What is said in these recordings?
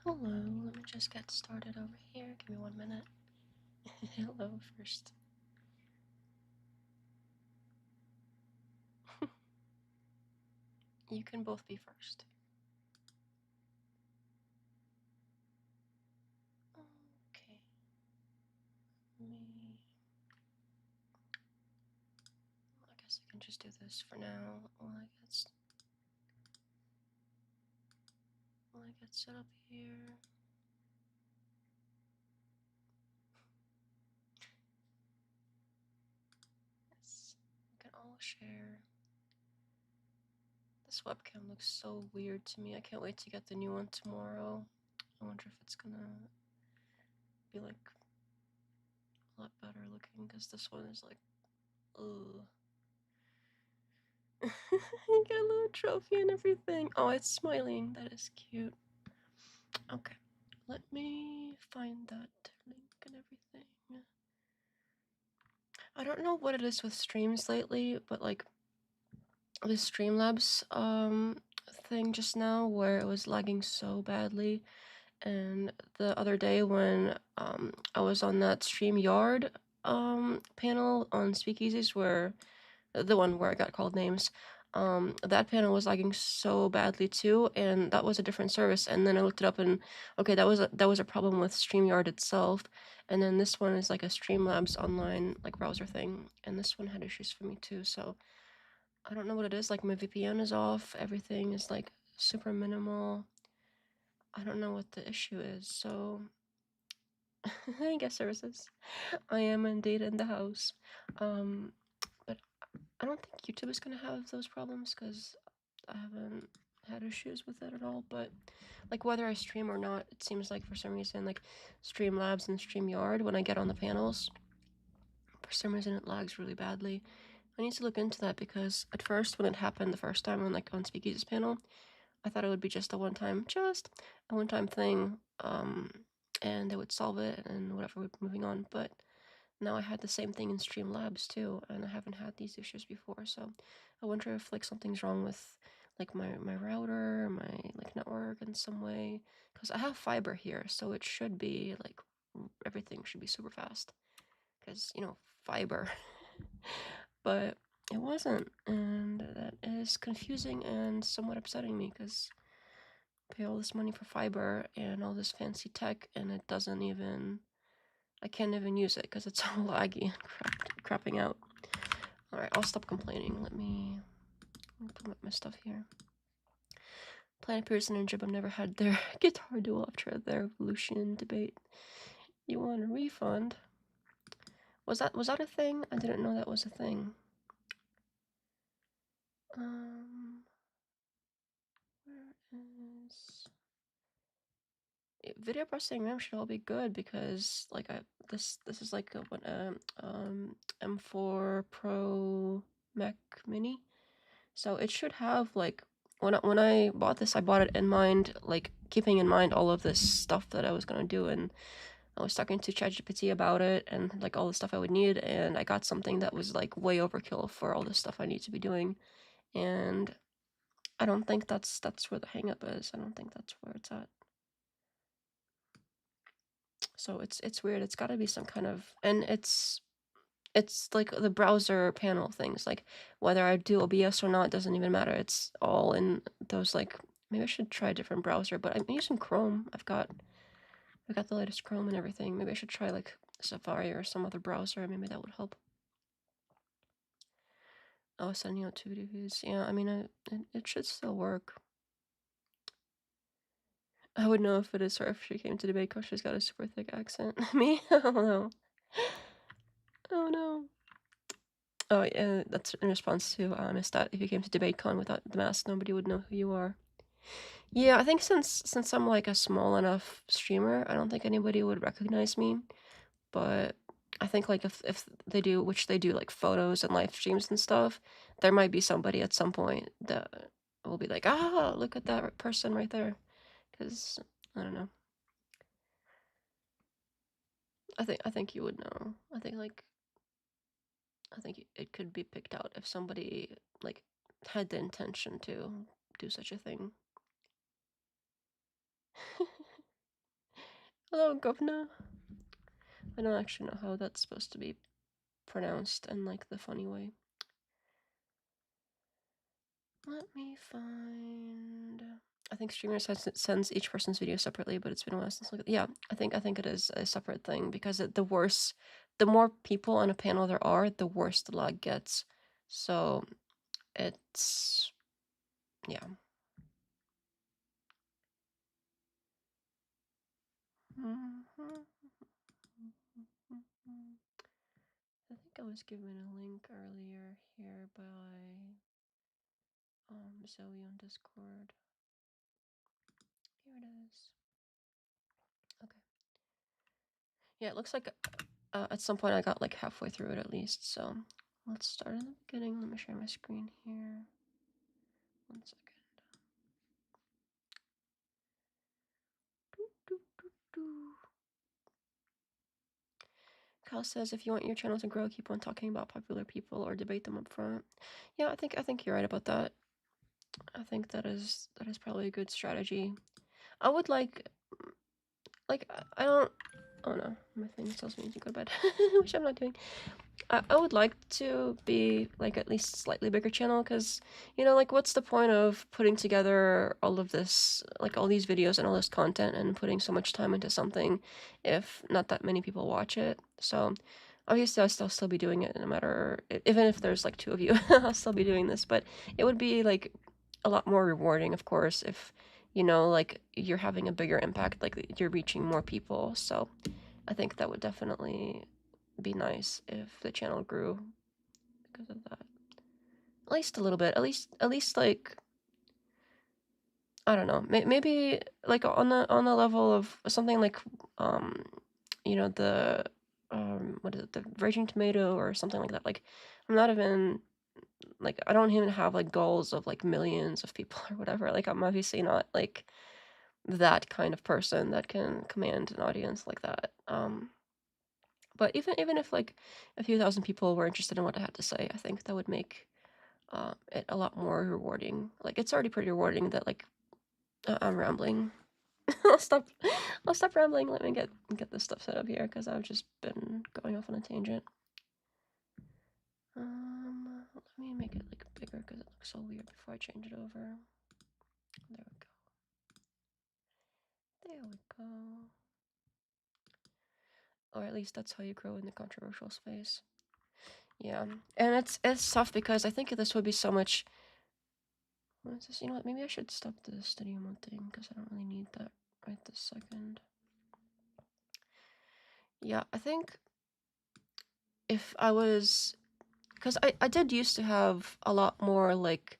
Hello, let me just get started over here. Give me 1 minute. Hello first. You can both be first. Okay. I guess I can just do this for now while I get set up here. Yes, we can all share. This webcam looks so weird to me. I can't wait to get the new one tomorrow. I wonder if it's gonna be like a lot better looking, because this one is like, ugh. You get a little trophy and everything. Oh, it's smiling. That is cute. Okay, let me find that link and everything. I don't know what it is with streams lately, but like this Streamlabs thing just now where it was lagging so badly, and the other day when I was on that StreamYard panel on Speakeasies, where the one where I got called names, that panel was lagging so badly too, and that was a different service. And then I looked it up, and okay, that was a problem with StreamYard itself. And then this one is like a Streamlabs online like browser thing, and this one had issues for me too. So I don't know what it is. Like my VPN is off, everything is like super minimal. I don't know what the issue is. So I guess services. I am indeed in the house. But I don't think YouTube is gonna have those problems because I haven't had issues with it at all. But like whether I stream or not, it seems like for some reason like Streamlabs and StreamYard, when I get on the panels, for some reason it lags really badly. I need to look into that, because at first when it happened the first time on Speakeasy's panel, I thought it would be just a one-time thing, and they would solve it and whatever, we'd be moving on. But now I had the same thing in Streamlabs too, and I haven't had these issues before. So I wonder if like something's wrong with like my router, my like network in some way, because I have fiber here, so it should be like everything should be super fast, because you know, fiber. But it wasn't, and that is confusing and somewhat upsetting me, because pay all this money for fiber and all this fancy tech, and it doesn't even, I can't even use it because it's all laggy and crapping out. Alright, I'll stop complaining. Let me put my stuff here. Planet Pearson and Jibum never had their guitar duel after their evolution debate. You want a refund? Was that a thing? I didn't know that was a thing. Where is video processing RAM should all be good, because like this is like M4 Pro Mac Mini, so it should have like, when I bought this, I bought it in mind, like keeping in mind all of this stuff that I was gonna do, and I was talking to ChatGPT about it and like all the stuff I would need, and I got something that was like way overkill for all the stuff I need to be doing, and I don't think that's where the hang up is. I don't think that's where it's at. So it's weird. It's got to be some kind of, and it's like the browser panel things, like whether I do OBS or not doesn't even matter. It's all in those, like, maybe I should try a different browser, but I'm using Chrome. I've got the latest Chrome and everything. Maybe I should try like Safari or some other browser. Maybe that would help. Oh, sending out 2 DVDs. Yeah, I mean, it should still work. I would know if it is her if she came to debate because she's got a super thick accent. Me? Oh no. Oh no. Oh, yeah, that's in response to Mistat. If you came to DebateCon without the mask, nobody would know who you are. Yeah, I think since I'm like a small enough streamer, I don't think anybody would recognize me. But I think like if they do, which they do, like photos and live streams and stuff, there might be somebody at some point that will be like, ah, look at that person right there. Because I don't know. I think you would know. I think it could be picked out if somebody like had the intention to do such a thing. Hello, governor. I don't actually know how that's supposed to be pronounced in like the funny way. Let me find. I think Streamers sends each person's video separately, but it's been a while since. Yeah, I think it is a separate thing because the more people on a panel there are, the worse the lag gets. So it's yeah. I think I was given a link earlier here by Zoe on Discord. Here it is. Okay. Yeah, it looks like at some point I got like halfway through it at least. So let's start in the beginning. Let me share my screen here. 1 second. Kyle says, if you want your channel to grow, keep on talking about popular people or debate them up front. Yeah, I think you're right about that. I think that is probably a good strategy. I would like I don't. Oh no, my thing tells me to go to bed, which I'm not doing. I would like to be like at least slightly bigger channel because like what's the point of putting together all of this, like all these videos and all this content and putting so much time into something if not that many people watch it. So obviously I'll still be doing it no matter, even if there's like 2 of you. I'll still be doing this, but it would be like a lot more rewarding, of course, if like you're having a bigger impact, like you're reaching more people. So I think that would definitely be nice if the channel grew because of that. At least a little bit. At least like I don't know. Maybe like on the level of something like the what is it, the Raging Tomato or something like that. Like I'm not even like I don't even have like goals of like millions of people or whatever. Like I'm obviously not like that kind of person that can command an audience like that. But even if like a few thousand people were interested in what I had to say, I think that would make it a lot more rewarding. Like it's already pretty rewarding that like I'm rambling. I'll stop. I'll stop rambling. Let me get this stuff set up here because I've just been going off on a tangent. Let me make it like bigger because it looks so weird before I change it over. There we go. There we go. Or at least that's how you grow in the controversial space. Yeah, and it's tough because I think this would be so much. What is this? You know what? Maybe I should stop the studio mode thing because I don't really need that right this second. Yeah, I think if I was, because I did used to have a lot more like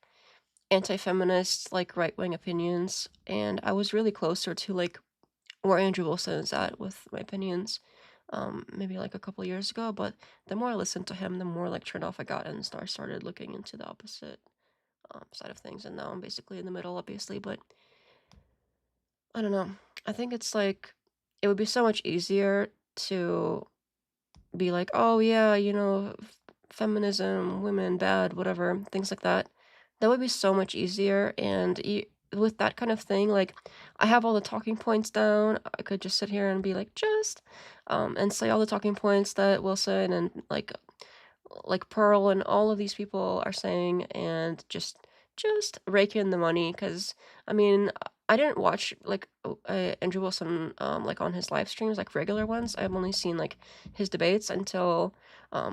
anti-feminist, like right-wing opinions, and I was really closer to like where Andrew Wilson is at with my opinions, maybe like a couple years ago. But the more I listened to him, the more like turned off I got, and started looking into the opposite side of things. And now I'm basically in the middle, obviously. But I don't know. I think it's like it would be so much easier to be like, oh yeah, feminism, women, bad, whatever, things like that. That would be so much easier. And with that kind of thing, like I have all the talking points down. I could just sit here and be like, and say all the talking points that Wilson and like Pearl and all of these people are saying, and just rake in the money. Because I mean, I didn't watch like Andrew Wilson like on his live streams, like regular ones. I've only seen like his debates until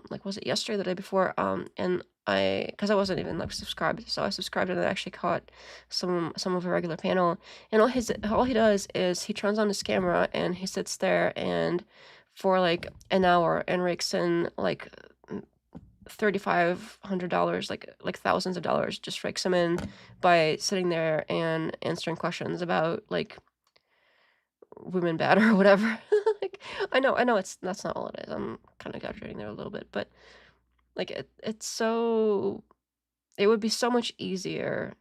like was it yesterday or the day before, and because I wasn't even like subscribed, so I subscribed and I actually caught some of a regular panel. And all he does is he turns on his camera and he sits there and for like an hour and rakes in like $3,500, like thousands of dollars, just rakes him in by sitting there and answering questions about like women bad or whatever. Like I know that's not all it is. I'm kind of exaggerating there a little bit, but like it would be so much easier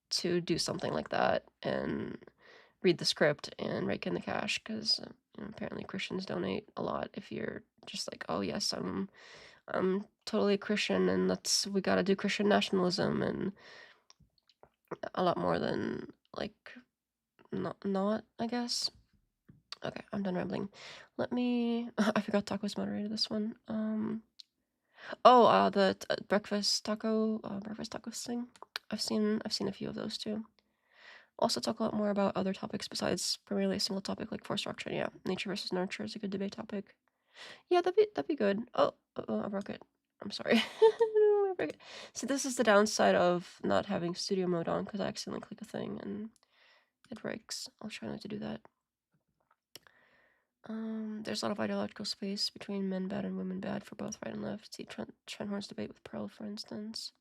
to do something like that and read the script and rake in the cash because apparently Christians donate a lot. If you're just like, oh yes, I'm totally Christian and we gotta do Christian nationalism, and a lot more than like not I guess. Okay, I'm done rambling. Let me. I forgot Taco's moderated this one. Oh, the breakfast tacos thing. I've seen a few of those too. Also talk a lot more about other topics besides primarily a single topic like force structure. Yeah, nature versus nurture is a good debate topic. Yeah, that'd be good. Oh, I broke it. I'm sorry. I broke it. So this is the downside of not having studio mode on because I accidentally click a thing and it breaks. I'll try not to do that. There's a lot of ideological space between men bad and women bad for both right and left. See Trenhorn's debate with Pearl, for instance.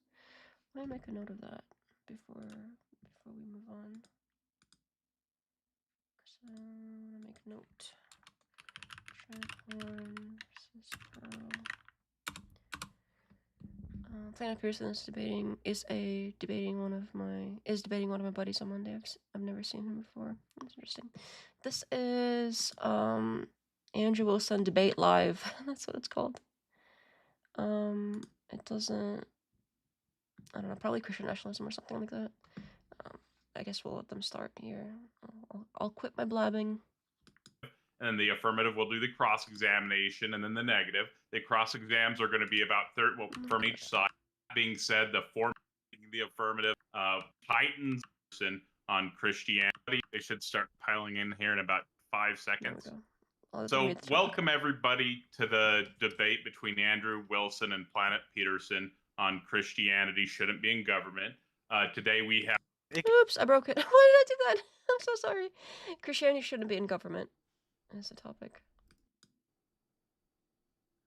Let me make a note of that before we move on. So I'm gonna make a note. Trenhorn versus Pearl. Planet Pearson is debating one of my buddies on Monday. I've never seen him before. That's interesting. This is Andrew Wilson Debate Live. That's what it's called. It doesn't. I don't know. Probably Christian nationalism or something like that. I guess we'll let them start here. I'll quit my blabbing. And the affirmative will do the cross-examination, and then the negative. The cross-exams are going to be about from each side. That being said, the form the affirmative Titans on Christianity. They should start piling in here in about 5 seconds. So welcome everybody to the debate between Andrew Wilson and Planet Peterson on Christianity shouldn't be in government. Today we have... Oops, I broke it. Why did I do that? I'm so sorry. Christianity shouldn't be in government is the topic.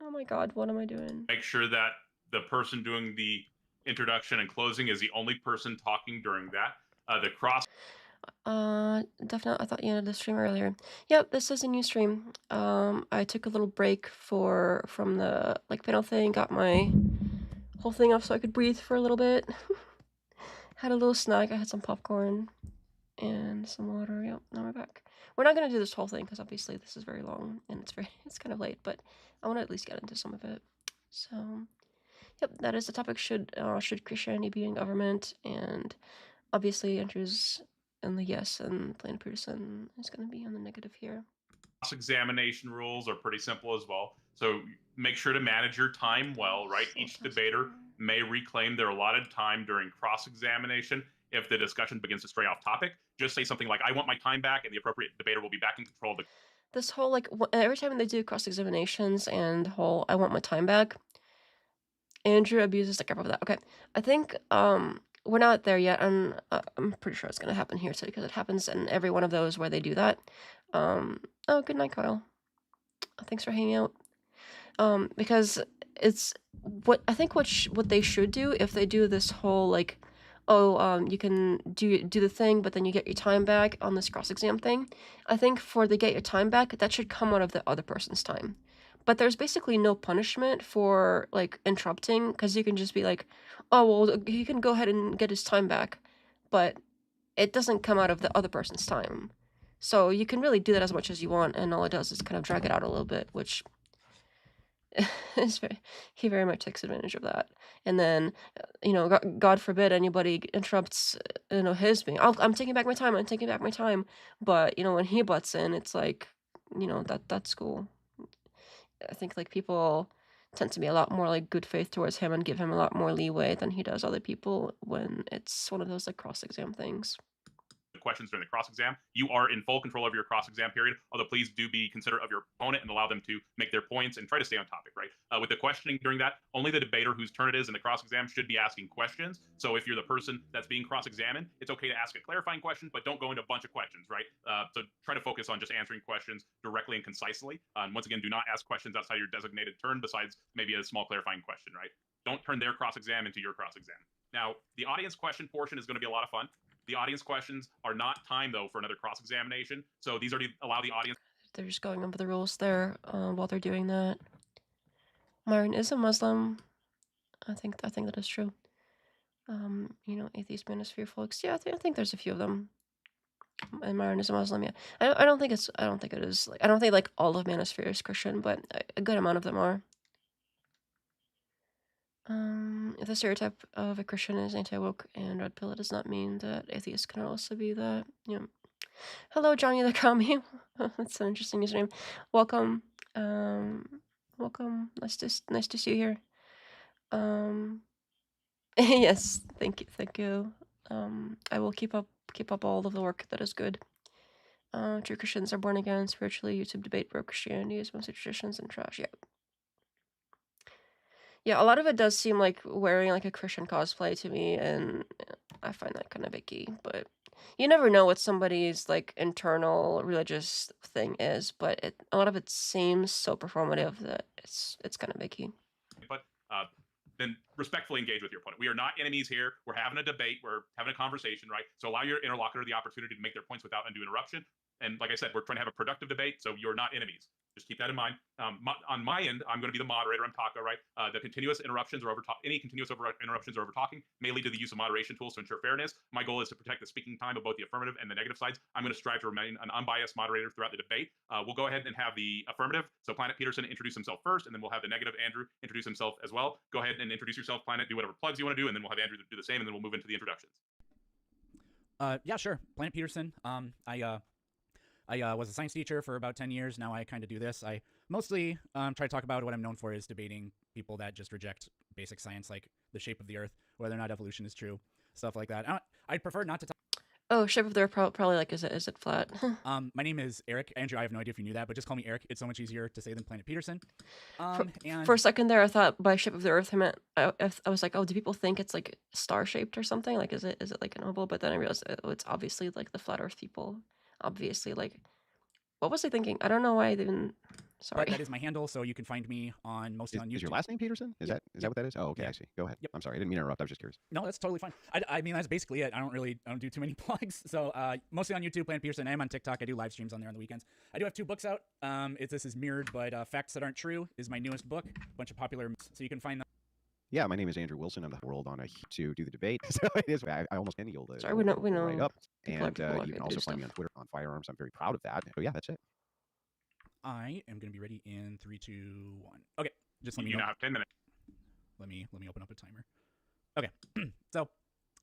Oh my god, what am I doing? Make sure that the person doing the introduction and closing is the only person talking during that. The cross... Definitely, I thought you ended the stream earlier. Yep, this is a new stream. I took a little break from the panel thing, got my whole thing off so I could breathe for a little bit. Had a little snack, I had some popcorn and some water. Yep, now we're back. We're not gonna do this whole thing because obviously this is very long and it's kind of late, but I want to at least get into some of it. So, yep, that is the topic. Should Christianity be in government? And obviously Andrew's in the yes, and Planet Peterson is going to be on the negative here. Cross-examination rules are pretty simple as well. So make sure to manage your time well, right? Each debater may reclaim their allotted time during cross-examination. If the discussion begins to stray off topic, just say something like, I want my time back, and the appropriate debater will be back in control of the... This whole, every time they do cross-examinations and the whole, I want my time back, Andrew abuses the crap out of that. Okay, I think, we're not there yet, and I'm pretty sure it's going to happen here too, because it happens in every one of those where they do that. Oh, good night, Kyle. Thanks for hanging out. Because it's what I think what they should do if they do this whole you can do the thing, but then you get your time back on this cross exam thing. I think for the get your time back, that should come out of the other person's time. But there's basically no punishment for interrupting, because you can just be like, oh well, he can go ahead and get his time back, but it doesn't come out of the other person's time. So you can really do that as much as you want, and all it does is kind of drag it out a little bit, which he very much takes advantage of that. And then, God forbid anybody interrupts, his being. I'm taking back my time. I'm taking back my time. But when he butts in, it's like, that's cool. I think people tend to be a lot more good faith towards him and give him a lot more leeway than he does other people when it's one of those cross exam things. Questions during the cross-exam. You are in full control of your cross-exam period, although please do be considerate of your opponent and allow them to make their points and try to stay on topic, right? With the questioning during that, only the debater whose turn it is in the cross-exam should be asking questions. So if you're the person that's being cross-examined, it's okay to ask a clarifying question, but don't go into a bunch of questions, right? So try to focus on just answering questions directly and concisely. And once again, do not ask questions outside your designated turn besides maybe a small clarifying question, right? Don't turn their cross-exam into your cross-exam. Now, the audience question portion is going to be a lot of fun. The audience questions are not timed, though, for another cross-examination. So these are to allow the audience... They're just going over the rules there while they're doing that. Myron is a Muslim. I think that is true. Atheist manosphere folks. Yeah, I think there's a few of them. And Myron is a Muslim. Yeah, I don't think it is. I don't think all of manosphere is Christian, but a good amount of them are. If the stereotype of a Christian is anti-woke and red pill, it does not mean that atheists can also be that. Yeah. Hello, Johnny the Commie. That's an interesting username. Welcome. Um, welcome. Nice to see you here. Um, yes, thank you. I will keep up all of the work that is good. True Christians are born again spiritually. YouTube debate broke Christianity is mostly traditions and trash. Yeah, yeah. A lot of it does seem like wearing like a Christian cosplay to me, and I find that kind of icky. But you never know what somebody's like internal religious thing is. But a lot of it seems so performative that it's kind of icky. But then respectfully engage with your opponent. We are not enemies here. We're having a debate. We're having a conversation, right? So allow your interlocutor the opportunity to make their points without undue interruption. And like I said, we're trying to have a productive debate, so you're not enemies. Just keep that in mind. On my end, I'm going to be the moderator. I'm Taco, right? The continuous interruptions or any continuous interruptions or over talking may lead to the use of moderation tools to ensure fairness. My goal is to protect the speaking time of both the affirmative and the negative sides. I'm going to strive to remain an unbiased moderator throughout the debate. We'll go ahead and have the affirmative. So Planet Peterson introduce himself first, and then we'll have the negative Andrew introduce himself as well. Go ahead and introduce yourself, Planet. Do whatever plugs you want to do, and then we'll have Andrew do the same, and then we'll move into the introductions. Yeah, sure. Planet Peterson. I was a science teacher for about 10 years. Now I kind of do this. I mostly try to talk about what I'm known for is debating people that just reject basic science like the shape of the Earth, whether or not evolution is true, stuff like that. I'd prefer not to talk. Oh, shape of the Earth probably like is it flat? My name is Eric. Andrew, I have no idea if you knew that, but just call me Eric. It's so much easier to say than Planet Peterson. And for a second there, I thought by shape of the Earth I meant I was like, oh, do people think it's like star shaped or something? Like, is it like an oval? But then I realized it's obviously like the flat Earth people. Obviously, like, what was I thinking? I don't know why I didn't. Sorry. But that is my handle, so you can find me on mostly on YouTube. Is your last name Peterson? Is that what that is? Oh, okay, I see. Go ahead. Yep. I'm sorry, I didn't mean to interrupt. I was just curious. No, that's totally fine. I mean, that's basically it. I don't do too many plugs. So mostly on YouTube, Planet Peterson. I am on TikTok. I do live streams on there on the weekends. I do have 2 books out. This is mirrored, but Facts That Aren't True is my newest book. A bunch of popular, so you can find them. Yeah, my name is Andrew Wilson. I'm the world on to do the debate. So it is. I almost any old. Sorry, we know. Right up. And you can also find me on Twitter on firearms. I'm very proud of that. So yeah, that's it. I am going to be ready in 3, 2, 1. Okay, just let me know. You now have 10 minutes. Let me open up a timer. Okay, so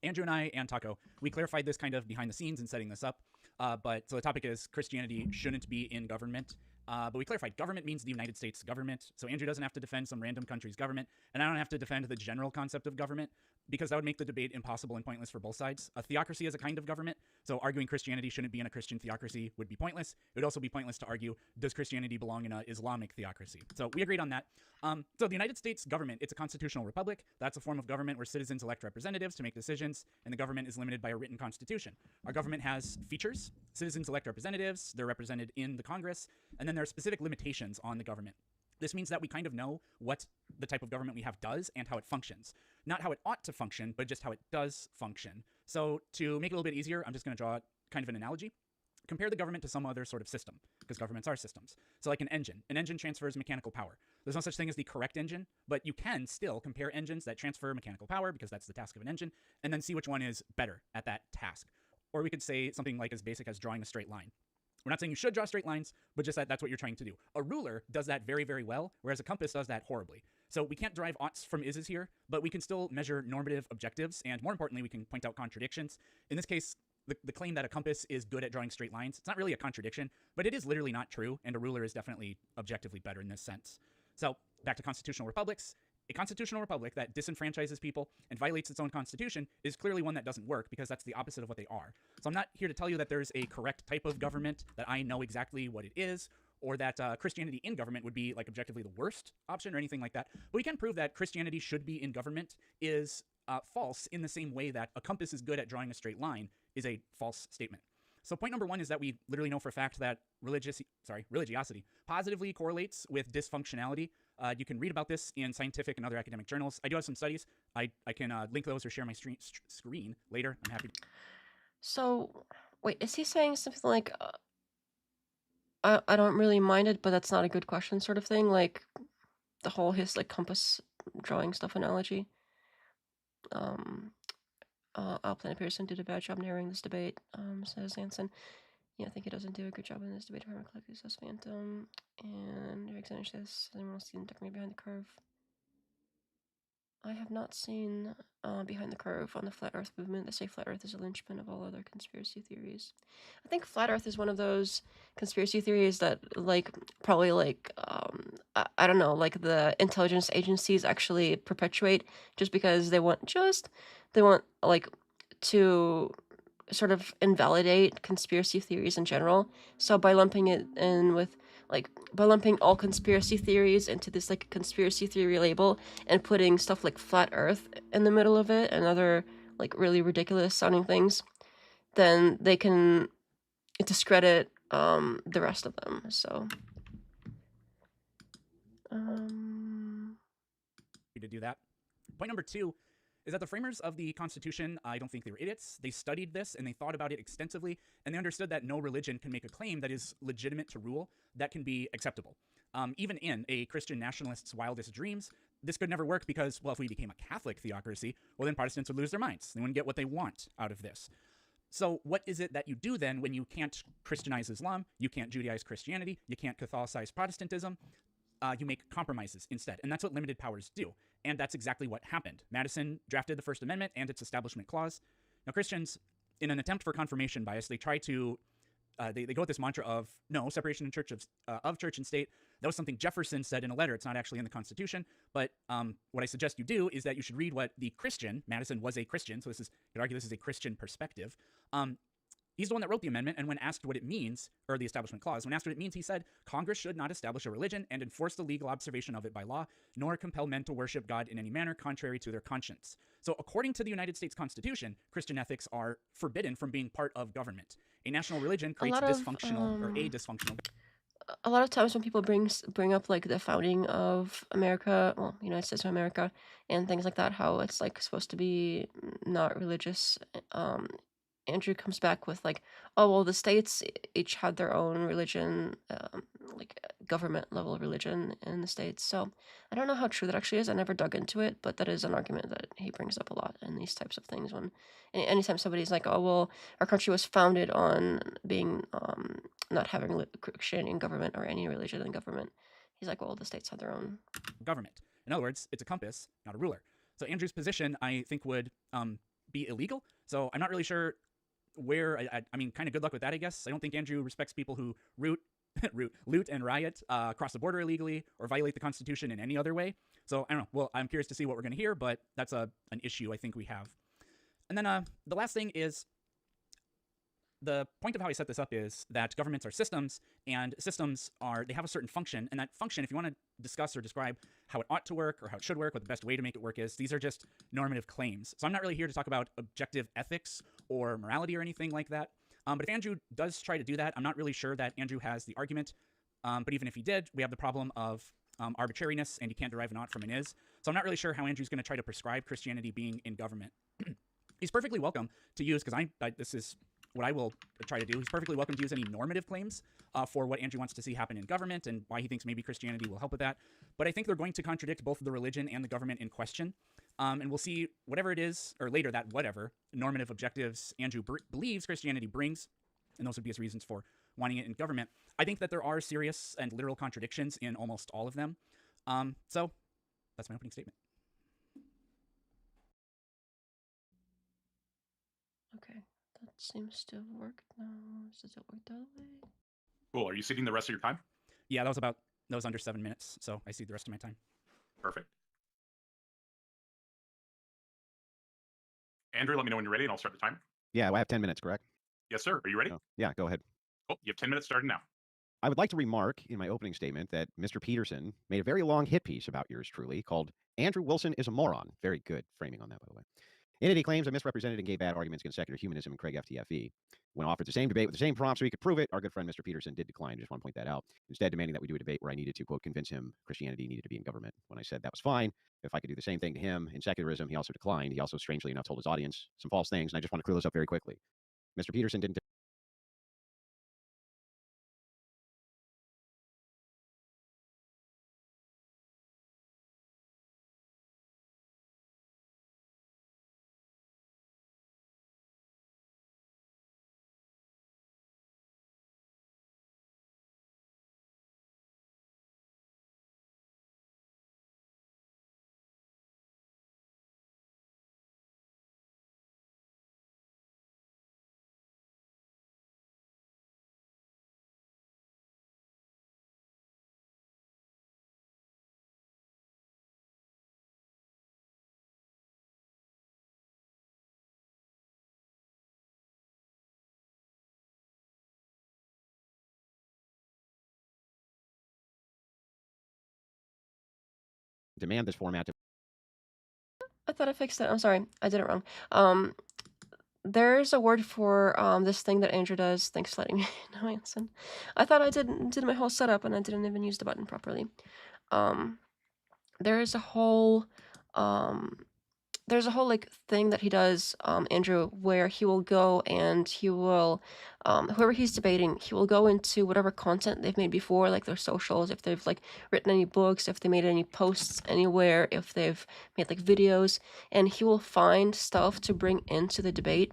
Andrew and I and Taco, we clarified this kind of behind the scenes in setting this up. So the topic is Christianity shouldn't be in government. But we clarified government means the United States government. So Andrew doesn't have to defend some random country's government, and I don't have to defend the general concept of government, because that would make the debate impossible and pointless for both sides. A theocracy is a kind of government, so arguing Christianity shouldn't be in a Christian theocracy would be pointless. It would also be pointless to argue, does Christianity belong in an Islamic theocracy? So we agreed on that. So the United States government, it's a constitutional republic. That's a form of government where citizens elect representatives to make decisions, and the government is limited by a written constitution. Our government has features. Citizens elect representatives. They're represented in the Congress, and then there are specific limitations on the government. This means that we kind of know what the type of government we have does and how it functions. Not how it ought to function, but just how it does function. So to make it a little bit easier, I'm just going to draw kind of an analogy. Compare the government to some other sort of system, because governments are systems. So like an engine. An engine transfers mechanical power. There's no such thing as the correct engine, but you can still compare engines that transfer mechanical power, because that's the task of an engine, and then see which one is better at that task. Or we could say something like as basic as drawing a straight line. We're not saying you should draw straight lines, but just that that's what you're trying to do. A ruler does that very, very well, whereas a compass does that horribly. So we can't derive oughts from is's here, but we can still measure normative objectives, and more importantly, we can point out contradictions. In this case, the claim that a compass is good at drawing straight lines, it's not really a contradiction, but it is literally not true, and a ruler is definitely objectively better in this sense. So back to constitutional republics. A constitutional republic that disenfranchises people and violates its own constitution is clearly one that doesn't work, because that's the opposite of what they are. So I'm not here to tell you that there's a correct type of government, that I know exactly what it is, or that Christianity in government would be like objectively the worst option or anything like that. But we can prove that Christianity should be in government is false, in the same way that a compass is good at drawing a straight line is a false statement. So point number 1 is that we literally know for a fact that religiosity positively correlates with dysfunctionality. You can read about this in scientific and other academic journals. I do have some studies. I can link those or share my screen later. I'm happy. So, wait, is he saying something like, I don't really mind it, but that's not a good question sort of thing? Like, the whole his, like, compass drawing stuff analogy? Planet Pearson did a bad job narrowing this debate, says Anson. Yeah, I think he doesn't do a good job in this debate. Collective says Phantom, and Alexander says anyone else seen technically behind the curve. I have not seen Behind the Curve on the Flat Earth movement. They say Flat Earth is a linchpin of all other conspiracy theories. I think Flat Earth is one of those conspiracy theories that, like, probably, like, I don't know, like, the intelligence agencies actually perpetuate just because they want, like, to sort of invalidate conspiracy theories in general. So by lumping it in with, like, by lumping all conspiracy theories into this, like, conspiracy theory label and putting stuff like flat earth in the middle of it and other, like, really ridiculous sounding things, then they can discredit the rest of them. So to do that. Point number 2 is that the framers of the Constitution, I don't think they were idiots. They studied this and they thought about it extensively, and they understood that no religion can make a claim that is legitimate to rule that can be acceptable. Even in a Christian nationalist's wildest dreams, this could never work because, well, if we became a Catholic theocracy, well, then Protestants would lose their minds. They wouldn't get what they want out of this. So what is it that you do then when you can't Christianize Islam, you can't Judaize Christianity, you can't Catholicize Protestantism? You make compromises instead. And that's what limited powers do. And that's exactly what happened. Madison drafted the First Amendment and its Establishment Clause. Now, Christians, in an attempt for confirmation bias, they try to they go with this mantra of no separation in church of church and state. That was something Jefferson said in a letter. It's not actually in the Constitution. But what I suggest you do is that you should read what the Christian, Madison was a Christian, so you could argue this is a Christian perspective. He's the one that wrote the amendment, and when asked what it means, or the Establishment Clause, when asked what it means, he said, Congress should not establish a religion and enforce the legal observation of it by law, nor compel men to worship God in any manner contrary to their conscience. So according to the United States Constitution, Christian ethics are forbidden from being part of government. A national religion creates a dysfunctional. A lot of times when people bring up, like, the founding of America, well, United States of America, and things like that, how it's, like, supposed to be not religious, Andrew comes back with, like, oh, well, the states each had their own religion, like, government level religion in the states. So I don't know how true that actually is. I never dug into it, but that is an argument that he brings up a lot in these types of things. When anytime somebody's like, oh, well, our country was founded on being not having Christianity in government or any religion in government, he's like, well, the states have their own government. In other words, it's a compass, not a ruler. So Andrew's position, I think, would be illegal. So I'm not really sure where, I mean, kind of good luck with that, I guess. I don't think Andrew respects people who loot and riot, cross the border illegally, or violate the Constitution in any other way. So I don't know. Well, I'm curious to see what we're going to hear, but that's an issue I think we have. And then the last thing is, the point of how I set this up is that governments are systems, and systems they have a certain function, and that function, if you want to discuss or describe how it ought to work or how it should work, what the best way to make it work is, these are just normative claims. So I'm not really here to talk about objective ethics or morality or anything like that. But if Andrew does try to do that, I'm not really sure that Andrew has the argument. But even if he did, we have the problem of arbitrariness, and you can't derive an ought from an is. So I'm not really sure how Andrew's going to try to prescribe Christianity being in government. He's perfectly welcome to use, because this is what I will try to do. He's perfectly welcome to use any normative claims for what Andrew wants to see happen in government and why he thinks maybe Christianity will help with that. But I think they're going to contradict both the religion and the government in question. And we'll see whatever it is, or later that whatever normative objectives Andrew believes Christianity brings, and those would be his reasons for wanting it in government. I think that there are serious and literal contradictions in almost all of them. So that's my opening statement. Okay, that seems to have worked now. Does it work that way? Cool. Are you ceding the rest of your time? Yeah, that was under 7 minutes, so I cede the rest of my time. Perfect. Andrew, let me know when you're ready, and I'll start the timer. Yeah, I have 10 minutes, correct? Yes, sir. Are you ready? Oh, yeah, go ahead. Cool. You have 10 minutes starting now. I would like to remark in my opening statement that Mr. Peterson made a very long hit piece about yours truly called Andrew Wilson is a Moron. Very good framing on that, by the way. In it, he claims I misrepresented and gave bad arguments against secular humanism and Craig FTFE. When offered the same debate with the same prompts so he could prove it, our good friend Mr. Peterson did decline. I just want to point that out. Instead, demanding that we do a debate where I needed to, quote, convince him Christianity needed to be in government. When I said that was fine, if I could do the same thing to him in secularism, he also declined. He also, strangely enough, told his audience some false things, and I just want to clear those up very quickly. Mr. Peterson didn't demand this format to I thought I fixed it. I'm sorry. I did it wrong. There's a word for this thing that Andrew does. Thanks for letting me know, Anson. I thought I did my whole setup and I didn't even use the button properly. There's a whole like thing that he does, Andrew, where he will go and he will, whoever he's debating, he will go into whatever content they've made before, like their socials, if they've like written any books, if they made any posts anywhere, if they've made like videos, and he will find stuff to bring into the debate.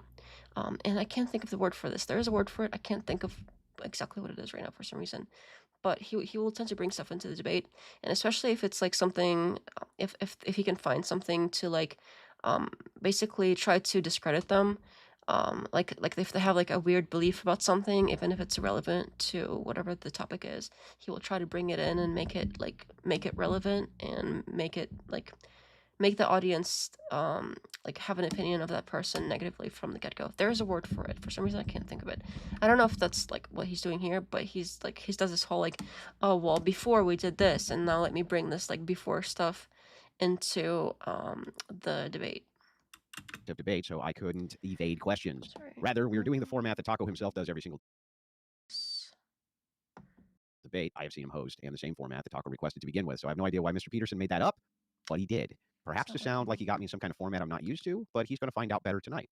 And I can't think of the word for this. There is a word for it. I can't think of exactly what it is right now for some reason. But he will tend to bring stuff into the debate, and especially if it's like something, if he can find something to like, basically try to discredit them, like if they have like a weird belief about something, even if it's irrelevant to whatever the topic is, he will try to bring it in and make it relevant and make it like make the audience like have an opinion of that person negatively from the get-go. There's a word for it. For some reason I can't think of it. I don't know if that's like what he's doing here, but he does this whole like, oh well, before we did this and now let me bring this like before stuff into the debate. debate, so I couldn't evade questions. Sorry. Rather, we were doing the format that Taco himself does every single debate I have seen him host, and the same format that Taco requested to begin with. So I have no idea why Mr. Peterson made that up, but he did. Perhaps to sound like he got me in some kind of format I'm not used to, but he's going to find out better tonight.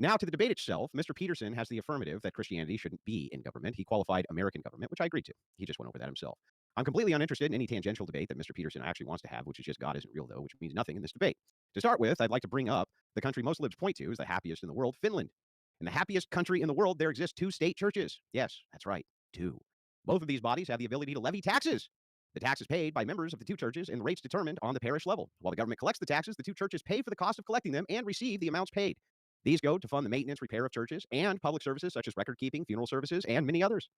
Now to the debate itself. Mr. Peterson has the affirmative that Christianity shouldn't be in government. He qualified American government, which I agreed to. He just went over that himself. I'm completely uninterested in any tangential debate that Mr. Peterson actually wants to have, which is just God isn't real, though, which means nothing in this debate. To start with, I'd like to bring up the country most libs point to as the happiest in the world, Finland. In the happiest country in the world, there exist 2 state churches. Yes, that's right, 2. Both of these bodies have the ability to levy taxes. The tax is paid by members of the 2 churches and the rates determined on the parish level. While the government collects the taxes, the 2 churches pay for the cost of collecting them and receive the amounts paid. These go to fund the maintenance, repair of churches and public services such as record keeping, funeral services, and many others.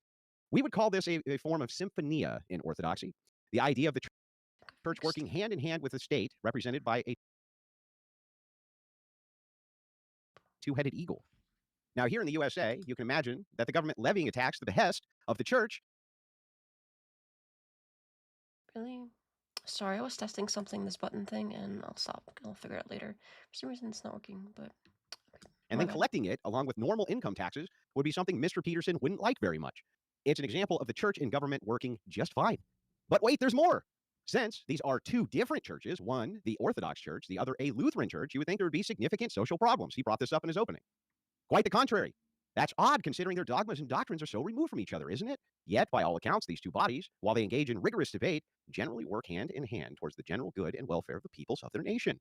We would call this a form of symphonia in Orthodoxy. The idea of the church working hand in hand with the state, represented by a 2-headed eagle. Now, here in the USA, you can imagine that the government levying a tax to the behest of the church. Really? Sorry, I was testing something, this button thing, and I'll stop. I'll figure it out later. For some reason, it's not working, but... And then collecting it, along with normal income taxes, would be something Mr. Peterson wouldn't like very much. It's an example of the church and government working just fine. But wait, there's more. Since these are 2 different churches, one the Orthodox Church, the other a Lutheran church, you would think there would be significant social problems. He brought this up in his opening. Quite the contrary. That's odd considering their dogmas and doctrines are so removed from each other, isn't it? Yet, by all accounts, these 2 bodies, while they engage in rigorous debate, generally work hand in hand towards the general good and welfare of the peoples of their nation.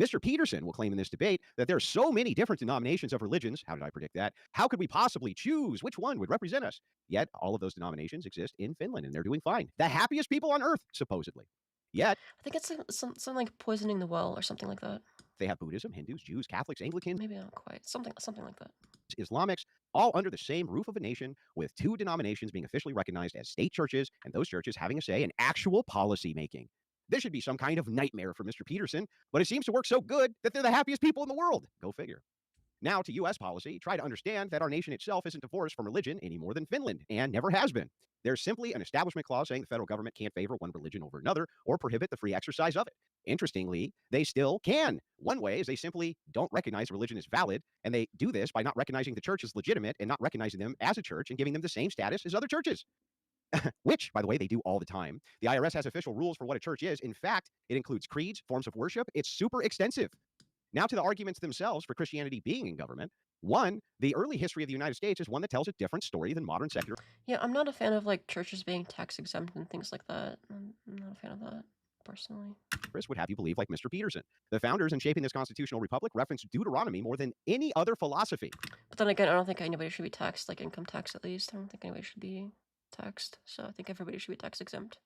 Mr. Peterson will claim in this debate that there are so many different denominations of religions. How did I predict that? How could we possibly choose which one would represent us? Yet, all of those denominations exist in Finland, and they're doing fine. The happiest people on earth, supposedly. Yet, I think it's something like poisoning the well or something like that. They have Buddhism, Hindus, Jews, Catholics, Anglicans. Maybe not quite. Something like that. Islamics, all under the same roof of a nation, with 2 denominations being officially recognized as state churches, and those churches having a say in actual policy making. This should be some kind of nightmare for Mr. Peterson, but it seems to work so good that they're the happiest people in the world. Go figure. Now to U.S. policy, try to understand that our nation itself isn't divorced from religion any more than Finland, and never has been. There's simply an establishment clause saying the federal government can't favor one religion over another or prohibit the free exercise of it. Interestingly, they still can. One way is they simply don't recognize religion as valid, and they do this by not recognizing the church as legitimate and not recognizing them as a church and giving them the same status as other churches. Which, by the way, they do all the time. The IRS has official rules for what a church is. In fact, it includes creeds, forms of worship. It's super extensive. Now to the arguments themselves for Christianity being in government. One, the early history of the United States is one that tells a different story than modern secular. Yeah, I'm not a fan of like churches being tax exempt and things like that. I'm not a fan of that, personally. Would have you believe like Mr. Peterson. The founders in shaping this constitutional republic referenced Deuteronomy more than any other philosophy. But then again, I don't think anybody should be taxed, like income tax at least. I don't think anybody should be taxed. So I think everybody should be tax exempt.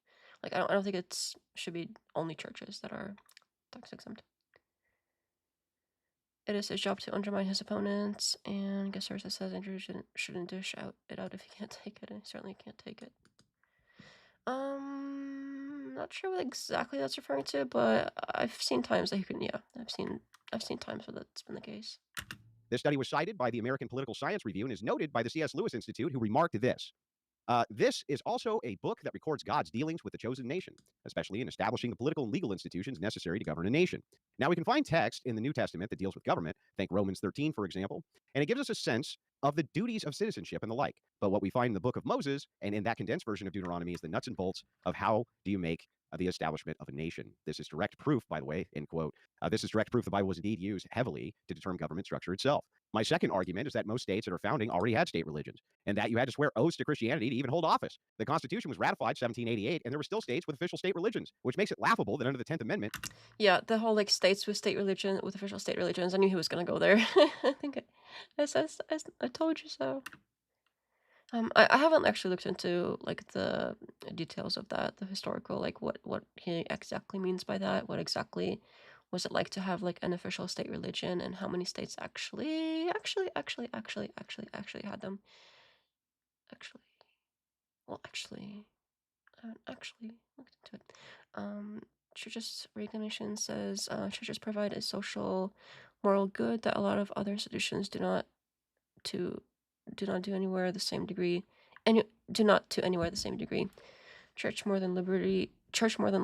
Like I don't think should be only churches that are tax exempt. It is his job to undermine his opponents, and guest source says Andrew shouldn't dish it out if he can't take it, and he certainly can't take it. Not sure what exactly that's referring to, but I've seen times that he can. Yeah, I've seen times where that's been the case. This study was cited by the American Political Science Review and is noted by the C.S. Lewis Institute, who remarked this. This is also a book that records God's dealings with the chosen nation, especially in establishing the political and legal institutions necessary to govern a nation. Now, we can find text in the New Testament that deals with government, think Romans 13, for example, and it gives us a sense of the duties of citizenship and the like. But what we find in the book of Moses and in that condensed version of Deuteronomy is the nuts and bolts of how do you make the establishment of a nation. This is direct proof, by the way, end quote. This is direct proof the Bible was indeed used heavily to determine government structure itself. My second argument is that most states that are founding already had state religions, and that you had to swear oaths to Christianity to even hold office. The Constitution was ratified 1788, and there were still states with official state religions, which makes it laughable that under the 10th Amendment. Yeah, the whole like states with state religion, with official state religions. I knew he was gonna go there. I think I told you so. I haven't actually looked into like the details of that, the historical, like what he exactly means by that. What exactly was it like to have like an official state religion, and how many states actually had them? Actually, well, actually, I haven't actually looked into it. Churches Reclamation says churches provide a social, moral good that a lot of other institutions do not do anywhere the same degree, and do not to anywhere the same degree. Church more than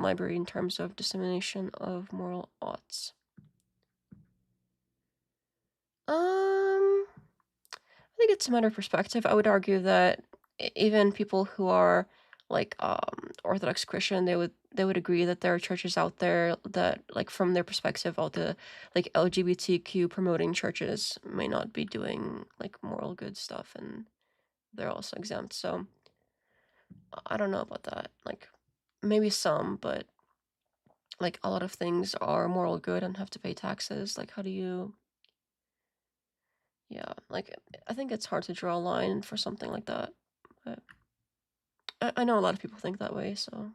library in terms of dissemination of moral oughts. I think it's a matter of perspective. I would argue that even people who are like Orthodox Christian, they would agree that there are churches out there that, like, from their perspective, all the like LGBTQ promoting churches may not be doing like moral good stuff, and they're also exempt. So I don't know about that. Like, maybe some, but like a lot of things are moral good and have to pay taxes. Like, how do you? Yeah, like I think it's hard to draw a line for something like that, but I know a lot of people think that way, so.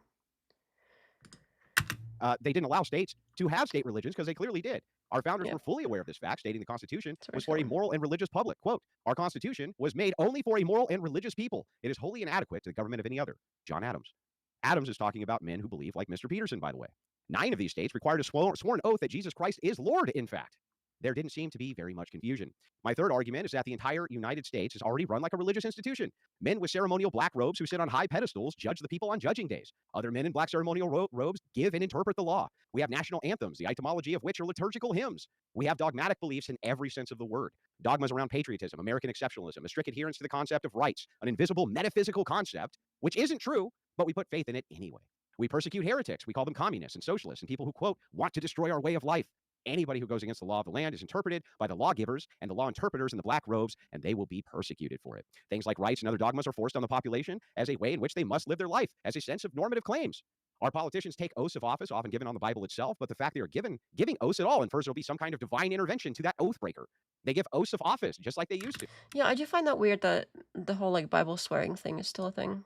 They didn't allow states to have state religions because they clearly did. Our founders Yeah. were fully aware of this fact, stating the Constitution That's was for a original. moral and religious public. Quote, our Constitution was made only for a moral and religious people. It is wholly inadequate to the government of any other. John Adams. Adams is talking about men who believe like Mr. Peterson, by the way. 9 of these states required a sworn oath that Jesus Christ is Lord, in fact. There didn't seem to be very much confusion. My third argument is that the entire United States is already run like a religious institution. Men with ceremonial black robes who sit on high pedestals judge the people on judging days. Other men in black ceremonial robes give and interpret the law. We have national anthems, the etymology of which are liturgical hymns. We have dogmatic beliefs in every sense of the word. Dogmas around patriotism, American exceptionalism, a strict adherence to the concept of rights, an invisible metaphysical concept, which isn't true, but we put faith in it anyway. We persecute heretics. We call them communists and socialists and people who, quote, want to destroy our way of life. Anybody who goes against the law of the land is interpreted by the lawgivers and the law interpreters in the black robes, and they will be persecuted for it. Things like rights and other dogmas are forced on the population as a way in which they must live their life, as a sense of normative claims. Our politicians take oaths of office, often given on the Bible itself, but the fact they are giving oaths at all infers there will be some kind of divine intervention to that oath breaker. They give oaths of office just like they used to. Yeah, I do find that weird that the whole like Bible swearing thing is still a thing.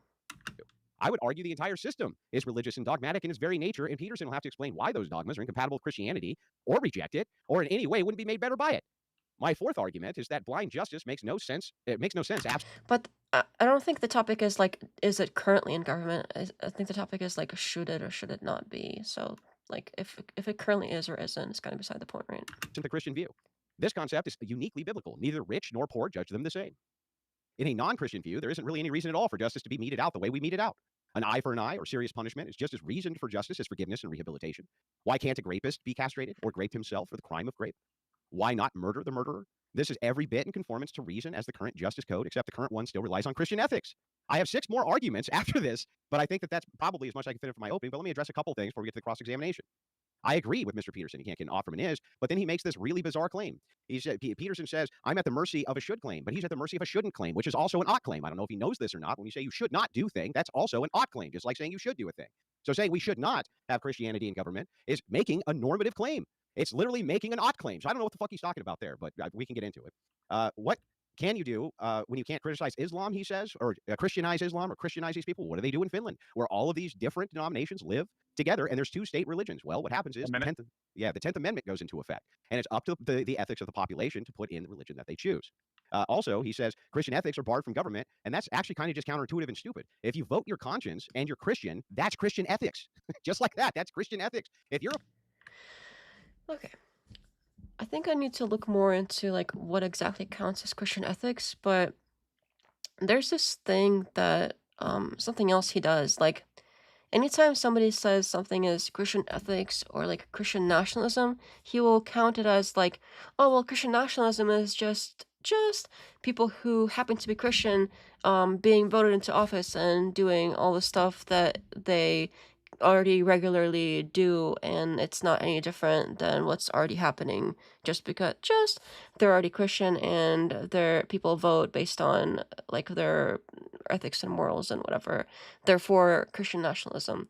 I would argue the entire system is religious and dogmatic in its very nature, and Peterson will have to explain why those dogmas are incompatible with Christianity, or reject it, or in any way wouldn't be made better by it. My fourth argument is that blind justice makes no sense. It makes no sense. But I don't think the topic is like, is it currently in government? I think the topic is like, should it or should it not be? So like, if it currently is or isn't, it's kind of beside the point, right? The Christian view. This concept is uniquely biblical. Neither rich nor poor judge them the same. In a non-Christian view, there isn't really any reason at all for justice to be meted out the way we mete it out. An eye for an eye or serious punishment is just as reasoned for justice as forgiveness and rehabilitation. Why can't a rapist be castrated or grape himself for the crime of grape? Why not murder the murderer? This is every bit in conformance to reason as the current justice code, except the current one still relies on Christian ethics. I have 6 more arguments after this, but I think that that's probably as much as I can fit in for my opening, but let me address a couple things before we get to the cross-examination. I agree with Mr. Peterson. He can't get an off from an is, but then he makes this really bizarre claim. Peterson says, I'm at the mercy of a should claim, but he's at the mercy of a shouldn't claim, which is also an ought claim. I don't know if he knows this or not. When you say you should not do thing, that's also an ought claim, just like saying you should do a thing. So saying we should not have Christianity in government is making a normative claim. It's literally making an ought claim. So I don't know what the fuck he's talking about there, but we can get into it. What can you do when you can't criticize Islam, he says, or Christianize Islam or Christianize these people? What do they do in Finland, where all of these different denominations live together and there's 2 state religions? Well, what happens is the 10th Amendment goes into effect, and it's up to the ethics of the population to put in the religion that they choose. Also, he says Christian ethics are barred from government, and that's actually kind of just counterintuitive and stupid. If you vote your conscience and you're Christian, that's Christian ethics. Just like that, that's Christian ethics. If you're Okay. I think I need to look more into like what exactly counts as Christian ethics, but there's this thing that something else he does. Like, anytime somebody says something is Christian ethics or like Christian nationalism, he will count it as like, oh well, Christian nationalism is just people who happen to be Christian being voted into office and doing all the stuff that they already regularly do, and it's not any different than what's already happening just because they're already Christian and their people vote based on like their ethics and morals and whatever. Therefore, Christian nationalism.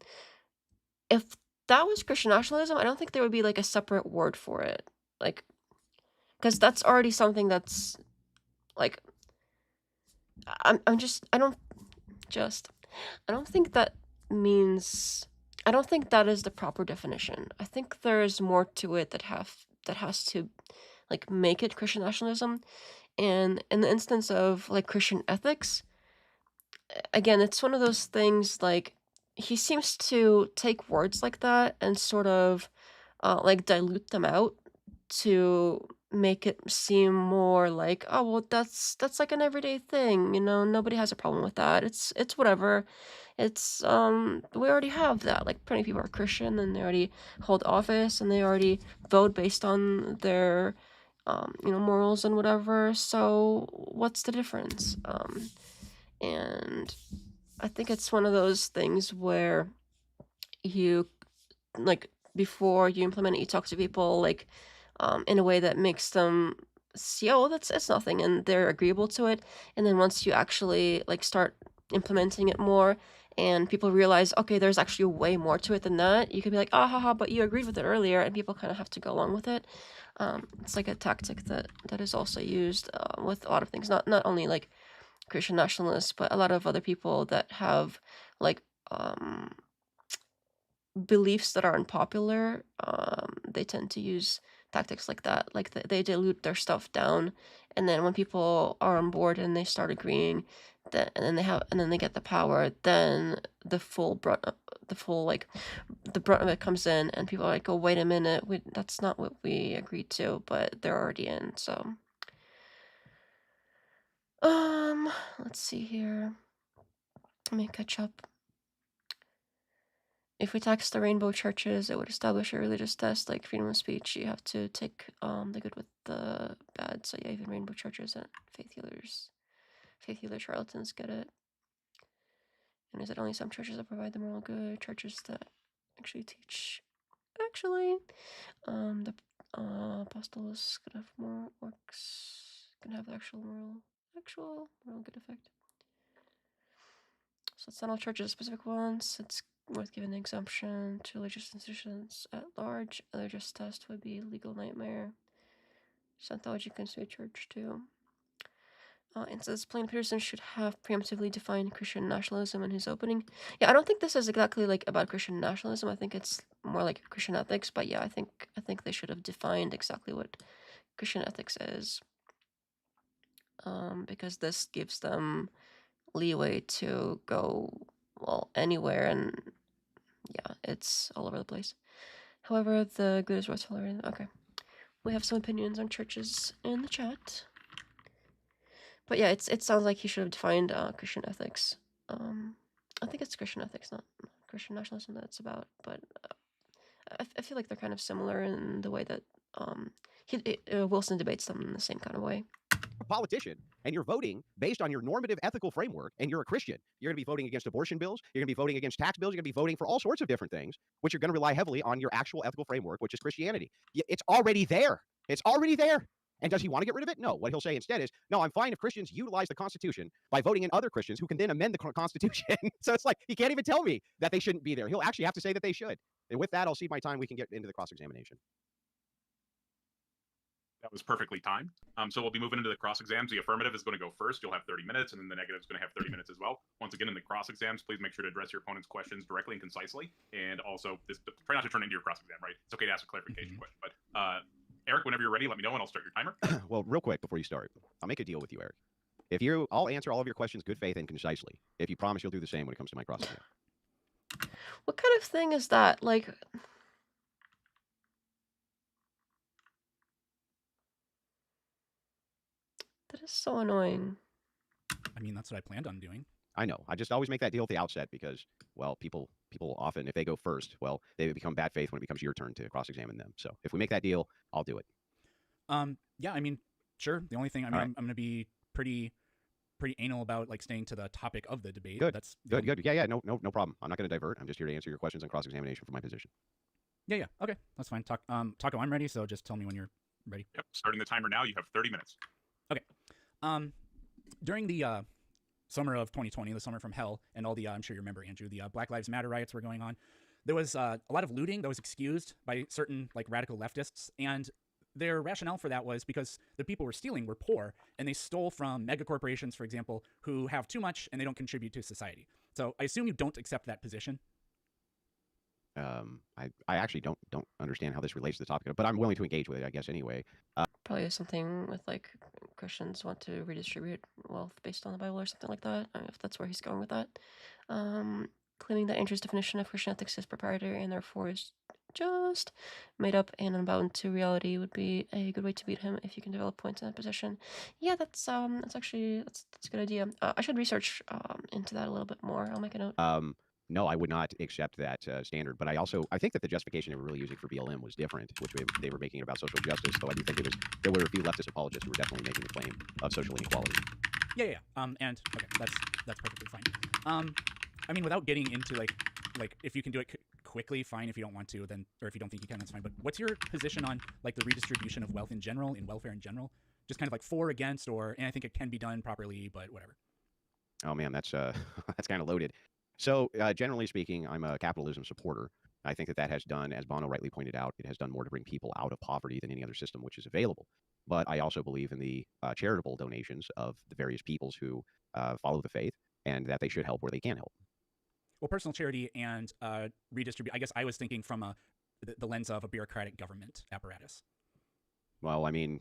If that was Christian nationalism, I don't think there would be like a separate word for it. Like, because that's already something that's like, I'm just, I don't think that means, I don't think that is the proper definition. I think there's more to it that has to like make it Christian nationalism. And in the instance of like Christian ethics, again, it's one of those things like he seems to take words like that and sort of like dilute them out to make it seem more like, oh well, that's like an everyday thing, you know, nobody has a problem with that. It's whatever. It's we already have that. Like plenty of people are Christian and they already hold office and they already vote based on their you know, morals and whatever. So what's the difference? And I think it's one of those things where you like before you implement it, you talk to people like in a way that makes them see, oh, that's it's nothing, and they're agreeable to it. And then once you actually like start implementing it more, and people realize, okay, there's actually way more to it than that, you could be like, ah, haha, but you agreed with it earlier, and people kind of have to go along with it. It's like a tactic that is also used with a lot of things, not only like Christian nationalists, but a lot of other people that have like beliefs that are unpopular. They tend to use tactics like that. Like they dilute their stuff down, and then when people are on board and they start agreeing, and then they get the power, then the full brunt, the brunt of it comes in, and people are like, oh wait a minute, that's not what we agreed to, but they're already in. So let's see here. Let me catch up. If we tax the rainbow churches, it would establish a religious test like freedom of speech. You have to take the good with the bad. So yeah, even rainbow churches and faith healer charlatans get it. And is it only some churches that provide the moral good? Churches that actually teach, the apostles could have more works, can have the actual moral good effect. So it's not all churches, specific ones. It's worth giving the exemption to religious institutions at large. A religious test would be a legal nightmare. Scientology can sue a church too. And says Plain Peterson should have preemptively defined Christian nationalism in his opening. Yeah, I don't think this is exactly like about Christian nationalism. I think it's more like Christian ethics. But yeah, I think they should have defined exactly what Christian ethics is, because this gives them leeway to go well anywhere, and yeah, it's all over the place. However, the good is worth tolerating. Okay, we have some opinions on churches in the chat, but yeah, it sounds like he should have defined Christian ethics. I think it's Christian ethics, not Christian nationalism that it's about, but I feel like they're kind of similar in the way that Wilson debates them in the same kind of way. Politician and you're voting based on your normative ethical framework and you're a Christian, you're going to be voting against abortion bills, you're going to be voting against tax bills, you're going to be voting for all sorts of different things, which are going to rely heavily on your actual ethical framework, which is Christianity. It's already there. It's already there. And does he want to get rid of it? No. What he'll say instead is, no, I'm fine if Christians utilize the Constitution by voting in other Christians who can then amend the Constitution. So it's like, he can't even tell me that they shouldn't be there. He'll actually have to say that they should. And with that, I'll cede my time. We can get into the cross-examination. That was perfectly timed. So we'll be moving into the cross exams. The affirmative is going to go first. You'll have 30 minutes, and then the negative is going to have 30 minutes as well. Once again, in the cross exams, please make sure to address your opponent's questions directly and concisely. And also, try not to turn it into your cross exam, right? It's okay to ask a clarification question. But Eric, whenever you're ready, let me know, and I'll start your timer. Well, real quick before you start, I'll make a deal with you, Eric. I'll answer all of your questions good faith and concisely. If you promise you'll do the same when it comes to my cross exam. What kind of thing is that? Like, that is so annoying. I mean, that's what I planned on doing. I know. I just always make that deal at the outset because, well, people often, if they go first, well, they become bad faith when it becomes your turn to cross-examine them. So if we make that deal, I'll do it. Yeah, I mean, sure. The only thing, I mean, All right. I'm going to be pretty anal about like staying to the topic of the debate. Good. That's Good. Yeah. No problem. I'm not going to divert. I'm just here to answer your questions on cross-examination from my position. Yeah. Okay, that's fine. Taco, I'm ready. So just tell me when you're ready. Yep. Starting the timer now. You have 30 minutes. Okay. During the summer of 2020, the summer from hell, and all the I'm sure you remember, Andrew, the Black Lives Matter riots were going on. There was a lot of looting that was excused by certain like radical leftists, and their rationale for that was because the people were stealing were poor, and they stole from mega corporations, for example, who have too much and they don't contribute to society. So I assume you don't accept that position. I actually don't understand how this relates to the topic, but I'm willing to engage with it, I guess, anyway. Probably something with like Christians want to redistribute wealth based on the Bible or something like that. I don't know if that's where he's going with that. Claiming that Andrew's definition of Christian ethics is proprietary and therefore is just made up and unbound to reality would be a good way to beat him if you can develop points in that position. Yeah, that's actually that's a good idea. I should research into that a little bit more. I'll make a note. No, I would not accept that standard. But I think that the justification they were really using for BLM was different, which they were making it about social justice. Though I do think there were a few leftist apologists who were definitely making the claim of social inequality. Yeah. And okay, that's perfectly fine. I mean, without getting into like if you can do it quickly, fine. If you don't want to, then, or if you don't think you can, that's fine. But what's your position on like the redistribution of wealth in general, in welfare in general? Just kind of like for, against, or, and I think it can be done properly, but whatever. Oh man, that's that's kind of loaded. So generally speaking, I'm a capitalism supporter. I think that has done, as Bono rightly pointed out, it has done more to bring people out of poverty than any other system which is available. But I also believe in the charitable donations of the various peoples who follow the faith, and that they should help where they can help. Well, personal charity and redistribute. I guess I was thinking from the lens of a bureaucratic government apparatus. Well, I mean,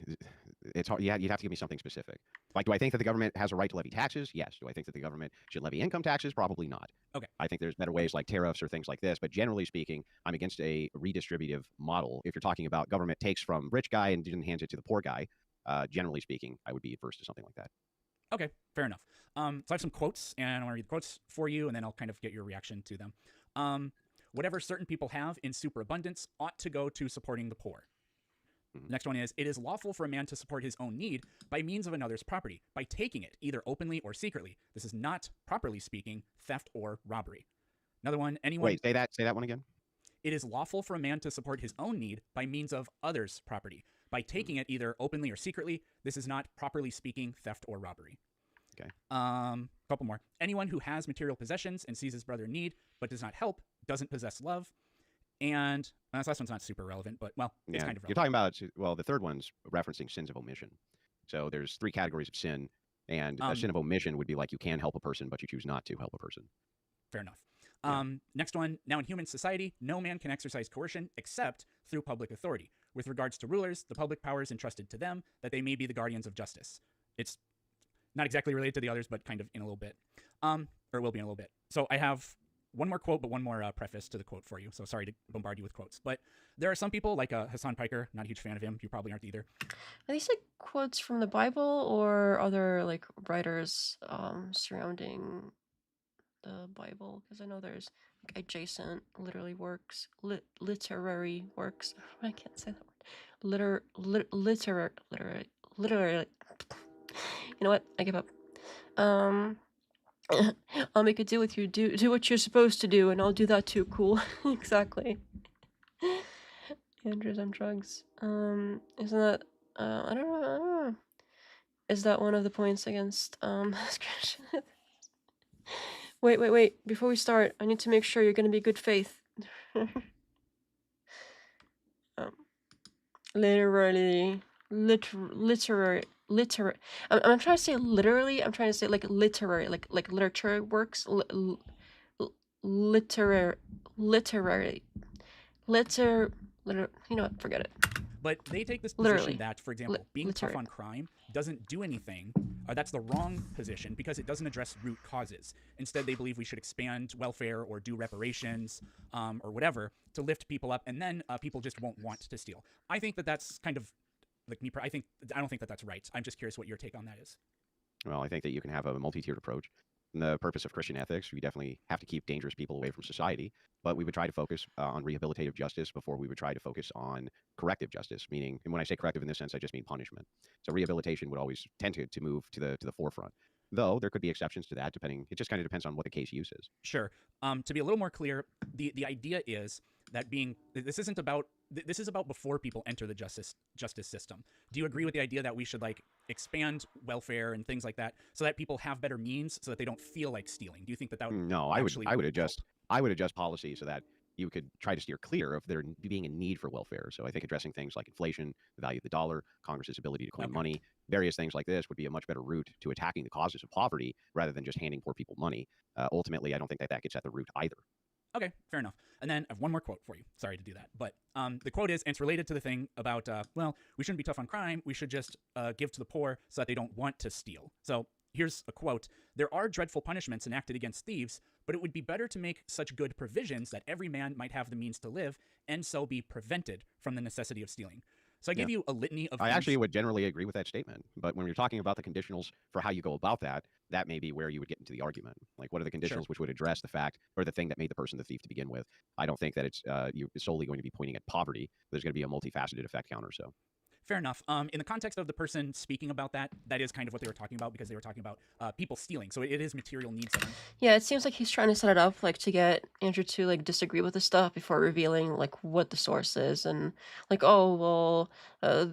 it's hard. Yeah, you'd have to give me something specific. Like, do I think that the government has a right to levy taxes? Yes. Do I think that the government should levy income taxes? Probably not. Okay. I think there's better ways like tariffs or things like this. But generally speaking, I'm against a redistributive model. If you're talking about government takes from rich guy and then hands it to the poor guy, generally speaking, I would be adverse to something like that. Okay, fair enough. So I have some quotes, and I want to read the quotes for you, and then I'll kind of get your reaction to them. Whatever certain people have in superabundance ought to go to supporting the poor. The next one is, it is lawful for a man to support his own need by means of another's property, by taking it, either openly or secretly. This is not, properly speaking, theft or robbery. Another one, anyone... Wait, say that one again. It is lawful for a man to support his own need by means of others' property, by taking it either openly or secretly. This is not, properly speaking, theft or robbery. Okay. Couple more. Anyone who has material possessions and sees his brother in need but does not help doesn't possess love. And this last one's not super relevant, but, well, it's kind of relevant. You're talking about, well, the third one's referencing sins of omission. So there's 3 categories of sin, and a sin of omission would be like you can help a person, but you choose not to help a person. Fair enough. Next one, now in human society, no man can exercise coercion except through public authority. With regards to rulers, the public power is entrusted to them, that they may be the guardians of justice. It's not exactly related to the others, but kind of in a little bit. Or it will be in a little bit. So I have one more quote, but one more preface to the quote for you. So sorry to bombard you with quotes. But there are some people, like Hassan Piker, not a huge fan of him. You probably aren't either. Are these like quotes from the Bible or other like writers surrounding the Bible? Because I know there's like adjacent literary works. I can't say that word. Literary. You know what? I give up. I'll make a deal with you. Do what you're supposed to do, and I'll do that too. Cool. Exactly. Andrew's on drugs. Isn't that I don't know. Is that one of the points against Wait. Before we start, I need to make sure you're gonna be good faith. Literary. I'm trying to say literally. I'm trying to say like literary, like literature works. Literary. You know what? Forget it. But they take this position that, for example, being tough on crime doesn't do anything, or that's the wrong position because it doesn't address root causes. Instead, they believe we should expand welfare or do reparations or whatever to lift people up, and then people just won't want to steal. I think that that's kind of like me. I don't think that that's right. I'm just curious what your take on that is. Well, I think that you can have a multi-tiered approach. In the purpose of Christian ethics, we definitely have to keep dangerous people away from society, but we would try to focus on rehabilitative justice before we would try to focus on corrective justice. Meaning, and when I say corrective in this sense, I just mean punishment. So rehabilitation would always tend to move to the forefront. Though there could be exceptions to that, depending. It just kind of depends on what the case use is. Sure. To be a little more clear, the idea is that this is about before people enter the justice system. Do you agree with the idea that we should like expand welfare and things like that so that people have better means so that they don't feel like stealing? Do you think that would No, actually I would adjust policy so that you could try to steer clear of there being a need for welfare. So I think addressing things like inflation, the value of the dollar, Congress's ability to coin money, various things like this would be a much better route to attacking the causes of poverty rather than just handing poor people money. Ultimately, I don't think that gets at the root either. Okay, fair enough. And then I have one more quote for you. Sorry to do that. But the quote is, and it's related to the thing about, well, we shouldn't be tough on crime. We should just give to the poor so that they don't want to steal. So here's a quote. There are dreadful punishments enacted against thieves, but it would be better to make such good provisions that every man might have the means to live and so be prevented from the necessity of stealing. So I gave you a litany of I actually would generally agree with that statement. But when you're talking about the conditionals for how you go about that, that may be where you would get into the argument. Like, what are the conditionals which would address the fact or the thing that made the person the thief to begin with? I don't think that it's you're solely going to be pointing at poverty. There's going to be a multifaceted effect counter. So. Fair enough. In the context of the person speaking about that is kind of what they were talking about because they were talking about people stealing. So it is material needs. Yeah, it seems like he's trying to set it up like to get Andrew to like disagree with the stuff before revealing like what the source is and like, oh well,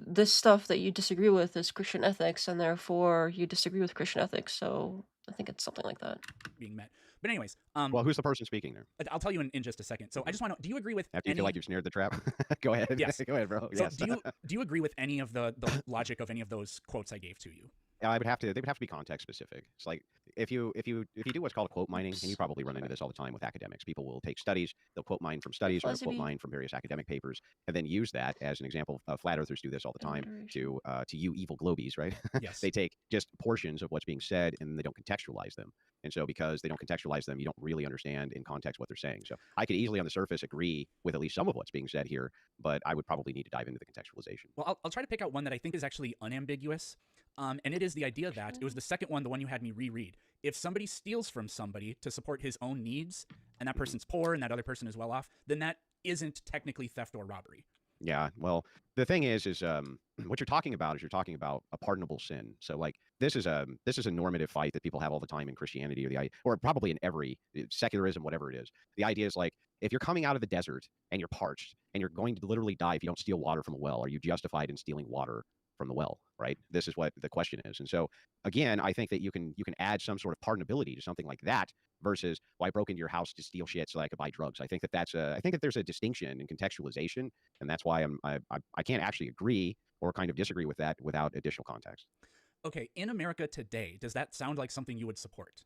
this stuff that you disagree with is Christian ethics and therefore you disagree with Christian ethics. So I think it's something like that being met. But anyways, well, who's the person speaking there? I'll tell you in just a second. So I just want to, do you agree with After you feel like you've snared the trap? Go ahead. Yes. Go ahead, bro. So Yes. do you agree with any of the logic of any of those quotes I gave to you? They would have to be context specific. It's like if you do what's called quote mining, and you probably run into this all the time with academics. People will take studies, they'll quote mine from studies, or they'll quote mine from various academic papers, and then use that as an example. Flat earthers do this all the time to you evil globies, right? Yes. They take just portions of what's being said and they don't contextualize them. And so because they don't contextualize them, you don't really understand in context what they're saying. So I could easily on the surface agree with at least some of what's being said here, but I would probably need to dive into the contextualization. Well, I'll try to pick out one that I think is actually unambiguous. And it is the idea that it was the second one, the one you had me reread. If somebody steals from somebody to support his own needs and that person's poor and that other person is well off, then that isn't technically theft or robbery. Yeah, well, the thing is what you're talking about is a pardonable sin. So like this is a normative fight that people have all the time in Christianity or probably in every secularism, whatever it is. The idea is like if you're coming out of the desert and you're parched and you're going to literally die if you don't steal water from a well, are you justified in stealing water from the well, right? This is what the question is. And so again, I think that you can add some sort of pardonability to something like that versus, well, I broke into your house to steal shit so I could buy drugs. I think that there's a distinction in contextualization, and that's why I can't actually agree or kind of disagree with that without additional context. Okay, in America today, does that sound like something you would support?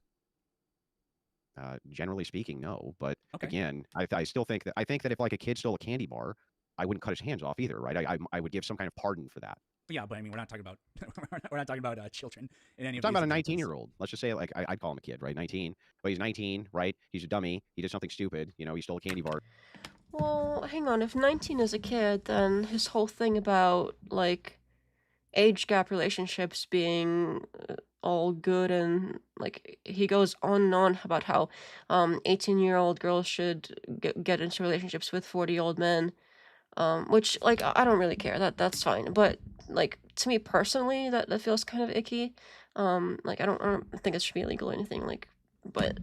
Generally speaking, no. But again, I still think that if like a kid stole a candy bar, I wouldn't cut his hands off either, right? I would give some kind of pardon for that. Yeah, but I mean, we're not talking about children in any. We're talking about a 19-year-old. Let's just say, like, I'd call him a kid, right? 19, but he's 19, right? He's a dummy. He did something stupid. You know, he stole a candy bar. Well, hang on. If 19 is a kid, then his whole thing about like age gap relationships being all good and like he goes on and on about how 18-year-old girls should get into relationships with 40-year-old men. Which like I don't really care. That's fine. But like to me personally, that feels kind of icky. Like I don't think it should be illegal or anything. Like, but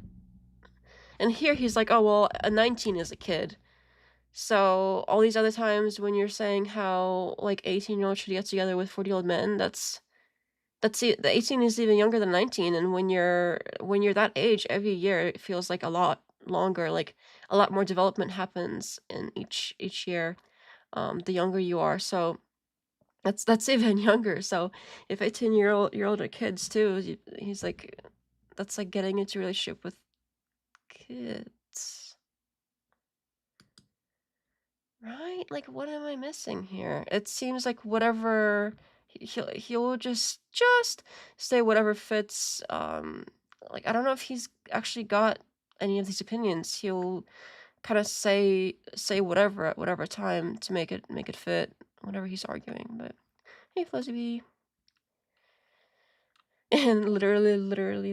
and here he's like, oh well, a 19 is a kid. So all these other times when you're saying how like 18-year-olds should get together with 40-year-old men, the 18 is even younger than 19, and when you're that age, every year it feels like a lot longer. Like a lot more development happens in each year. The younger you are, so that's even younger. So if 18-year-old are kids too, he's like, that's like getting into a relationship with kids, right? Like, what am I missing here? It seems like whatever he'll just say whatever fits. Like I don't know if he's actually got any of these opinions. He'll kind of say whatever at whatever time to make it fit whatever he's arguing. But hey, Fuzzy Bee. And literary.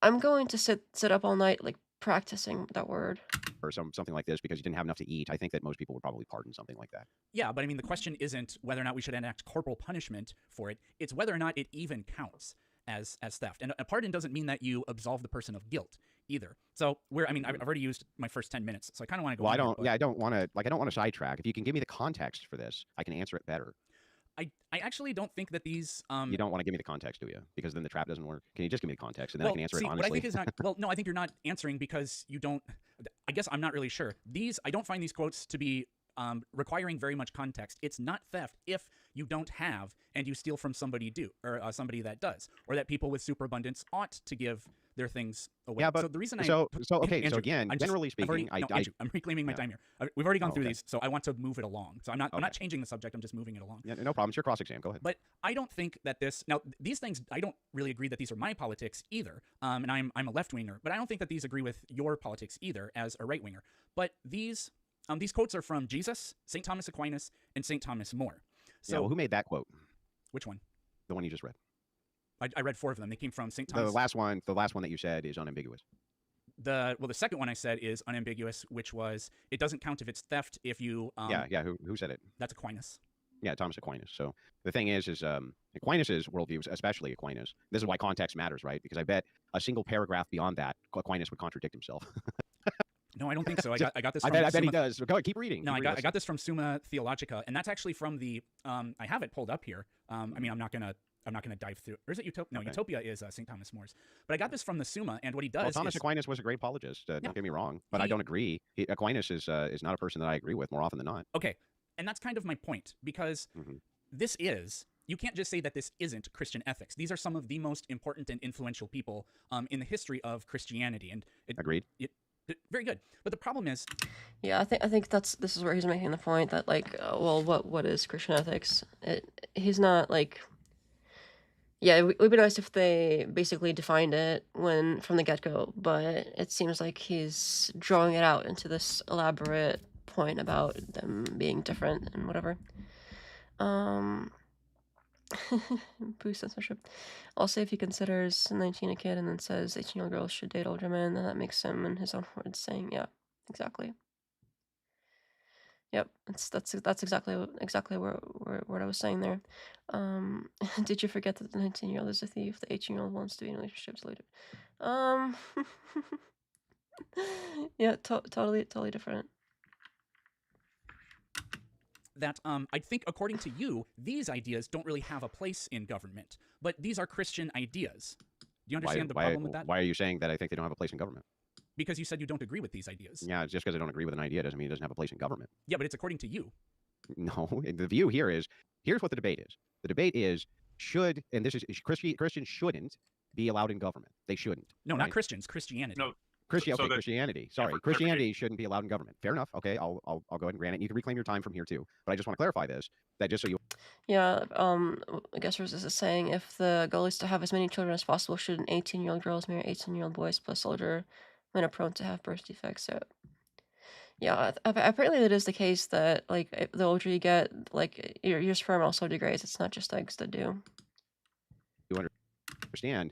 I'm going to sit up all night like practicing that word. Or something like this because you didn't have enough to eat, I think that most people would probably pardon something like that. Yeah, but I mean, the question isn't whether or not we should enact corporal punishment for it. It's whether or not it even counts as theft. And a pardon doesn't mean that you absolve the person of guilt either. So I've already used my first 10 minutes, so I kind of want to go. Well, I don't want to sidetrack. If you can give me the context for this, I can answer it better. I actually don't think that these. You don't want to give me the context, do you? Because then the trap doesn't work. Can you just give me the context and then I can answer it honestly? What I think is not. Well, no, I think you're not answering because you don't. I guess I'm not really sure. I don't find these quotes to be requiring very much context. It's not theft if you don't have and you steal from somebody somebody that does, or that people with superabundance ought to give their things away. Yeah, but so the reason Andrew, again, generally speaking, Andrew, I'm reclaiming my time here. We've already gone through these, so I want to move it along. So I'm not changing the subject. I'm just moving it along. Yeah, no problem. It's your cross exam. Go ahead. But I don't think that these things, I don't really agree that these are my politics either. And I'm a left winger, but I don't think that these agree with your politics either as a right winger. But these quotes are from Jesus, St. Thomas Aquinas, and St. Thomas More. So who made that quote? Which one? The one you just read. I read 4 of them. They came from St. Thomas. The last one that you said is unambiguous. The second one I said is unambiguous, which was it doesn't count if it's theft if you. Who said it? That's Aquinas. Yeah, Thomas Aquinas. So the thing is Aquinas' worldview, especially Aquinas. This is why context matters, right? Because I bet a single paragraph beyond that, Aquinas would contradict himself. No, I don't think so. I got this. I bet he does. Go ahead, keep reading. No, I got this from Summa Theologica, and that's actually from the. I have it pulled up here. I mean, I'm not gonna dive through. Or is it Utopia? No, okay. Utopia is St. Thomas More's. But I got this from the Summa, and what he does. Well, Thomas Aquinas was a great apologist. Don't get me wrong, but I don't agree. Aquinas is not a person that I agree with more often than not. Okay, and that's kind of my point because this is. You can't just say that this isn't Christian ethics. These are some of the most important and influential people in the history of Christianity, and agreed. Very good, but the problem is, yeah, I think this is where he's making the point that like, what is Christian ethics? He's not like, yeah, it would be nice if they basically defined it from the get-go, but it seems like he's drawing it out into this elaborate point about them being different and whatever. Boost censorship. Also, if he considers 19 a kid and then says 18-year-old girls should date older men, then that makes him, in his own words, saying, yeah, exactly. Yep, that's exactly what I was saying there. Did you forget that the 19-year-old is a thief? The 18-year-old wants to be in relationships later. Yeah, totally different. That I think, according to you, these ideas don't really have a place in government, but these are Christian ideas. Do you understand the problem with that? Why are you saying that I think they don't have a place in government? Because you said you don't agree with these ideas. Yeah, just because I don't agree with an idea doesn't mean it doesn't have a place in government. Yeah, but it's according to you. No, the view here is, here's what the debate is. The debate is, Christians shouldn't be allowed in government. They shouldn't. No, right? Not Christians, Christianity. No. Christianity. Sorry, Christianity shouldn't be allowed in government. Fair enough. Okay, I'll go ahead and grant it. You can reclaim your time from here too. But I just want to clarify this. That just so you. Yeah. I guess this is saying if the goal is to have as many children as possible, should an 18-year-old girls marry 18-year-old boys plus older men are prone to have birth defects? So. Yeah, apparently it is the case that like the older you get, like your sperm also degrades. It's not just eggs that do. You understand?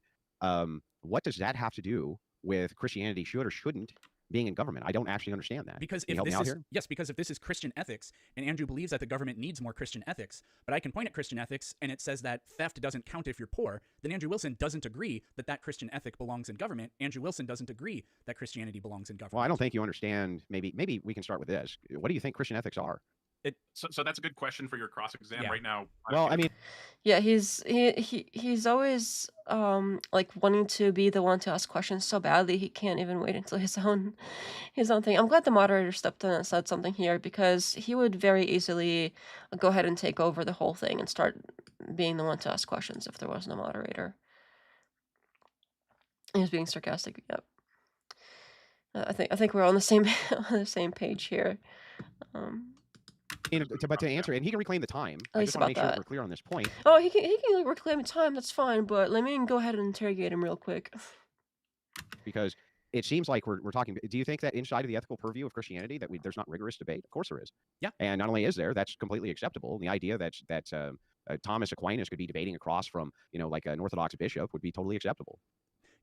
What does that have to do with Christianity should or shouldn't being in government? I don't actually understand that. Because if this is Christian ethics, and Andrew believes that the government needs more Christian ethics, but I can point at Christian ethics and it says that theft doesn't count if you're poor, then Andrew Wilson doesn't agree that Christian ethic belongs in government. Andrew Wilson doesn't agree that Christianity belongs in government. Well, I don't think you understand. Maybe we can start with this. What do you think Christian ethics are? So that's a good question for your cross exam right now. Well, I mean, yeah, he's always like wanting to be the one to ask questions so badly he can't even wait until his own thing. I'm glad the moderator stepped in and said something here because he would very easily go ahead and take over the whole thing and start being the one to ask questions if there was no moderator. He was being sarcastic. Yep. I think we're on the same page here. But to answer it, and he can reclaim the time. I just want to make sure we're clear on this point. Oh, he can reclaim the time. That's fine. But let me go ahead and interrogate him real quick. Because it seems like we're talking. Do you think that inside of the ethical purview of Christianity there's not rigorous debate? Of course there is. Yeah. And not only is there, that's completely acceptable. The idea that Thomas Aquinas could be debating across from, like an Orthodox bishop would be totally acceptable.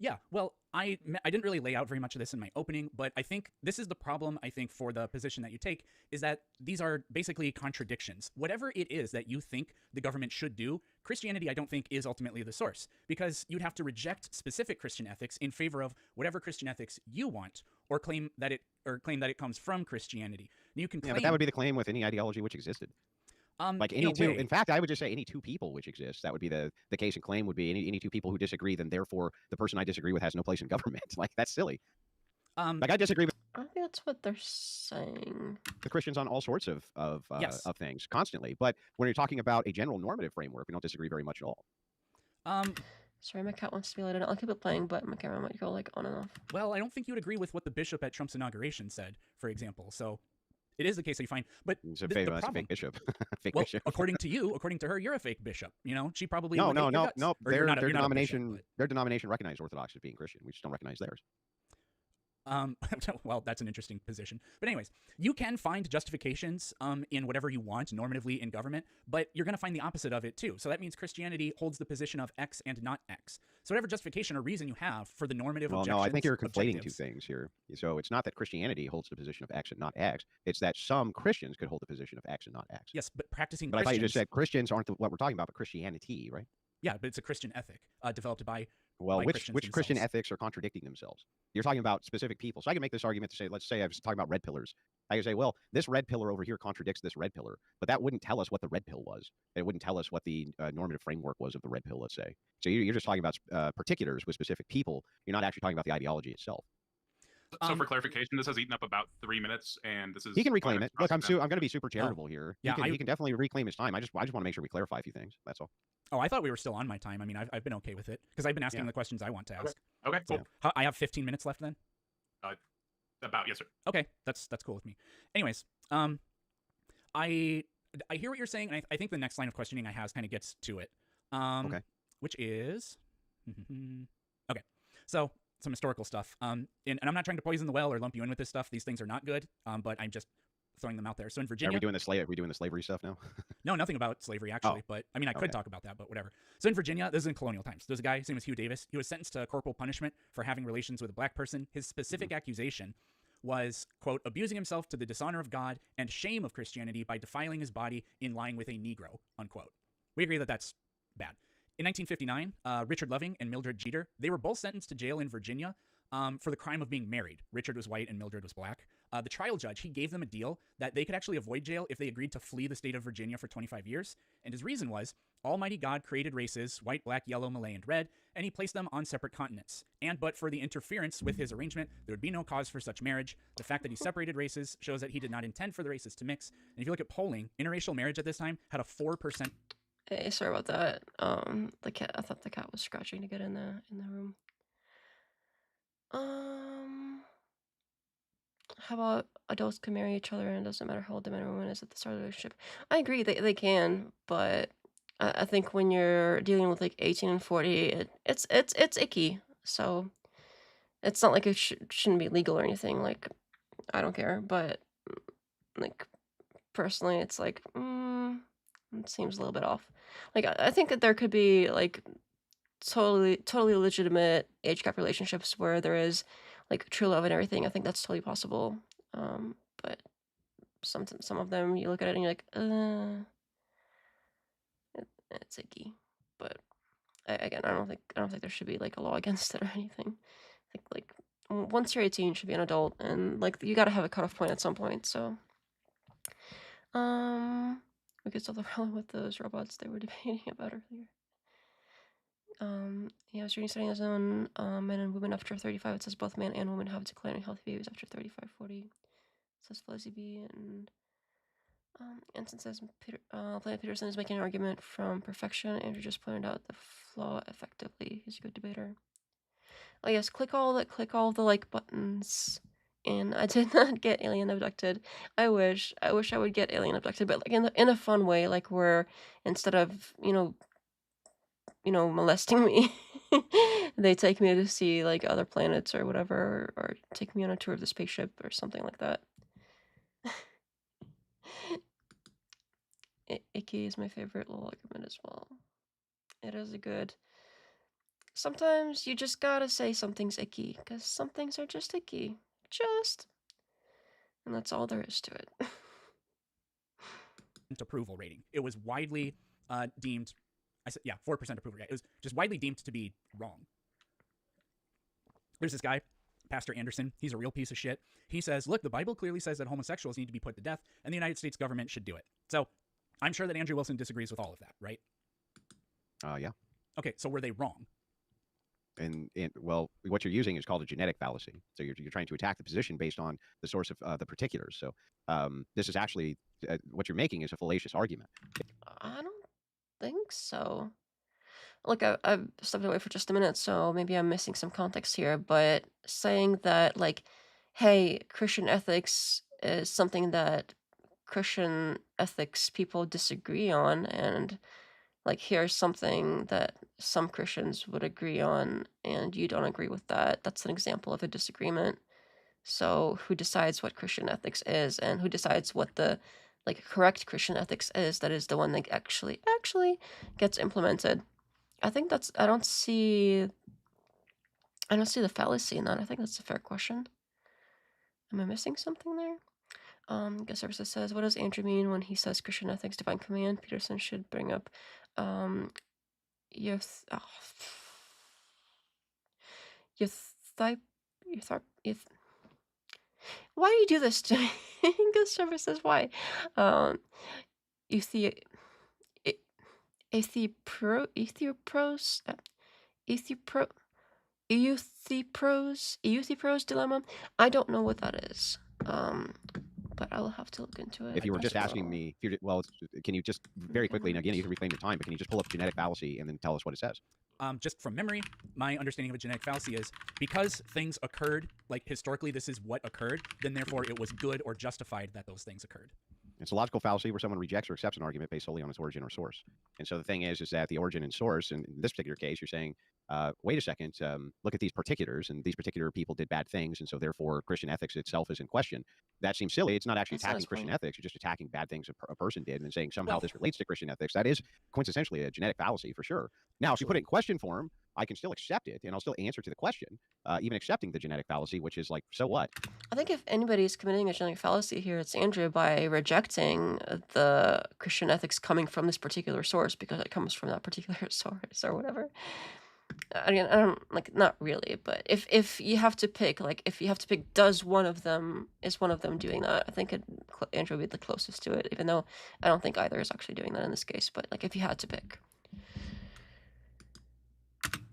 Yeah, well, I didn't really lay out very much of this in my opening, but I think this is the problem, I think, for the position that you take, is that these are basically contradictions. Whatever it is that you think the government should do, Christianity, I don't think, is ultimately the source, because you'd have to reject specific Christian ethics in favor of whatever Christian ethics you want, or claim that it comes from Christianity. And you can claim, but that would be the claim with any ideology which existed. Like in any two, way. in fact, I would just say any two people which exist. That would be the case and claim would be any two people who disagree. Then therefore, the person I disagree with has no place in government. Like that's silly. Like I disagree with I think that's what they're saying. the Christians on all sorts of Yes. things constantly. But when you're talking about a general normative framework, we don't disagree very much at all. Sorry, my cat wants to be let in. I'll keep it playing, but my camera might go like on and off. Well, I don't think you would agree with what the bishop at Trump's inauguration said, for example. So it is the case that you find, but It's a the fake, that's a problem, fake bishop. Fake well, bishop. according to her, you're a fake bishop. She probably No, would no, hate your no, guts. no. Or you're Their not a denomination, bishop, their denomination recognizes Orthodox as being Christian. We just don't recognize theirs. Well, that's an interesting position. But anyways, you can find justifications in whatever you want normatively in government, but you're going to find the opposite of it too. So that means Christianity holds the position of X and not X. So whatever justification or reason you have for the normative Well, objections, no, I think you're conflating two objectives- things here. So it's not that Christianity holds the position of X and not X. It's that some Christians could hold the position of X and not X. Yes, but practicing But I thought you Christians, just said Christians aren't what we're talking about, but Christianity, right? yeah, but it's a Christian ethic developed by Well, which Christians Christian themselves. ethics are contradicting themselves? You're talking about specific people. So I can make this argument to say, let's say I was talking about red pillars. I can say, well, this red pillar over here contradicts this red pillar, but that wouldn't tell us what the red pill was. It wouldn't tell us what the normative framework was of the red pill, let's say. So you're just talking about particulars with specific people. You're not actually talking about the ideology itself. So for clarification, this has eaten up about 3 minutes, and this is He can reclaim it. Look, I'm crossing going to be super charitable here. Yeah, he can definitely reclaim his time. I just want to make sure we clarify a few things. That's all. Oh, I thought we were still on my time. I mean, I've been okay with it because I've been asking Yeah. the questions I want to ask. Okay, cool. I have 15 minutes left then. Yes, sir. Okay, that's cool with me. Anyways, I hear what you're saying, and I think the next line of questioning I have kind of gets to it. Okay. Which is, okay, so some historical stuff. And I'm not trying to poison the well or lump you in with this stuff. These things are not good. But I'm just throwing them out there. So in Are Virginia, we doing the slavery stuff now? no, nothing about slavery actually, but I mean I could talk about that, but whatever. So in Virginia, this is in colonial times. There's a guy, his name was Hugh Davis. He was sentenced to corporal punishment for having relations with a black person. His specific accusation was, quote, abusing himself to the dishonor of God and shame of Christianity by defiling his body in lying with a Negro, unquote. We agree that that's bad. In 1959, Richard Loving and Mildred Jeter, they were both sentenced to jail in Virginia for the crime of being married. Richard was white and Mildred was black. The trial judge, he gave them a deal that they could actually avoid jail if they agreed to flee the state of Virginia for 25 years. And his reason was, Almighty God created races, white, black, yellow, Malay, and red, and he placed them on separate continents. And but for the interference with his arrangement, there would be no cause for such marriage. The fact that he separated races shows that he did not intend for the races to mix. And if you look at polling, interracial marriage at this time had a 4%. Hey, sorry about that. The cat. I thought the cat was scratching to get in the room. How about adults can marry each other and it doesn't matter how old the man or woman is at the start of the relationship? I agree they can, but I think when you're dealing with like 18 and 40, it's icky. So it's not like it shouldn't be legal or anything. Like I don't care, but like personally, it's like it seems a little bit off. Like I think that there could be like totally legitimate age gap relationships where there is like true love and everything. I think that's totally possible. But some of them you look at it and you're like, it's icky. But I don't think there should be like a law against it or anything. I think like once you're 18, you should be an adult, and like you got to have a cutoff point at some point. So, we could solve the problem with those robots they were debating about earlier. Yeah, I was reading studying on men and women after 35. It says both men and women have declining health views after 35, 40. It says Fuzzy B and since Planet Peterson is making an argument from perfection, Andrew just pointed out the flaw effectively. He's a good debater. Oh yes, click all the like buttons. And I did not get alien abducted. I wish I would get alien abducted, but like in a fun way, like where instead of molesting me, they take me to see like other planets or whatever, or take me on a tour of the spaceship or something like that. icky is my favorite little argument as well. It is a good. Sometimes you just gotta say something's icky, because some things are just icky. And that's all there is to it. Approval rating. It was widely deemed, 4% approval rate. It was just widely deemed to be wrong. There's this guy, Pastor Anderson. He's a real piece of shit. He says, look, the Bible clearly says that homosexuals need to be put to death, and the United States government should do it. So I'm sure that Andrew Wilson disagrees with all of that, right? Yeah. Okay, so were they wrong? And well, what you're using is called a genetic fallacy. So you're trying to attack the position based on the source of the particulars. So this is actually what you're making is a fallacious argument. I don't think so. Look, I've stepped away for just a minute, so maybe I'm missing some context here, but saying that, like, hey, Christian ethics is something that Christian ethics people disagree on, and, like, here's something that some Christians would agree on, and you don't agree with that. That's an example of a disagreement. So who decides what Christian ethics is, and who decides what the, like, correct Christian ethics is? That is the one that actually gets implemented. I think that's, I don't see the fallacy in that. I think that's a fair question. Am I missing something there? Guest Services says, what does Andrew mean when he says Christian ethics, divine command? Peterson should bring up why do you do this to me? Guest Services, why? Euthypros dilemma. I don't know what that is. But I'll have to look into it. If you were just asking me, can you just very quickly, and again, you can reclaim your time, but can you just pull up genetic fallacy and then tell us what it says? Just from memory, my understanding of a genetic fallacy is because things occurred, like historically this is what occurred, then therefore it was good or justified that those things occurred. It's a logical fallacy where someone rejects or accepts an argument based solely on its origin or source. And so the thing is that the origin and source, and in this particular case, you're saying, wait a second, look at these particulars, and these particular people did bad things, and so therefore Christian ethics itself is in question. That seems silly. It's not actually attacking Christian ethics. You're just attacking bad things a person did and saying somehow this relates to Christian ethics. That is quintessentially a genetic fallacy for sure. Now, if you put it in question form, I can still accept it, and I'll still answer to the question, even accepting the genetic fallacy, which is like, so what? I think if anybody's committing a genetic fallacy here, it's Andrew by rejecting the Christian ethics coming from this particular source because it comes from that particular source or whatever. Again, I don't, like, not really, but if you have to pick, like, is one of them doing that? I think Andrew would be the closest to it, even though I don't think either is actually doing that in this case, but, like, if you had to pick.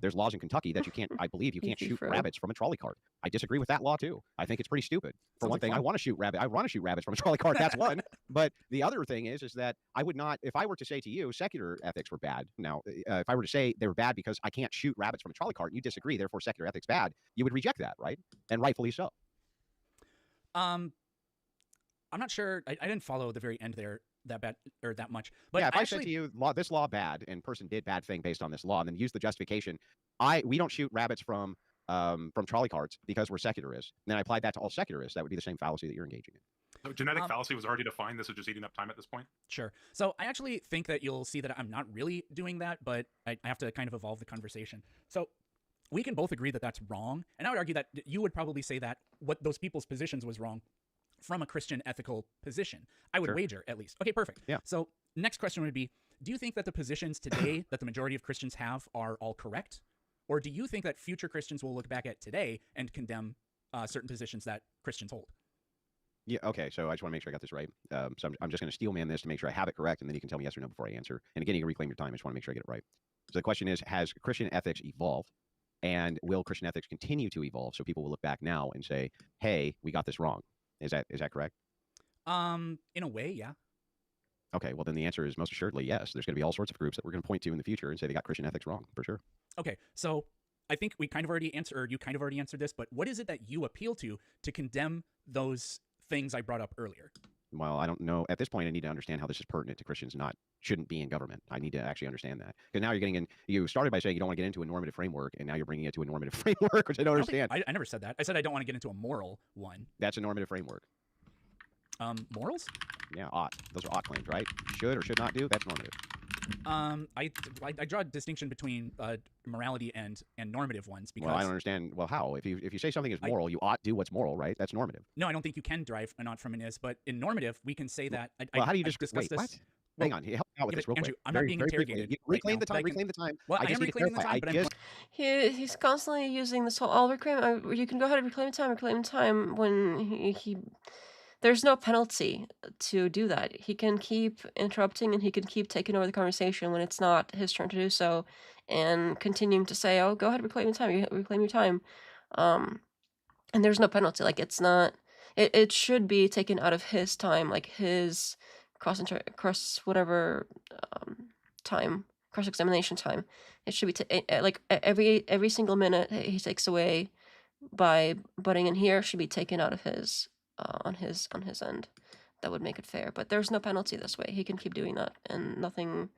There's laws in Kentucky that I believe you can't shoot rabbits from a trolley cart. I disagree with that law too. I think it's pretty stupid. For one thing, I want to shoot rabbits from a trolley cart. That's one. But the other thing is that I would not, if I were to say to you, secular ethics were bad. Now, if I were to say they were bad because I can't shoot rabbits from a trolley cart and you disagree, therefore secular ethics bad, you would reject that, right? And rightfully so. I'm not sure. I didn't follow the very end there that much. But yeah, if I said to you, this law bad, and person did bad thing based on this law, and then use the justification, we don't shoot rabbits from trolley carts because we're secularists. And then I applied that to all secularists. That would be the same fallacy that you're engaging in. So genetic fallacy was already defined. This is just eating up time at this point. Sure. So I actually think that you'll see that I'm not really doing that, but I have to kind of evolve the conversation. So we can both agree that that's wrong. And I would argue that you would probably say that what those people's positions was wrong from a Christian ethical position. I would wager, at least. Okay, perfect. Yeah. So next question would be, do you think that the positions today that the majority of Christians have are all correct? Or do you think that future Christians will look back at today and condemn certain positions that Christians hold? Yeah, okay, so I just want to make sure I got this right. So I'm just going to steel man this to make sure I have it correct, and then you can tell me yes or no before I answer. And again, you can reclaim your time. I just want to make sure I get it right. So the question is, has Christian ethics evolved? And will Christian ethics continue to evolve so people will look back now and say, hey, we got this wrong? Is that correct? In a way, yeah. Okay, well then the answer is most assuredly yes. There's going to be all sorts of groups that we're going to point to in the future and say they got Christian ethics wrong, for sure. Okay, so I think we kind of already answered, or you kind of already answered this, but what is it that you appeal to condemn those things I brought up earlier? Well, I don't know. At this point, I need to understand how this is pertinent to Christians shouldn't be in government. I need to actually understand that. Because now you started by saying you don't want to get into a normative framework, and now you're bringing it to a normative framework, which I don't understand. I never said that. I said I don't want to get into a moral one. That's a normative framework. Morals? Yeah, ought. Those are ought claims, right? Should or should not do. That's normative. I draw a distinction between morality and normative ones because Well, I don't understand. Well, how? If you say something is moral, you ought do what's moral, right? That's normative. No, I don't think you can derive an ought from an is, but in normative we can say that. Well, how do you discuss wait? this? What? Hang on, help me out with this real Andrew, quick. I'm not being interrogated. Reclaim right the now, time. Reclaim the time. Well, I just am need to reclaiming the clarify. time, but He's constantly using this whole, I'll reclaim. You can go ahead and reclaim time when he there's no penalty to do that. He can keep interrupting and he can keep taking over the conversation when it's not his turn to do so, and continuing to say, "Oh, go ahead, reclaim your time. You reclaim your time," and there's no penalty. Like it's not. It should be taken out of his time, like his cross whatever time, cross examination time. It should be like every single minute he takes away by butting in here should be taken out of his on his end. That would make it fair, but there's no penalty this way. He can keep doing that, and nothing.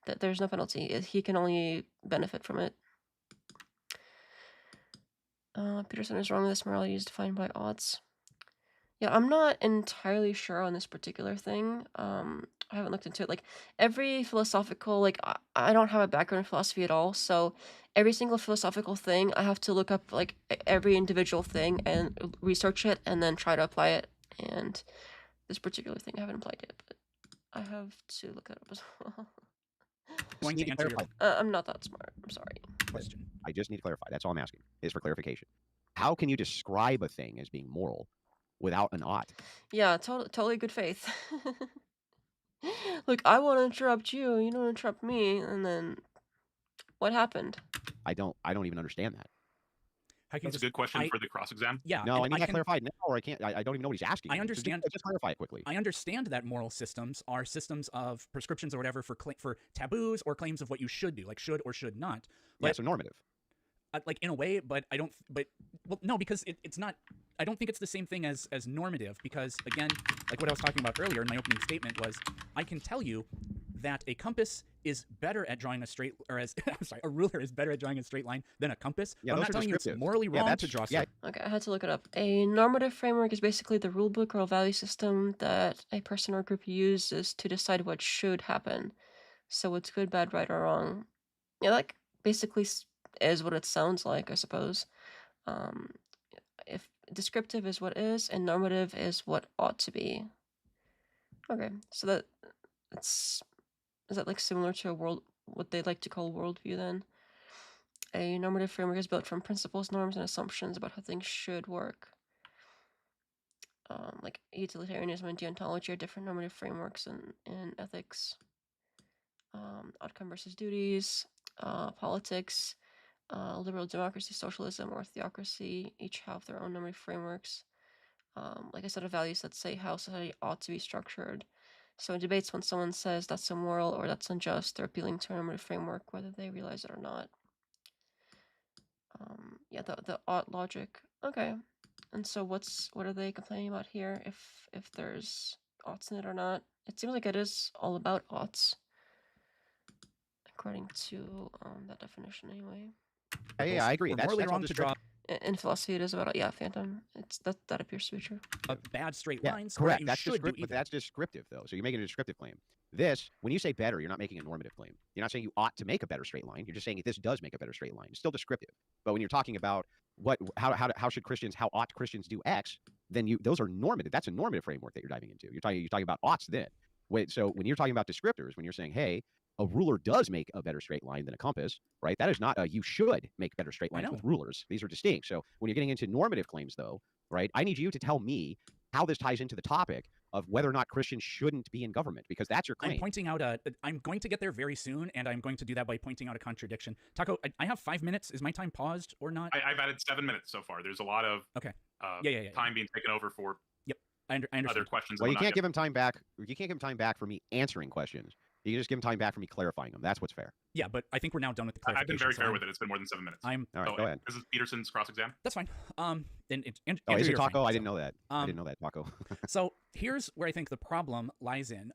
That there's no penalty. He can only benefit from it. Peterson is wrong with this. Morality is defined by odds. Yeah, I'm not entirely sure on this particular thing. I haven't looked into it. Like every philosophical, like I don't have a background in philosophy at all, so every single philosophical thing I have to look up like every individual thing and research it and then try to apply it. And this particular thing I haven't applied yet, but I have to look that up as well. going to answer your I'm not that smart. I'm sorry. question. I just need to clarify. That's all I'm asking. Is for clarification. How can you describe a thing as being moral without an ought? Yeah, totally good faith. Look, I want to interrupt you. You don't interrupt me, and then what happened? I don't even understand that. That's a good question for the cross exam. Yeah. No, I need that clarified now, or I can't. I don't even know what he's asking. I understand. Just clarify it quickly. I understand that moral systems are systems of prescriptions or whatever for taboos or claims of what you should do, like should or should not. But, yeah, so normative. Like in a way, but I don't. But well, no, because it's not. I don't think it's the same thing as normative. Because again, like what I was talking about earlier in my opening statement was, I can tell you that a compass is better at drawing a straight, or as I'm sorry, a ruler is better at drawing a straight line than a compass. Yeah, I'm not telling you it's morally wrong to draw straight. Okay, I had to look it up. A normative framework is basically the rule book or a value system that a person or group uses to decide what should happen. So what's good, bad, right, or wrong. Yeah, like basically is what it sounds like, I suppose. If descriptive is what is, and normative is what ought to be. Okay, so is that like similar to what they like to call worldview then? A normative framework is built from principles, norms, and assumptions about how things should work. Like utilitarianism and deontology are different normative frameworks in ethics. Outcome versus duties, politics, liberal democracy, socialism, or theocracy each have their own normative frameworks. Like a set of values that say how society ought to be structured. So in debates, when someone says that's immoral or that's unjust, they're appealing to a normative framework, whether they realize it or not. Yeah, the ought logic. Okay, and so what are they complaining about here? If there's oughts in it or not? It seems like it is all about oughts, according to that definition, anyway. Yeah, I agree. That's wrong to draw. In philosophy, it is about phantom. It's that appears to be true. Bad straight lines. Correct. That's descriptive, but that's descriptive though. So you're making a descriptive claim. This, when you say better, you're not making a normative claim. You're not saying you ought to make a better straight line. You're just saying this does make a better straight line. It's still descriptive. But when you're talking about how ought Christians do X, then those are normative. That's a normative framework that you're diving into. You're talking about oughts then. So when you're talking about descriptors, when you're saying, hey, a ruler does make a better straight line than a compass, right? That is not you should make better straight lines with rulers. These are distinct. So when you're getting into normative claims, though, right, I need you to tell me how this ties into the topic of whether or not Christians shouldn't be in government, because that's your claim. I'm pointing out I'm going to get there very soon, and I'm going to do that by pointing out a contradiction. Taco, I have 5 minutes. Is my time paused or not? I've added 7 minutes so far. There's a lot of time being taken over for I understand. other questions. Well, you can't give him time back. You can't give him time back for me answering questions. You can just give him time back for me clarifying them. That's what's fair. Yeah, but I think we're now done with the clarification. I've been very fair with it. It's been more than 7 minutes. All right, go ahead. This is Peterson's cross exam. That's fine. Is it Taco? I didn't know that. I didn't know that, Taco. So here's where I think the problem lies in.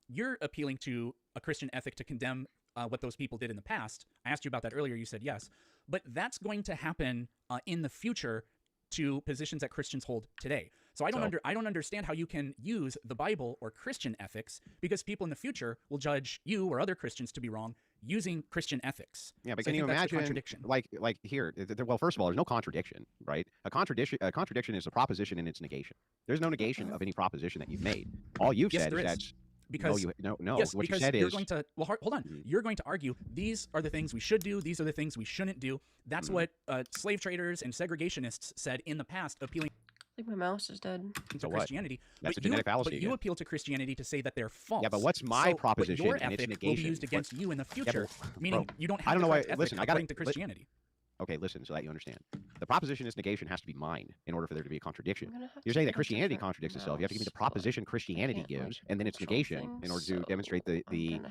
You're appealing to a Christian ethic to condemn what those people did in the past. I asked you about that earlier. You said yes. But that's going to happen in the future to positions that Christians hold today. So I don't understand how you can use the Bible or Christian ethics, because people in the future will judge you or other Christians to be wrong using Christian ethics. Yeah, but so can you imagine, like here, well, first of all, there's no contradiction, right? A contradiction is a proposition and its negation. There's no negation of any proposition that you've made. All you've said is that because no. Yes, what because you said you're is going to hold on. You're going to argue these are the things we should do. These are the things we shouldn't do. That's what slave traders and segregationists said in the past, appealing. I think my mouse is dead. To Christianity. That's a genetic fallacy. But you appeal to Christianity to say that they're false. Yeah, but what's my proposition? Your and its ethic negation will be used against you in the future, meaning you don't have I don't know why. ethic Listen, according to Christianity. Okay, listen, so that you understand. The proposition is negation has to be mine in order for there to be a contradiction. You're saying that Christianity contradicts itself. You have to give me the proposition Christianity gives, and then its negation in order to demonstrate the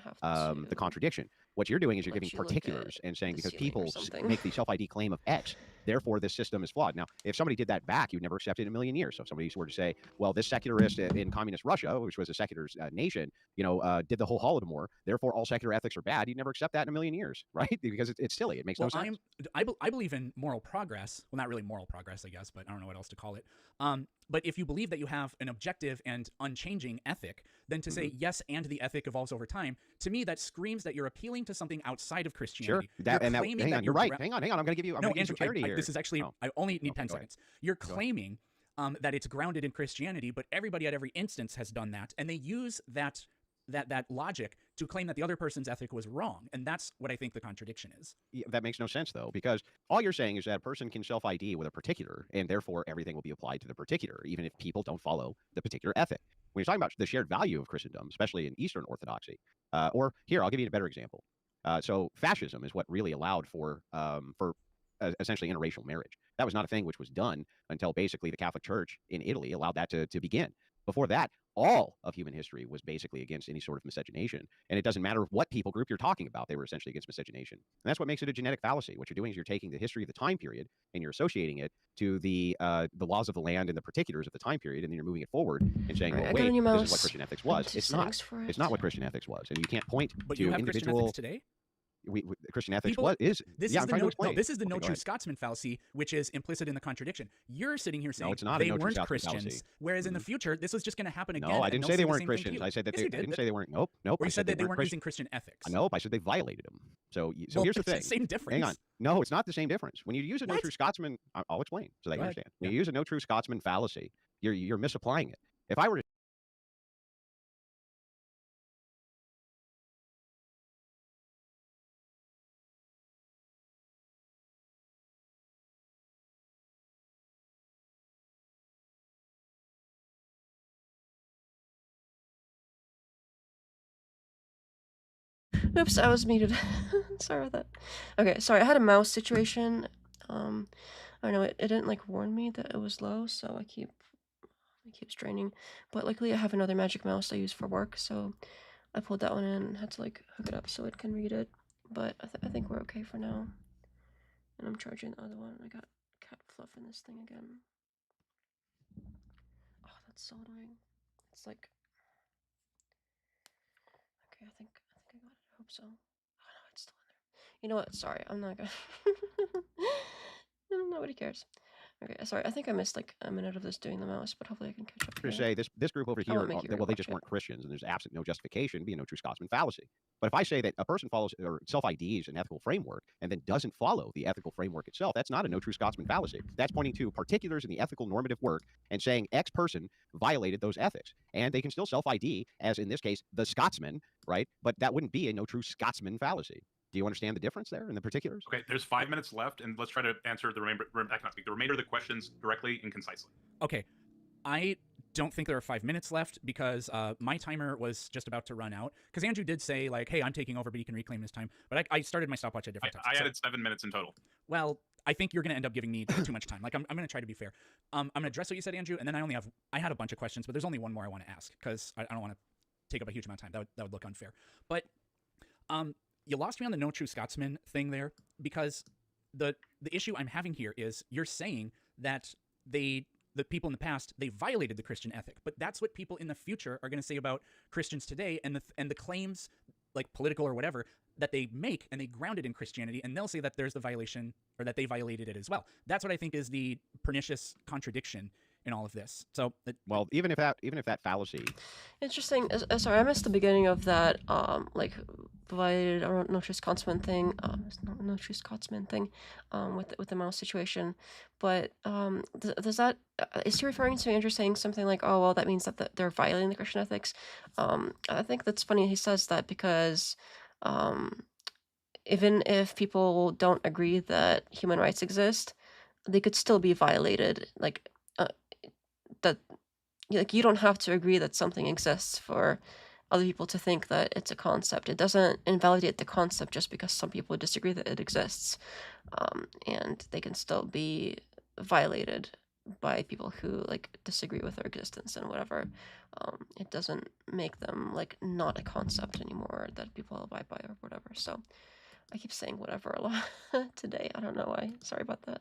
contradiction. What you're doing is you're giving particulars and saying because people make the self-ID claim of X, therefore this system is flawed. Now, if somebody did that back, you'd never accept it in a million years. So if somebody were to say, well, this secularist in communist Russia, which was a secular nation, did the whole Holodomor, therefore all secular ethics are bad, you'd never accept that in a million years, right? Because it's silly. It makes no sense. I believe in moral progress. Well, not really moral progress, I guess, but I don't know what else to call it. But if you believe that you have an objective and unchanging ethic, then to say yes, and the ethic evolves over time, to me that screams that you're appealing to something outside of Christianity. Sure. Hang on, you're right. Hang on. I'm going to give you. I'm Andrew, charity here. This is actually. I only need 10 seconds. You're claiming that it's grounded in Christianity, but everybody at every instance has done that, and they use that logic to claim that the other person's ethic was wrong, and that's what I think the contradiction is. Yeah, that makes no sense, though, because all you're saying is that a person can self-ID with a particular, and therefore everything will be applied to the particular, even if people don't follow the particular ethic. When you're talking about the shared value of Christendom, especially in Eastern Orthodoxy, or here, I'll give you a better example. So fascism is what really allowed for essentially interracial marriage. That was not a thing which was done until basically the Catholic Church in Italy allowed that to begin. Before that, all of human history was basically against any sort of miscegenation. And it doesn't matter what people group you're talking about, they were essentially against miscegenation. And that's what makes it a genetic fallacy. What you're doing is you're taking the history of the time period and you're associating it to the laws of the land and the particulars of the time period, and then you're moving it forward and saying, well, wait, this is what Christian ethics was. It's not. It's not what Christian ethics was. And you can't point to you have individual... Christian ethics today? Christian ethics This is the no true Scotsman fallacy, which is implicit in the contradiction. You're sitting here saying they weren't Christians, whereas in the future this was just going to happen again. No, I didn't say they weren't Christians. I said that I didn't say they weren't. Nope. Or you said that they weren't using Christian ethics. Nope. I said they violated them. So here's the thing. Same difference. Hang on. No, it's not the same difference. When you use a no true Scotsman, I'll explain so that you understand. When you use a no true Scotsman fallacy, you're misapplying it. If I were to Oops, I was muted. Sorry about that. Okay, sorry, I had a mouse situation. I don't know, it didn't like warn me that it was low, so I keep straining. But luckily I have another magic mouse I use for work, so I pulled that one in and had to like hook it up so it can read it. But I think we're okay for now. And I'm charging the other one. I got cat fluff in this thing again. Oh, that's so annoying. It's like, okay, I think I got it. I hope so. Oh no, it's still in there. You know what? Sorry, I'm not gonna. Nobody cares. Okay, sorry. I think I missed like a minute of this doing the mouse, but hopefully I can catch up. To say this group over here, well, they just weren't Christians, and there's absolutely no justification being no true Scotsman fallacy. But if I say that a person follows or self-IDs an ethical framework and then doesn't follow the ethical framework itself, that's not a no true Scotsman fallacy. That's pointing to particulars in the ethical normative work and saying X person violated those ethics, and they can still self-ID as in this case the Scotsman, right? But that wouldn't be a no true Scotsman fallacy. Do you understand the difference there in the particulars? Okay, there's 5 minutes left, and let's try to answer the remainder of the questions directly and concisely. Okay, I don't think there are 5 minutes left because my timer was just about to run out. Because Andrew did say like, "Hey, I'm taking over, but he can reclaim his time." But I started my stopwatch at different times. I added 7 minutes in total. Well, I think you're going to end up giving me too much time. Like I'm going to try to be fair. I'm going to address what you said, Andrew, and then I had a bunch of questions, but there's only one more I want to ask because I don't want to take up a huge amount of time. That would look unfair. But you lost me on the no true Scotsman thing there because the issue I'm having here is you're saying that the people in the past, they violated the Christian ethic, but that's what people in the future are going to say about Christians today, and the claims, like political or whatever, that they make and they ground it in Christianity, and they'll say that there's the violation or that they violated it as well. That's what I think is the pernicious contradiction in all of this. So, well, even if that fallacy. Interesting. Sorry, I missed the beginning of that. Like provided or no true Scotsman thing. No true Scotsman thing. With the mouse situation, but does that is he referring to Andrew saying something like, oh well, that means that they're violating the Christian ethics? I think that's funny. He says that because even if people don't agree that human rights exist, they could still be violated. Like that. Like you don't have to agree that something exists for other people to think that it's a concept. It doesn't invalidate the concept just because some people disagree that it exists, and they can still be violated by people who like disagree with their existence and whatever. It doesn't make them like not a concept anymore that people abide by or whatever. So I keep saying whatever a lot today. I don't know why. Sorry about that.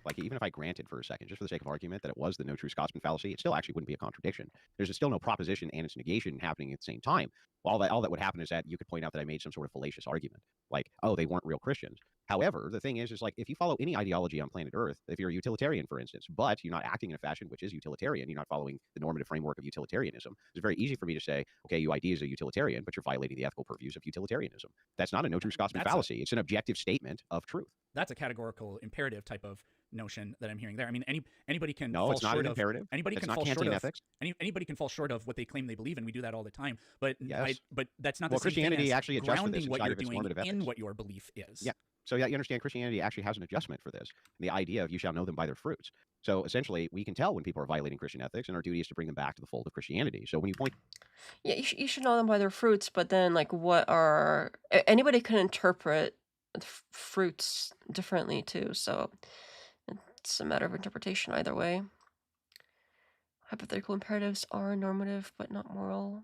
Like, even if I granted for a second, just for the sake of argument, that it was the no true Scotsman fallacy, it still actually wouldn't be a contradiction. There's still no proposition and its negation happening at the same time. All that would happen is that you could point out that I made some sort of fallacious argument, like, oh, they weren't real Christians. However, the thing is like, if you follow any ideology on planet Earth, if you're a utilitarian, for instance, but you're not acting in a fashion which is utilitarian, you're not following the normative framework of utilitarianism, it's very easy for me to say, okay, UID is a utilitarian, but you're violating the ethical purviews of utilitarianism. That's not a no true Scotsman fallacy. It's an objective statement of truth. That's a categorical imperative type of notion that I'm hearing there. I mean, anybody can no, fall it's not short an of imperative. Anybody it's can not fall short of ethics. Anybody can fall short of what they claim they believe in. We do that all the time. But yes. But that's not well, the same Christianity thing as actually adjusts for this what inside you're of its doing normative ethics. in what your belief is. Yeah. So yeah, you understand Christianity actually has an adjustment for this. The idea of you shall know them by their fruits. So essentially, we can tell when people are violating Christian ethics, and our duty is to bring them back to the fold of Christianity. So when you point, yeah, you should know them by their fruits. But then, like, what are anybody can interpret fruits differently too. So it's a matter of interpretation either way. Hypothetical imperatives are normative but not moral.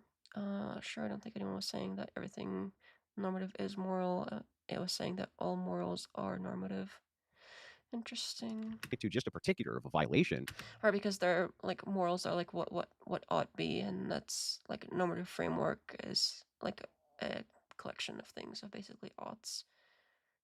Sure, I don't think anyone was saying that everything normative is moral. It was saying that all morals are normative. Interesting. to just a particular of a violation. Right, because they're like morals are like what ought be, and that's like normative framework is like a collection of things of basically oughts.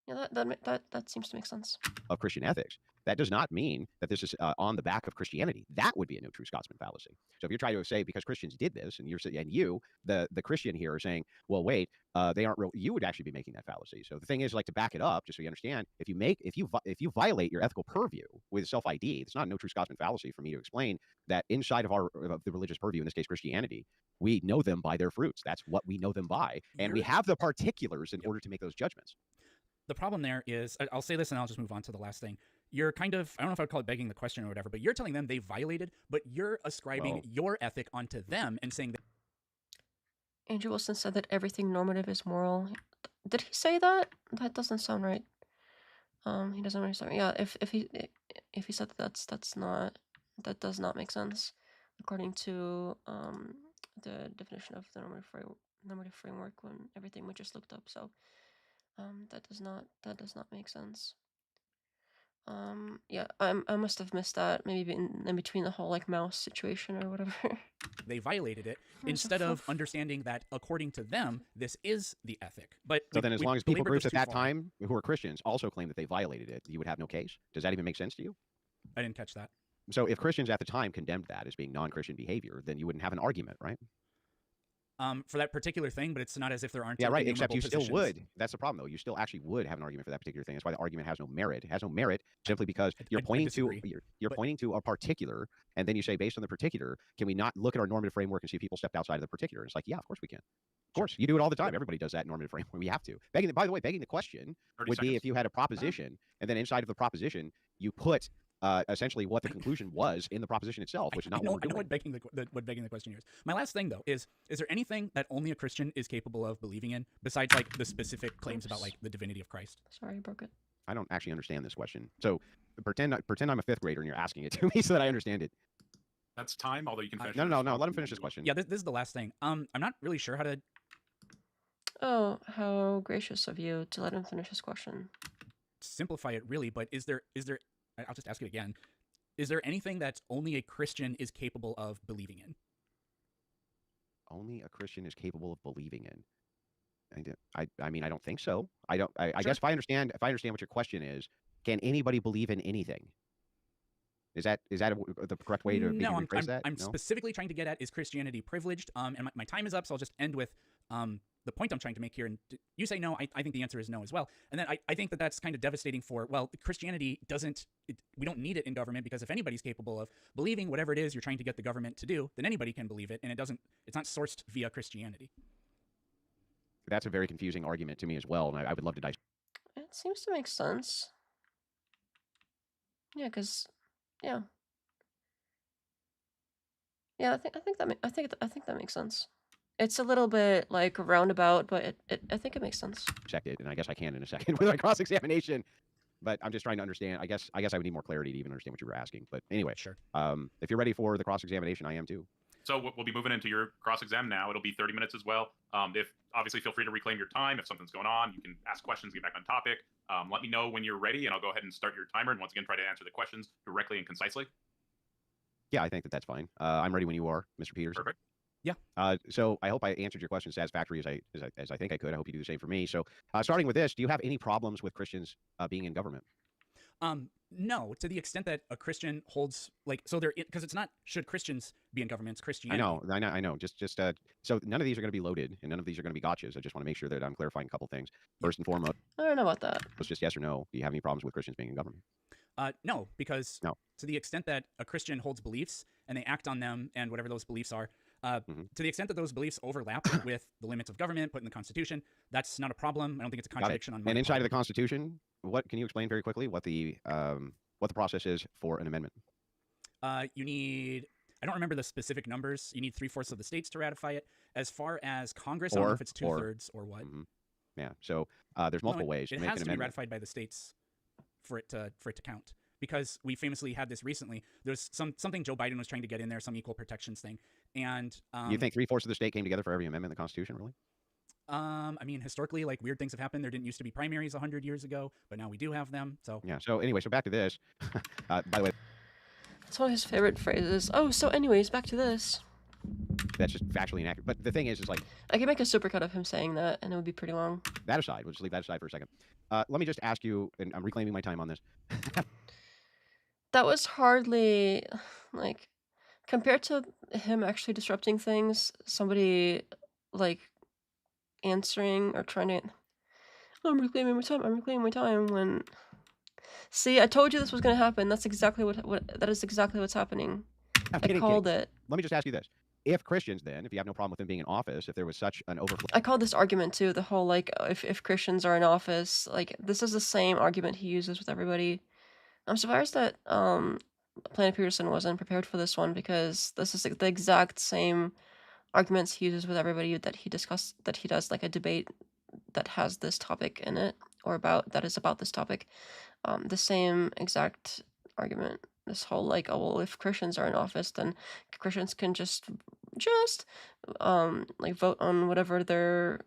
Yeah, that seems to make sense. Of Christian ethics. That does not mean that this is on the back of Christianity. That would be a no true Scotsman fallacy. So if you're trying to say because Christians did this, and the Christian here, are saying, well, wait, they aren't real, you would actually be making that fallacy. So the thing is, like, to back it up, just so you understand, if you violate your ethical purview with self ID, it's not a no true Scotsman fallacy for me to explain that inside of the religious purview, in this case Christianity, we know them by their fruits. That's what we know them by, and we have the particulars in order to make those judgments. The problem there is, I'll say this and I'll just move on to the last thing. You're kind of, I don't know if I would call it begging the question or whatever, but you're telling them they violated, but you're ascribing your ethic onto them and saying that. Andrew Wilson said that everything normative is moral. Did he say that? That doesn't sound right. He doesn't really sound right. Yeah, if he said that does not make sense according to the definition of the normative framework when everything we just looked up. So that does not make sense. Yeah, I must have missed that, maybe in between the whole like mouse situation or whatever. They violated it instead of understanding that according to them, this is the ethic. But so then, as long as people groups at that time who are Christians also claim that they violated it, you would have no case. Does that even make sense to you? I didn't catch that. So if Christians at the time condemned that as being non-Christian behavior, then you wouldn't have an argument, right? For that particular thing, but it's not as if there aren't. Yeah, right. Except you still would. That's the problem, though. You still actually would have an argument for that particular thing. That's why the argument has no merit. It has no merit simply because you're pointing to a particular, and then you say, based on the particular, can we not look at our normative framework and see if people stepped outside of the particular? It's like, yeah, of course we can. Of course, you do it all the time. Everybody does that in normative framework. We have to. By the way, begging the question would be if you had a proposition, and then inside of the proposition, you put essentially what the conclusion was in the proposition itself, which is not what we're doing. I know what begging the question here is. My last thing, though, is there anything that only a Christian is capable of believing in besides like the specific claims about like the divinity of Christ? Sorry, I broke it. I don't actually understand this question. So pretend I'm a fifth grader and you're asking it to me so that I understand it. That's time, although you can finish. No. Let him finish this question. Yeah, this is the last thing. I'm not really sure how to. Oh, how gracious of you to let him finish his question. Simplify it, really, but is there? I'll just ask it again. Is there anything that only a Christian is capable of believing in? Only a Christian is capable of believing in. I mean, I don't think so. I don't. I Sure. guess if I understand what your question is, can anybody believe in anything? Is that the correct way to maybe No, rephrase that? I'm No. specifically trying to get at, is Christianity privileged? And my time is up, so I'll just end with the point I'm trying to make here. And you say no. I think the answer is no as well. And then I think that that's kind of devastating for, well, Christianity doesn't, we don't need it in government, because if anybody's capable of believing whatever it is you're trying to get the government to do, then anybody can believe it, and it's not sourced via Christianity. That's a very confusing argument to me as well, and I would love to dissect. It seems to make sense. Yeah, because yeah. Yeah, I think that makes sense. It's a little bit like roundabout, but I think it makes sense. It, and I guess I can in a second with my cross-examination. But I'm just trying to understand. I guess I would need more clarity to even understand what you were asking. But anyway, Sure. If you're ready for the cross-examination, I am too. So we'll be moving into your cross-exam now. It'll be 30 minutes as well. If obviously, feel free to reclaim your time. If something's going on, you can ask questions, get back on topic. Let me know when you're ready, and I'll go ahead and start your timer. And once again, try to answer the questions directly and concisely. Yeah, I think that's fine. I'm ready when you are, Mr. Peters. Perfect. Yeah. So I hope I answered your question satisfactorily as I think I could. I hope you do the same for me. So starting with this, do you have any problems with Christians being in government? No, to the extent that a Christian holds, like, so they're, because it's not should Christians be in government, it's Christianity. I know. Just so none of these are going to be loaded, and none of these are going to be gotchas. I just want to make sure that I'm clarifying a couple things. First and foremost, I don't know about that. it's just yes or no. Do you have any problems with Christians being in government? No, because No. To the extent that a Christian holds beliefs and they act on them, and whatever those beliefs are, to the extent that those beliefs overlap with the limits of government put in the Constitution, that's not a problem. I don't think it's a contradiction on my And inside part. of the Constitution, what can you explain very quickly what the process is for an amendment? You need, I don't remember the specific numbers. You need 3/4 of the states to ratify it. As far as Congress, I don't know if it's 2/3 or what. Yeah. So there's multiple ways to it make has an to be amendment. ratified by the states for it to count. Because we famously had this recently. There's something Joe Biden was trying to get in there, some equal protections thing. And You think 3/4 of the state came together for every amendment in the Constitution, really? I mean, historically, like, weird things have happened. There didn't used to be primaries 100 years ago, but now we do have them. So Yeah. So anyway, so back to this. By the way, It's one of his favorite phrases. Oh, so anyways, back to this. that's just factually inaccurate. But the thing is like, I could make a supercut of him saying that, and it would be pretty long. that aside, we'll just leave that aside for a second. Let me just ask you, and I'm reclaiming my time on this. That was hardly like compared to him actually disrupting things. Somebody like answering or trying to. I'm reclaiming my time. I'm reclaiming my time. When see, I told you this was gonna happen. That's exactly what that is exactly what's happening. I called it. Let me just ask you this. If Christians then, if you have no problem with them being in office, if there was such an overflow. I called this argument too, the whole like if Christians are in office, like this is the same argument he uses with everybody. I'm surprised that Planet Peterson wasn't prepared for this one, because this is the exact same arguments he uses with everybody that he does like a debate that has this topic in it, or that is about this topic. The same exact argument. This whole like, oh well, if Christians are in office, then Christians can just like vote on whatever their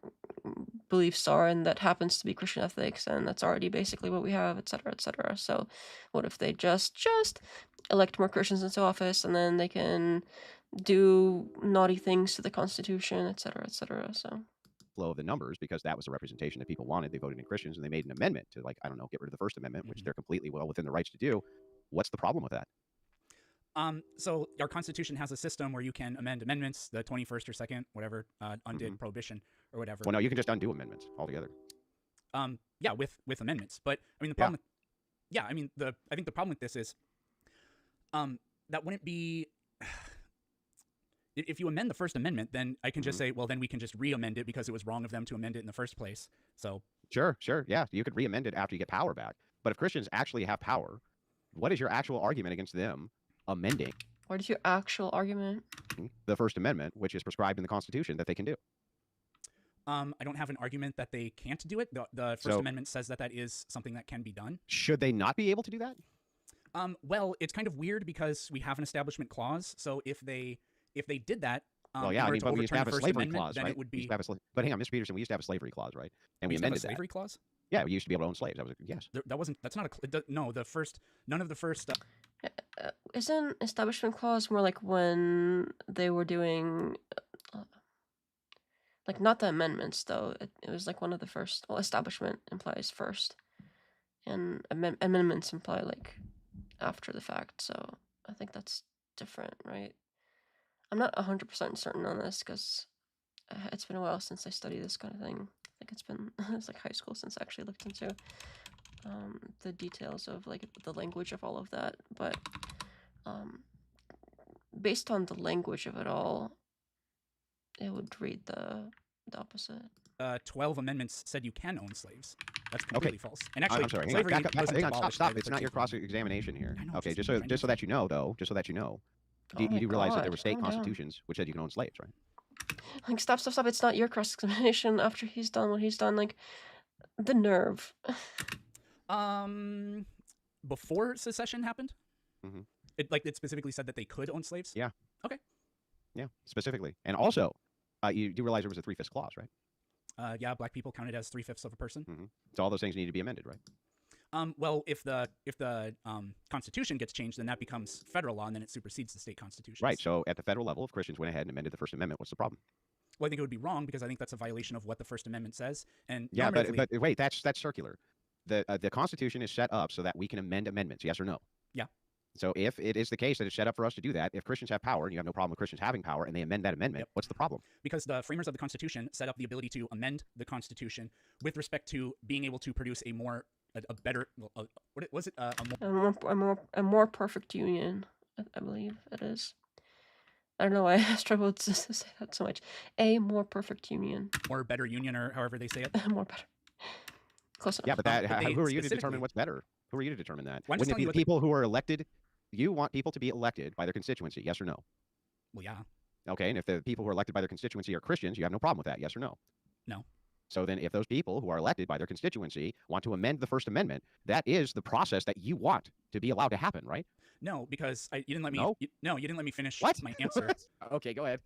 beliefs are, and that happens to be Christian ethics, and that's already basically what we have, etc., etc. So what if they just elect more Christians into office, and then they can do naughty things to the Constitution, etc., etc. So flow of the numbers, because that was the representation that people wanted. They voted in Christians, and they made an amendment to, like, I don't know, get rid of the First Amendment, which they're completely well within the rights to do. What's the problem with that? So our Constitution has a system where you can amend amendments, the 21st or 2nd, whatever, undid prohibition or whatever. Well, no, you can just undo amendments altogether. Yeah, with amendments. But I mean, the problem. I think the problem with this is, that wouldn't be. If you amend the First Amendment, then I can just say, well, then we can just re-amend it because it was wrong of them to amend it in the first place. So Sure, yeah, you could re-amend it after you get power back. But if Christians actually have power, what is your actual argument against them amending what is your actual argument? the First Amendment, which is prescribed in the Constitution that they can do? I don't have an argument that they can't do it. The First Amendment says that is something that can be done. Should they not be able to do that? Well, it's kind of weird because we have an establishment clause. So if they did that, well, yeah, I mean, but we used to have a slavery clause, then right? It would be. But hang on, Mr. Peterson, we used to have a slavery clause, right? And we amended that. Slavery clause? Yeah, we used to be able to own slaves. That was yes. That wasn't. That's not a. No, the first. None of the first. Isn't establishment clause more like when they were doing Like, not the amendments, though. It was like one of the first. Well, establishment implies first, and amendments imply like after the fact. So I think that's different, right? I'm not 100% certain on this because it's been a while since I studied this kind of thing. I think it's been it's like high school since I actually looked into the details of like the language of all of that. But based on the language of it all, it would read the opposite. 12 amendments said you can own slaves. That's completely false. And I'm actually, sorry. Hang slavery on, back up, wasn't hang on, abolished stop. by the It's not your 13th Amendment. cross-examination here. I know, Okay, just just so that you know, though, just so that you know, Oh you my do realize that there God, were state calm down. constitutions which said you can own slaves, right? Like, stop. It's not your cross-examination after he's done what he's done. Like, the nerve. Before secession happened, Mhm. it specifically said that they could own slaves. Yeah. Okay. Yeah, specifically. And also, you do realize there was a 3/5 clause, right? Yeah, black people counted as 3/5 of a person. So all those things need to be amended, right? Well, if the Constitution gets changed, then that becomes federal law, and then it supersedes the state constitutions. Right. So at the federal level, if Christians went ahead and amended the First Amendment, what's the problem? Well, I think it would be wrong because I think that's a violation of what the First Amendment says. And Yeah, normatively, but wait, that's circular. The Constitution is set up so that we can amend amendments, yes or no? Yeah. So if it is the case that it's set up for us to do that, if Christians have power, and you have no problem with Christians having power, and they amend that amendment, Yep. what's the problem? Because the framers of the Constitution set up the ability to amend the Constitution with respect to being able to produce a better, what was it? A more perfect union, I believe it is. I don't know why I struggled to say that so much. A more perfect union. Or better union, or however they say it. More better. Close enough. Yeah, but they who are you to specifically- determine what's better? Who are you to determine that? Well, I'm just Wouldn't it telling be you the what the- people who are elected? You want people to be elected by their constituency, yes or no? Well, yeah. Okay, and if the people who are elected by their constituency are Christians, you have no problem with that, yes or no? No. So then if those people who are elected by their constituency want to amend the First Amendment, that is the process that you want to be allowed to happen, right? No, because you didn't let me. No? You didn't let me finish What? my answer. Okay, go ahead.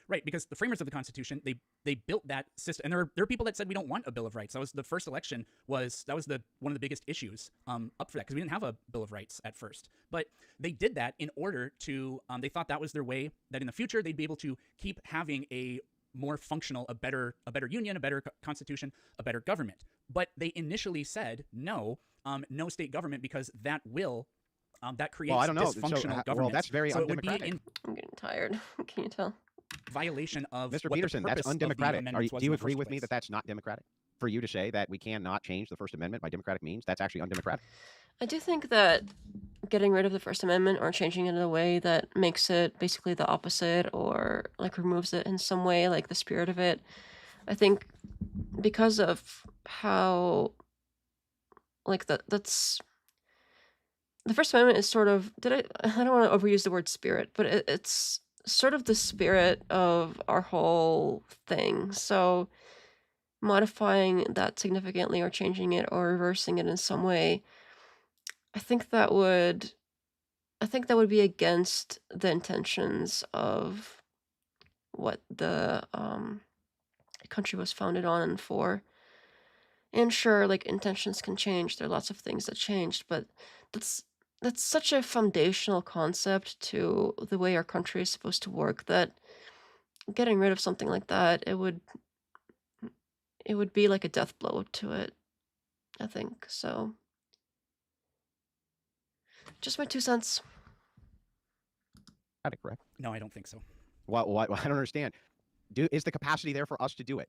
Right, because the framers of the Constitution, they built that system, and there are people that said we don't want a Bill of Rights. That was the first election. One of the biggest issues up for that because we didn't have a Bill of Rights at first. But they did that in order to. They thought that was their way that in the future they'd be able to keep having a more functional, a better union, a better constitution, a better government. But they initially said no, no state government because that will. That creates I don't know. dysfunctional government. Well, that's very so it would be undemocratic. in I'm getting tired. Can you tell? violation of Mr. what the Peterson, that's purpose of the undemocratic. amendments was Do you in the agree first with me place. that that's not democratic? For you to say that we cannot change the First Amendment by democratic means, that's actually undemocratic? I do think that getting rid of the First Amendment or changing it in a way that makes it basically the opposite or like removes it in some way, like the spirit of it, I think because of how like that's the First Amendment is sort of I don't want to overuse the word spirit, but it's sort of the spirit of our whole thing. So modifying that significantly or changing it or reversing it in some way, I think that would be against the intentions of what the country was founded on and for. And sure, like intentions can change. There are lots of things that changed, but that's such a foundational concept to the way our country is supposed to work that getting rid of something like that, it would be like a death blow to it, I think. So just my 2 cents. Correct. No, I don't think so. What? I don't understand. Is the capacity there for us to do it?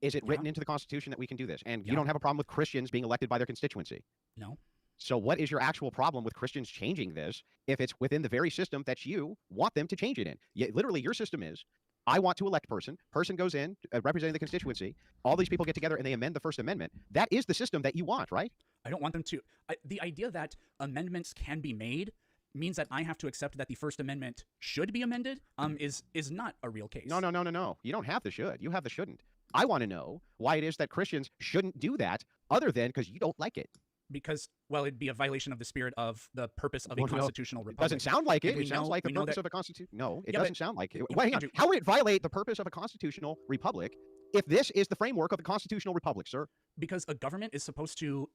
Is it written Yeah. into the Constitution that we can do this? And you Yeah. don't have a problem with Christians being elected by their constituency? No. So what is your actual problem with Christians changing this if it's within the very system that you want them to change it in? Literally, your system is, I want to elect person goes in, representing the constituency, all these people get together and they amend the First Amendment. That is the system that you want, right? I don't want them to. The idea that amendments can be made means that I have to accept that the First Amendment should be amended is not a real case. No. You don't have the should. You have the shouldn't. I want to know why it is that Christians shouldn't do that other than because you don't like it. Because, well, it'd be a violation of the spirit of the purpose of a Well, no, constitutional It republic. doesn't sound like it. And we It sounds know- like the we know purpose that- of a constitution. No, it Yeah, but- doesn't sound like it. Andrew- Wait, hang on. How would it violate the purpose of a constitutional republic if this is the framework of the constitutional republic, sir? Because a government is supposed to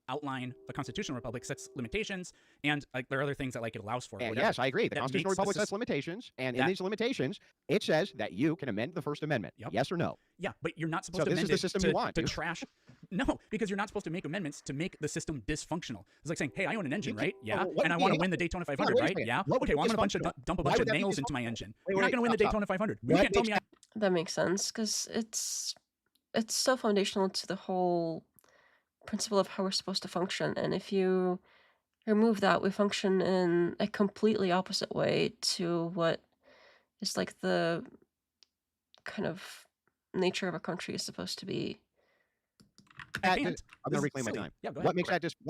outline the constitutional republic, sets limitations, and there are other things that like it allows for. Yes, I agree. The constitutional republic sets limitations, and in these limitations, it says that you can amend the First Amendment. Yep. Yes or no? Yeah, but you're not supposed to this amend is the system you want to trash. No, because you're not supposed to make amendments to make the system dysfunctional. It's like saying, hey, I own an engine, right? Yeah, and I want to win the Daytona 500, right? Yeah. Okay, well, I'm going to dump a bunch of nails into my engine. You're not going to win the Daytona 500. You can't tell me. That makes sense, because it's so foundational to the whole principle of how we're supposed to function. And if you remove that, we function in a completely opposite way to what is like the kind of nature of a country is supposed to be. I'm going to reclaim my time. Yeah, go ahead. What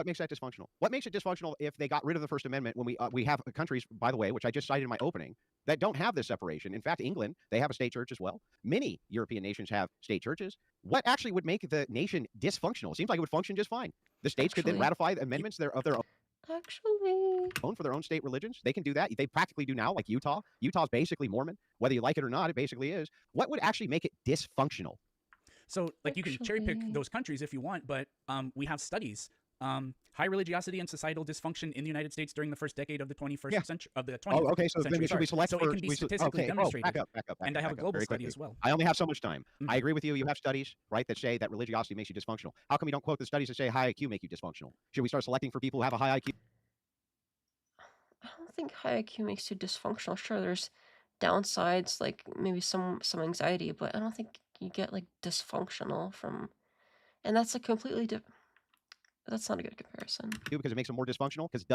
makes that dysfunctional? What makes it dysfunctional if they got rid of the First Amendment when we have countries, by the way, which I just cited in my opening, that don't have this separation? In fact, England, they have a state church as well. Many European nations have state churches. What actually would make the nation dysfunctional? It seems like it would function just fine. The states could then ratify amendments of their own. Actually, For their own state religions. They can do that. They practically do now, like Utah. Utah's basically Mormon. Whether you like it or not, it basically is. What would actually make it dysfunctional? So, like, you can cherry pick those countries if you want, but we have studies. High religiosity and societal dysfunction in the United States during the first decade of the 21st century, of the 20th Oh, okay. So century. then should we select? So it can be statistically demonstrated. Back up, and I have a global study as well. I only have so much time. I agree with you. You have studies, right, that say that religiosity makes you dysfunctional. How come you don't quote the studies that say high IQ make you dysfunctional? Should we start selecting for people who have a high IQ? I don't think high IQ makes you dysfunctional. Sure, there's downsides, like maybe some anxiety, but I don't think you get like dysfunctional from, and that's a completely that's not a good comparison. Because it makes them more dysfunctional. Because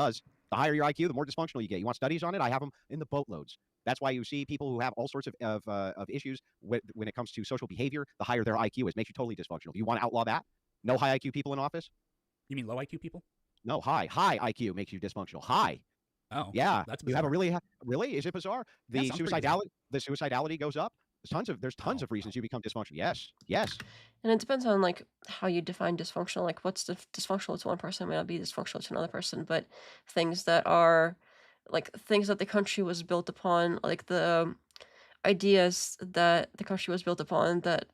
the higher your IQ, the more dysfunctional you get. You want studies on it? I have them in the boatloads. That's why you see people who have all sorts of issues when it comes to social behavior. The higher their IQ is, makes you totally dysfunctional. Do you want to outlaw that? No high IQ people in office? You mean low IQ people? No, high IQ makes you dysfunctional. High. Oh, yeah. That's you have a really is it bizarre? The suicidality goes up. There's tons of reasons you become dysfunctional. Yes. And it depends on like how you define dysfunctional. Like what's dysfunctional to one person may not be dysfunctional to another person. But things that the country was built upon, like the ideas that the country was built upon, that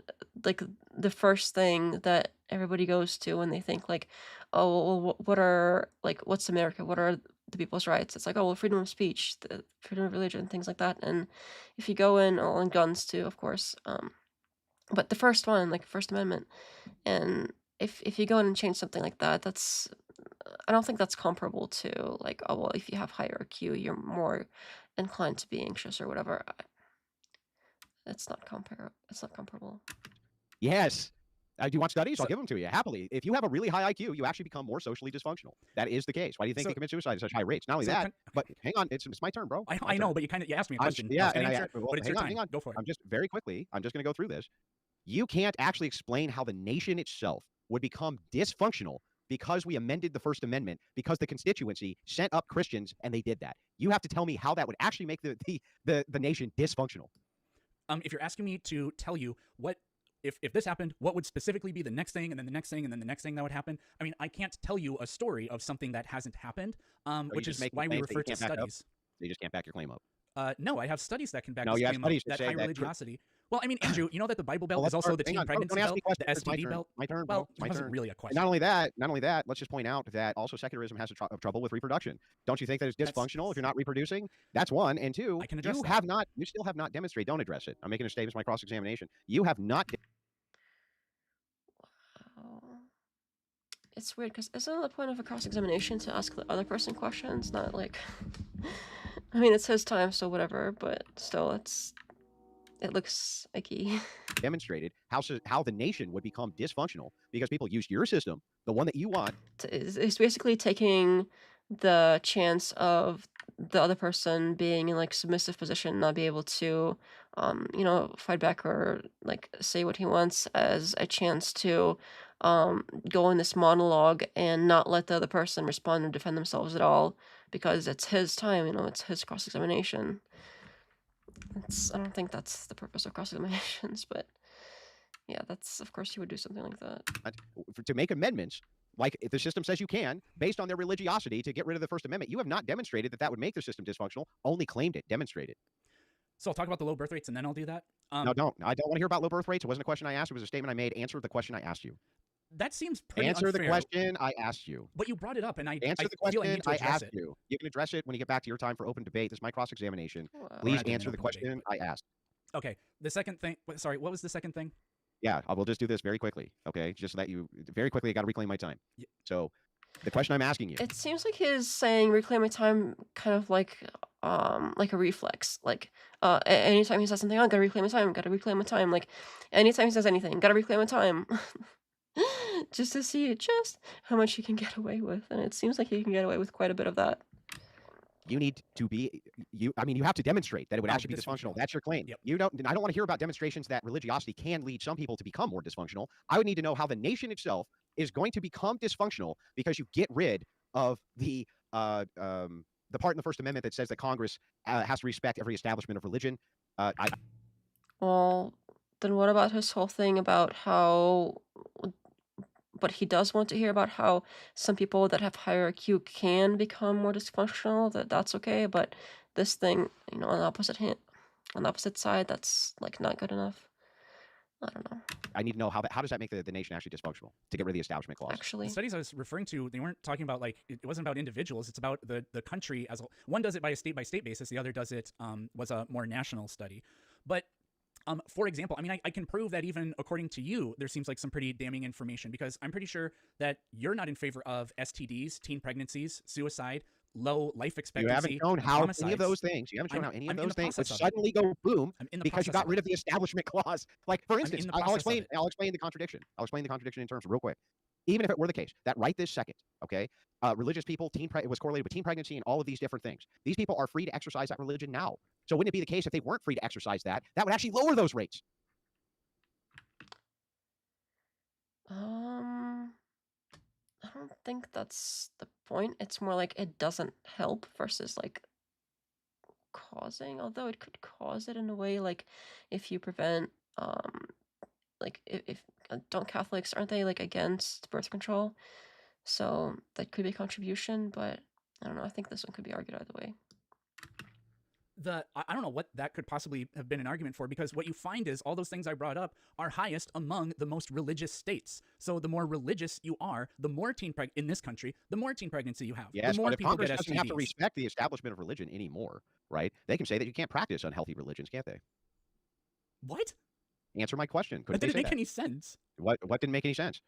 like the first thing that everybody goes to when they think like, oh, well, what's America? What are the people's rights? It's like, oh, well, freedom of speech, the freedom of religion, things like that. And if you go in, and guns too, of course. But the first one, like First Amendment, and if you go in and change something like that, I don't think that's comparable to like, oh, well, if you have higher IQ, you're more inclined to be anxious or whatever. It's not comparable. Yes. Do you want studies? I'll give them to you happily. If you have a really high IQ, you actually become more socially dysfunctional. That is the case. Why do you think they commit suicide at such high rates? Not only that, but hang on, it's my turn, bro. I know, but you asked me a question. Yeah, but it's your time. Go for it. I'm just very quickly. I'm just going to go through this. You can't actually explain how the nation itself would become dysfunctional because we amended the First Amendment, because the constituency sent up Christians and they did that. You have to tell me how that would actually make the nation dysfunctional. If you're asking me to tell you what. If this happened, what would specifically be the next thing, and then the next thing, and then the next thing that would happen? I mean, I can't tell you a story of something that hasn't happened, which is why we refer to studies. You just can't back your claim up. No, I have studies that can back this claim up, that high religiosity. Well, I mean, Andrew, you know that the Bible Belt is also the teen pregnancy belt, the STD belt? My turn. Well, it wasn't really a question. Not only that, let's just point out that also secularism has trouble with reproduction. Don't you think that it's dysfunctional if you're not reproducing? That's one. And two, you still have not demonstrated. Don't address it. I'm making a statement for my cross-examination. You have not. It's weird because isn't the point of a cross-examination to ask the other person questions? Not like, I mean, it's his time, so whatever. But still, it looks icky. Demonstrated how the nation would become dysfunctional because people used your system, the one that you want. It's basically taking the chance of the other person being in like submissive position, not be able to, fight back or like say what he wants as a chance to go in this monologue and not let the other person respond or defend themselves at all because it's his time, it's his cross-examination. I don't think that's the purpose of cross-examinations, but yeah, of course you would do something like that. To make amendments, like if the system says you can, based on their religiosity, to get rid of the First Amendment, you have not demonstrated that would make the system dysfunctional, only claimed it, demonstrated. So I'll talk about the low birth rates and then I'll do that. No, don't. I don't want to hear about low birth rates. It wasn't a question I asked. It was a statement I made. Answer the question I asked you. That seems pretty Answer unfair. the question I asked you. But you brought it up, and I Answer the feel question I need to I address asked it. you. You can address it when you get back to your time for open debate. This is my cross-examination. Wow. We're Please not doing answer an the open debate, question I asked. Okay. The second thing. Sorry, what was the second thing? Yeah, I will just do this very quickly. Okay, just so that you very quickly. I got to reclaim my time. Yeah. So, the question I'm asking you. It seems like he's saying reclaim my time kind of like a reflex. Like anytime he says something, oh, gotta reclaim my time, gotta reclaim my time. Like anytime he says anything, gotta reclaim my time. Just to see just how much he can get away with. And it seems like he can get away with quite a bit of that. You need to be you. I mean, you have to demonstrate that it would Oh, actually be dysfunctional. dysfunctional. That's your claim. Yep. You don't. I don't want to hear about demonstrations that religiosity can lead some people to become more dysfunctional. I would need to know how the nation itself is going to become dysfunctional because you get rid of the part in the First Amendment that says that Congress has to respect every establishment of religion. Well, then what about his whole thing about how, but he does want to hear about how some people that have higher IQ can become more dysfunctional, that's okay, but this thing, on the opposite side, that's like not good enough. I don't know. I need to know how does that make the nation actually dysfunctional to get rid of the establishment clause? Actually, The studies I was referring to, they weren't talking about like it wasn't about individuals. It's about the country as a, one does it by state basis. The other does it was a more national study. But for example, I mean, I can prove that even according to you, there seems like some pretty damning information because I'm pretty sure that you're not in favor of STDs, teen pregnancies, suicide, low life expectancy. You haven't shown how homicides. any of those things. You haven't shown how any of I'm in those the things would process of it. suddenly go boom I'm in the because you process got of rid it. of the establishment clause. Like, for in instance, the I'll process of explain the contradiction. I'll explain the contradiction in terms real quick. Even if it were the case that right this second, okay, religious people, it was correlated with teen pregnancy and all of these different things. These people are free to exercise that religion now. So wouldn't it be the case if they weren't free to exercise that would actually lower those rates? I don't think that's the point. It's more like it doesn't help versus like causing, although it could cause it in a way, like if you prevent like if don't Catholics, aren't they like against birth control? So that could be a contribution, but I don't know. I think this one could be argued either way. I don't know what that could possibly have been an argument for, because what you find is all those things I brought up are highest among the most religious states. So the more religious you are, the more in this country, the more teen pregnancy you have. Yes, the more but if people Congress get doesn't STDs. have to respect the establishment of religion anymore, right? They can say that you can't practice unhealthy religions, can't they? What? Answer my question. That Couldn't they didn't say make that? any sense. What didn't make any sense?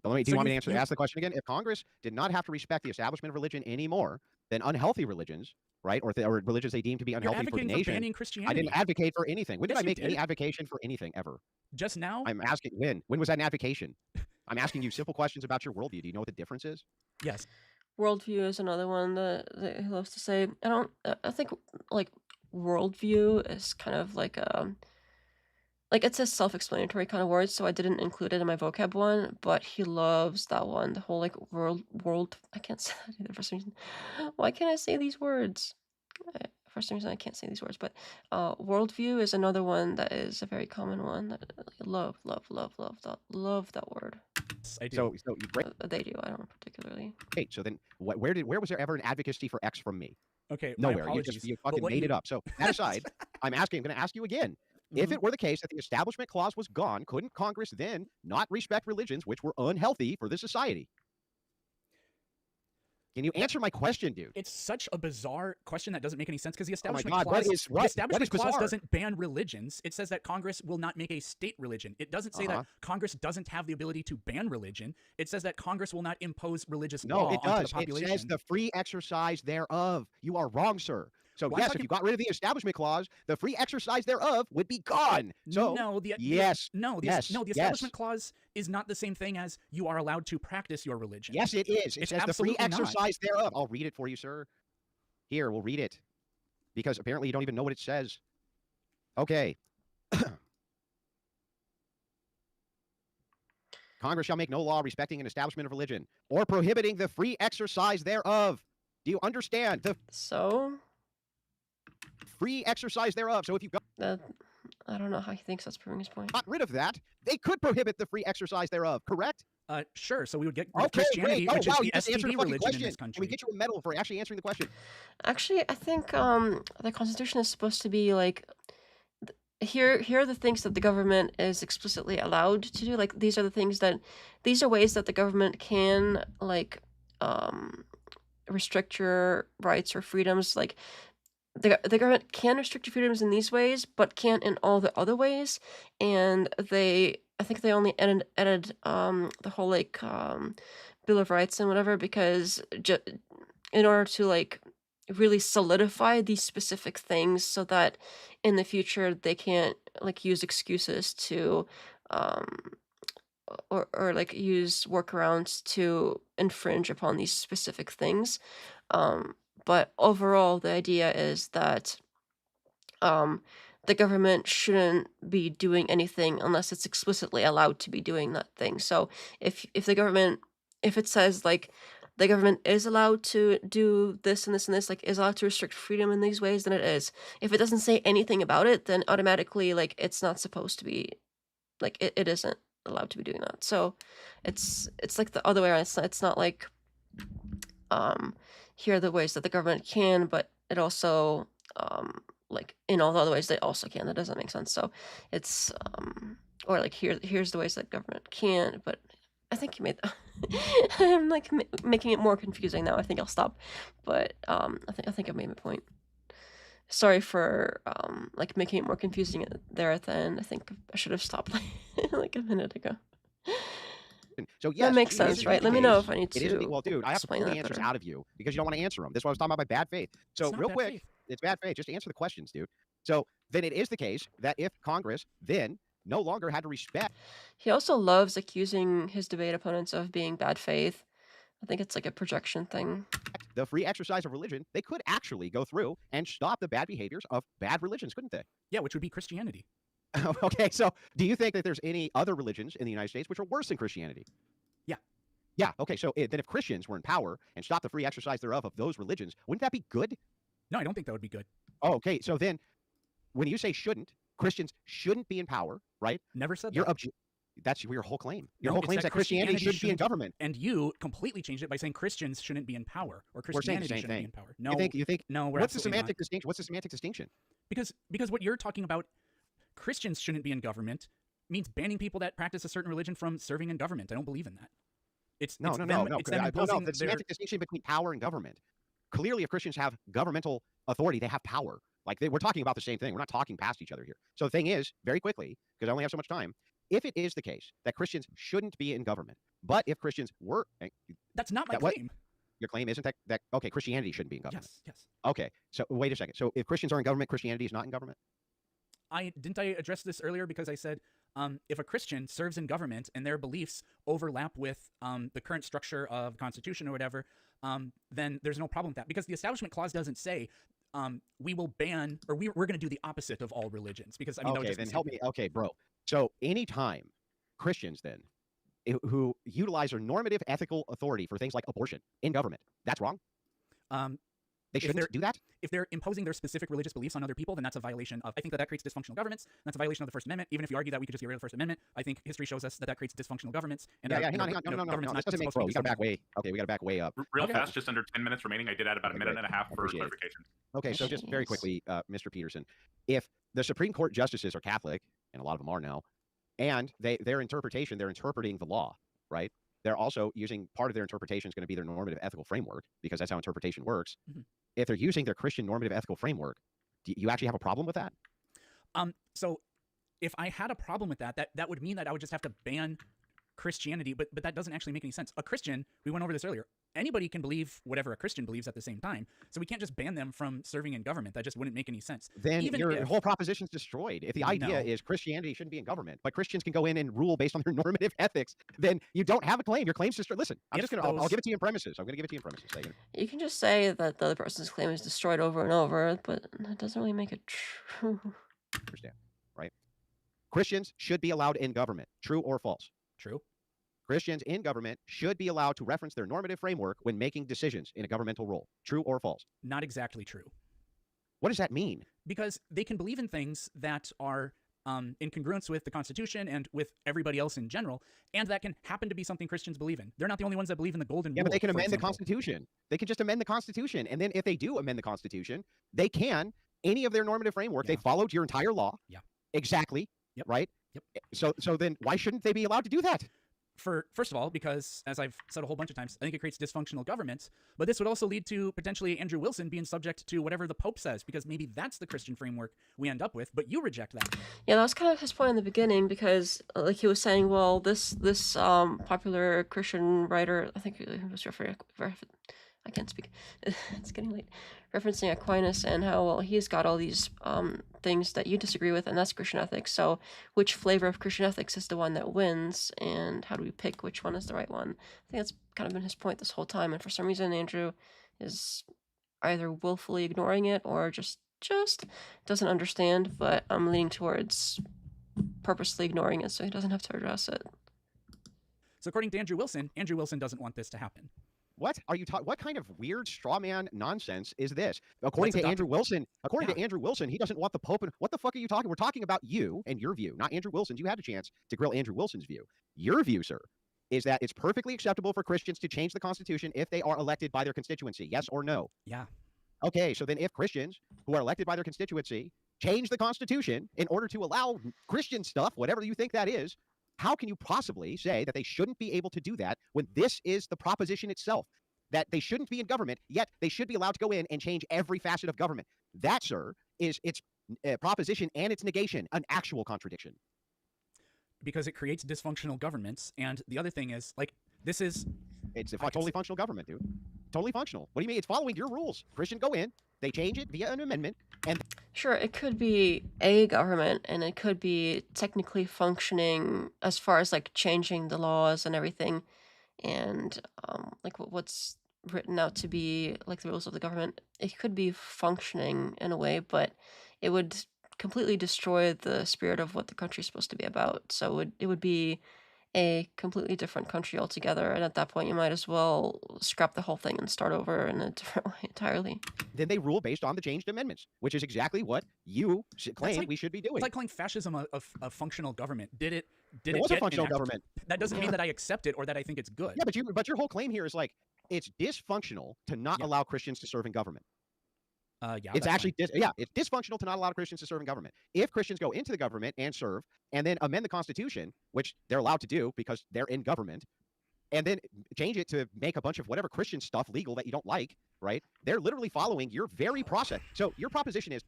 Do So you want me to ask the question again? If Congress did not have to respect the establishment of religion anymore, then unhealthy religions, right, or religions they deem to be unhealthy for the advocating for nation. banning Christianity. I didn't advocate for anything. When did Yes, I you make any did. advocation for anything ever? Just now? I'm asking when. When was that an advocation? I'm asking you simple questions about your worldview. Do you know what the difference is? Yes. Worldview is another one that he loves to say. I think like worldview is kind of like it's a self-explanatory kind of word, so I didn't include it in my vocab one, but he loves that one. The whole like world I can't say that either for some reason. Why can't I say these words? For some reason I can't say these words, but worldview is another one that is a very common one that I love that word. I do. So you break. They do. I don't particularly. Okay, so then where was there ever an advocacy for X from me? Okay, my Nowhere. apologies. You But fucking what made you- it up. So that aside, I'm going to ask you again. If Mhm. it were the case that the establishment clause was gone, couldn't Congress then not respect religions which were unhealthy for the society? Can you answer my question, dude? It's such a bizarre question that doesn't make any sense because the Oh my establishment God, clause, what the is establishment clause bizarre? doesn't ban religions. It says that Congress will not make a state religion. It doesn't say that Congress doesn't have the ability to ban religion. It says that Congress will not impose religious No, law it onto does. the It population. says the free exercise thereof. You are wrong, sir. So Well, I'm yes, if talking- you got rid of the establishment clause, the free exercise thereof would be gone. So no, yes, the yes, establishment clause is not the same thing as you are allowed to practice your religion. yes, it is. It It's says the free absolutely not. exercise thereof. I'll read it for you, sir. Here, we'll read it. Because apparently you don't even know what it says. Okay. Congress shall make no law respecting an establishment of religion or prohibiting the free exercise thereof. Do you understand? The So free exercise thereof. So if you that I don't know how he thinks that's proving his point. got rid of that, they could prohibit the free exercise thereof, correct? Sure. So we would get rid of Okay, Christianity, great. Oh, which wow, is you the just answered STD a fucking religion question. in this Can we country. get you a medal for actually answering the question? Actually, I think the Constitution is supposed to be like here are the things that the government is explicitly allowed to do. Like these are ways that the government can like restrict your rights or freedoms. Like the government can restrict your freedoms in these ways, but can't in all the other ways. And I think they only added the whole like Bill of Rights and whatever because in order to like really solidify these specific things so that in the future they can't like use excuses to or like use workarounds to infringe upon these specific things. But overall, the idea is that the government shouldn't be doing anything unless it's explicitly allowed to be doing that thing. So if it says like the government is allowed to do this and this and this, like is allowed to restrict freedom in these ways, then it is. If it doesn't say anything about it, then automatically like it's not supposed to be, like it isn't allowed to be doing that. So it's like the other way around. It's not like here are the ways that the government can, but it also like in all the other ways they also can. That doesn't make sense. So it's or like here's the ways that government can, but I think you made I'm like making it more confusing now. I think I'll stop. But I think I made my point. Sorry for like making it more confusing there at the end. I think I should have stopped like a minute ago. So yes, that makes it sense, is right? the Let me know case. if I need It is to. well, dude, I have to pull explain the that answers better. out of you because you don't want to answer them. That's why I was talking about bad faith. So not real bad quick, faith. it's bad faith. Just answer the questions, dude. So then it is the case that if Congress then no longer had to respect He also loves accusing his debate opponents of being bad faith. I think it's like a projection thing. the free exercise of religion, they could actually go through and stop the bad behaviors of bad religions, couldn't they? Yeah, which would be Christianity. Okay, so do you think that there's any other religions in the United States which are worse than Christianity? Yeah. Yeah, okay, so then if Christians were in power and stopped the free exercise thereof of those religions, wouldn't that be good? No, I don't think that would be good. Oh, okay, so then when you say shouldn't, Christians shouldn't be in power, right? Never said Your that. that's your whole claim. Your No, whole it claim is said that Christianity should be in shouldn't- government. And you completely changed it by saying Christians shouldn't be in power or We're saying the Christianity same shouldn't be thing. in power. No, You think no, we're what's the absolutely semantic not. distinction? What's the semantic distinction? Because what you're talking about, Christians shouldn't be in government, means banning people that practice a certain religion from serving in government. I don't believe in that. It's No. It's them The imposing semantic distinction between power and government. Clearly, if Christians have governmental authority, they have power. Like we're talking about the same thing. We're not talking past each other here. So the thing is, very quickly, because I only have so much time, if it is the case that Christians shouldn't be in government, but if Christians were, That's not my That claim. your claim isn't that okay, Christianity shouldn't be in government. Yes. Okay, so wait a second. So if Christians are in government, Christianity is not in government? I address this earlier because I said if a Christian serves in government and their beliefs overlap with the current structure of the Constitution or whatever, then there's no problem with that because the Establishment Clause doesn't say we will ban or we're going to do the opposite of all religions because I mean okay, then help me. Okay, bro. So anytime Christians then who utilize their normative ethical authority for things like abortion in government, that's wrong. They shouldn't do that. If they're imposing their specific religious beliefs on other people, then that's a violation of. I think that creates dysfunctional governments. And that's a violation of the First Amendment. Even if you argue that we could just get rid of the First Amendment, I think history shows us that creates dysfunctional governments. And hang on. No. This doesn't make sense. We got to back way. Okay, we got to back way up. Real fast, just under 10 minutes remaining. I did add about a minute and a half for Appreciate it. clarification. Okay, so just very quickly, Mr. Peterson, if the Supreme Court justices are Catholic, and a lot of them are now, and they're interpreting the law, right? They're also using part of their interpretation is going to be their normative ethical framework because that's how interpretation works. Mm-hmm. If they're using their Christian normative ethical framework, do you actually have a problem with that? So if I had a problem with that would mean that I would just have to ban Christianity, but that doesn't actually make any sense. A Christian, we went over this earlier, anybody can believe whatever a Christian believes at the same time. So we can't just ban them from serving in government. That just wouldn't make any sense. Then your whole proposition's destroyed. If the idea is Christianity shouldn't be in government, but Christians can go in and rule based on their normative ethics, then you don't have a claim. Your claim's destroyed. Listen, I'll give it to you in premises. I'm going to give it to you in premises. You can just say that the other person's claim is destroyed over and over, but that doesn't really make it true. Understand, right? Christians should be allowed in government. True or false? True. Christians in government should be allowed to reference their normative framework when making decisions in a governmental role. True or false? Not exactly true. What does that mean? Because they can believe in things that are in congruence with the Constitution and with everybody else in general, and that can happen to be something Christians believe in. They're not the only ones that believe in the golden rule. Yeah, but they can amend the Constitution. They can just amend the Constitution. And then if they do amend the Constitution, they can, any of their normative framework, they followed your entire law. Yeah. Exactly. Yep. Right. Yep. So then why shouldn't they be allowed to do that? First of all, because as I've said a whole bunch of times, I think it creates dysfunctional governments, but this would also lead to potentially Andrew Wilson being subject to whatever the Pope says, because maybe that's the Christian framework we end up with, but you reject that. Yeah, that was kind of his point in the beginning, because like he was saying, well, this popular Christian writer, I think he was I can't speak. It's getting late. Referencing Aquinas and how, well, he's got all these things that you disagree with, and that's Christian ethics. So which flavor of Christian ethics is the one that wins, and how do we pick which one is the right one? I think that's kind of been his point this whole time, and for some reason Andrew is either willfully ignoring it or just doesn't understand, but I'm leaning towards purposely ignoring it so he doesn't have to address it. So according to Andrew Wilson doesn't want this to happen. What are you talking? What kind of weird straw man nonsense is this? According to Andrew Wilson, he doesn't want the Pope. What the fuck are you talking? We're talking about you and your view, not Andrew Wilson's. You had a chance to grill Andrew Wilson's view. Your view, sir, is that it's perfectly acceptable for Christians to change the Constitution if they are elected by their constituency. Yes or no? Yeah. Okay, so then if Christians who are elected by their constituency change the Constitution in order to allow Christian stuff, whatever you think that is, how can you possibly say that they shouldn't be able to do that when this is the proposition itself, that they shouldn't be in government, yet they should be allowed to go in and change every facet of government? That, sir, is its proposition and its negation, an actual contradiction. Because it creates dysfunctional governments, and the other thing is, like, this is... It's a totally functional government, dude. Totally functional. What do you mean? It's following your rules. Christians go in, they change it via an amendment, and... Sure, it could be a government, and it could be technically functioning as far as, like, changing the laws and everything, and, like, what's written out to be, like, the rules of the government. It could be functioning in a way, but it would completely destroy the spirit of what the country's supposed to be about. So it would be a completely different country altogether, and at that point you might as well scrap the whole thing and start over in a different way entirely. Then they rule based on the changed amendments, which is exactly what you claim we should be doing. It's like calling fascism a functional government. Did it was a functional government. That doesn't mean that I accept it or that I think it's good. Yeah, but your whole claim here is like it's dysfunctional to not allow Christians to serve in government. Yeah, it's actually it's dysfunctional to not allow Christians to serve in government. If Christians go into the government and serve, and then amend the Constitution, which they're allowed to do because they're in government, and then change it to make a bunch of whatever Christian stuff legal that you don't like, right? They're literally following your very process. So your proposition is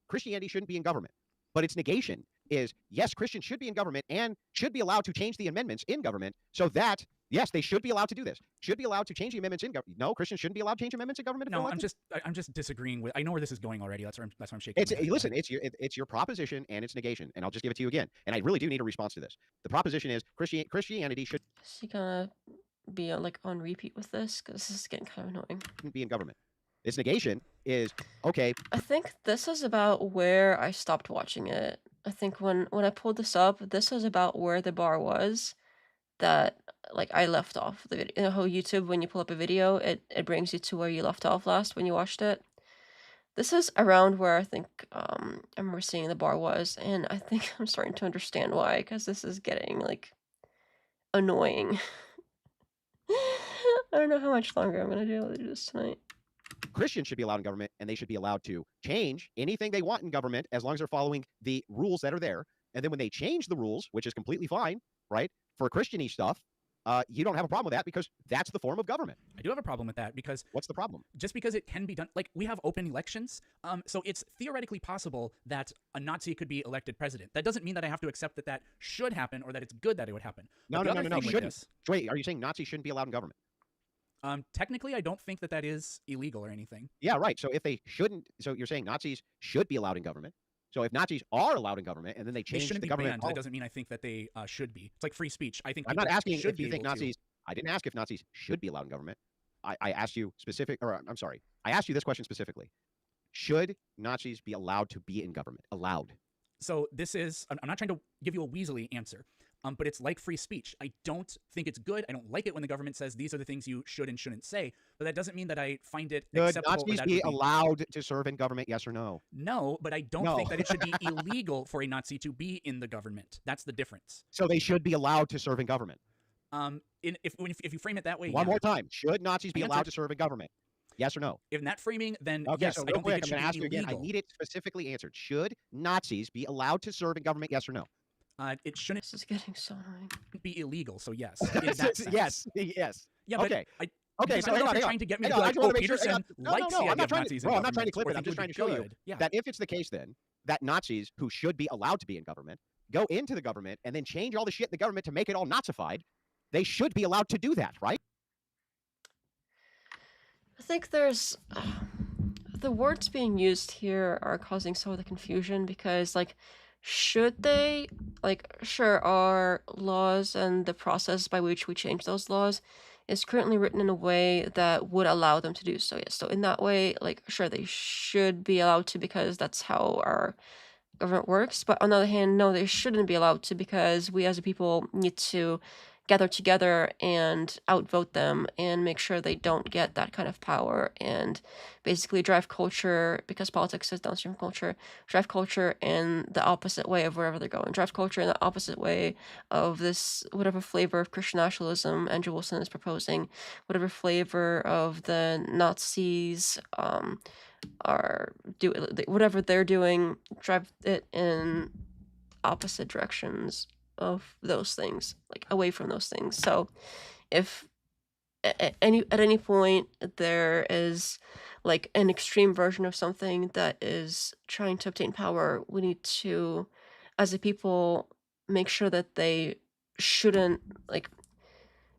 Christianity shouldn't be in government, but its negation is, yes, Christians should be in government and should be allowed to change the amendments in government so that, yes, they should be allowed to do this. Should be allowed to change the amendments in government. No, Christians shouldn't be allowed to change amendments in government. No, I'm just disagreeing with. I know where this is going already. That's why I'm shaking. Listen, it's your proposition and its negation, and I'll just give it to you again. And I really do need a response to this. The proposition is Christianity should. Is he gonna be on repeat with this? Because this is getting kind of annoying. Be in government. Its negation is okay. I think this is about where I stopped watching it. I think when I pulled this up, this is about where the bar was that, like, I left off the video. You know how YouTube, when you pull up a video, it brings you to where you left off last when you watched it? This is around where I think I remember seeing the bar was, and I think I'm starting to understand why, because this is getting, like, annoying. I don't know how much longer I'm going to do this tonight. Christians should be allowed in government, and they should be allowed to change anything they want in government as long as they're following the rules that are there. And then when they change the rules, which is completely fine, right, for Christian-y stuff, you don't have a problem with that because that's the form of government. I do have a problem with that because... What's the problem? Just because it can be done... Like, we have open elections, so it's theoretically possible that a Nazi could be elected president. That doesn't mean that I have to accept that that should happen or that it's good that it would happen. No, shouldn't. Wait, are you saying Nazis shouldn't be allowed in government? Technically, I don't think that that is illegal or anything. Yeah, right. So if they shouldn't... So you're saying Nazis should be allowed in government. So if Nazis are allowed in government and then they change the government... That doesn't mean I think that they should be. It's like free speech. I think I'm not asking if you think Nazis... I didn't ask if Nazis should be allowed in government. I asked you I asked you this question specifically. Should Nazis be allowed to be in government? Allowed. So this is... I'm not trying to give you a weaselly answer. But it's like free speech. I don't think it's good. I don't like it when the government says these are the things you should and shouldn't say. But that doesn't mean that I find it acceptable. Should Nazis be allowed to serve in government, yes or no? No, but I don't think that it should be illegal for a Nazi to be in the government. That's the difference. So they should be allowed to serve in government? If you frame it that way, One more time. Should Nazis be allowed to serve in government? Yes or no? In that framing, then Okay, yes, so I real don't think quick, it I'm should going to ask be you again. I illegal. need it specifically answered. Should Nazis be allowed to serve in government? Yes or no? It shouldn't This is getting so annoying. be illegal. So yes, in that sense. Yes, yes. Yeah, but Okay. I. Okay, Because so I don't know hang if on, you're hang on. trying to get me Hang to on, be I like, just want oh, to make sure. Peterson No, likes the I'm idea not of trying Nazis to, in bro, I'm government. not trying to clip or it. I'm think just would trying be to show you good. Yeah. that if it's the case then that Nazis who should be allowed to be in government go into the government and then change all the shit in the government to make it all Nazified, they should be allowed to do that, right? I think there's the words being used here are causing some of the confusion because, like, should they, like, sure, our laws and the process by which we change those laws is currently written in a way that would allow them to do so. Yes, so in that way, like, sure, they should be allowed to because that's how our government works. But on the other hand, no, they shouldn't be allowed to because we as a people need to gather together and outvote them and make sure they don't get that kind of power and basically drive culture, because politics is downstream culture, drive culture in the opposite way of wherever they're going, drive culture in the opposite way of this, whatever flavor of Christian nationalism Andrew Wilson is proposing, whatever flavor of the Nazis are do whatever they're doing, drive it in opposite directions of those things, like away from those things. So if at any point there is like an extreme version of something that is trying to obtain power, we need to, as a people, make sure that they shouldn't, like,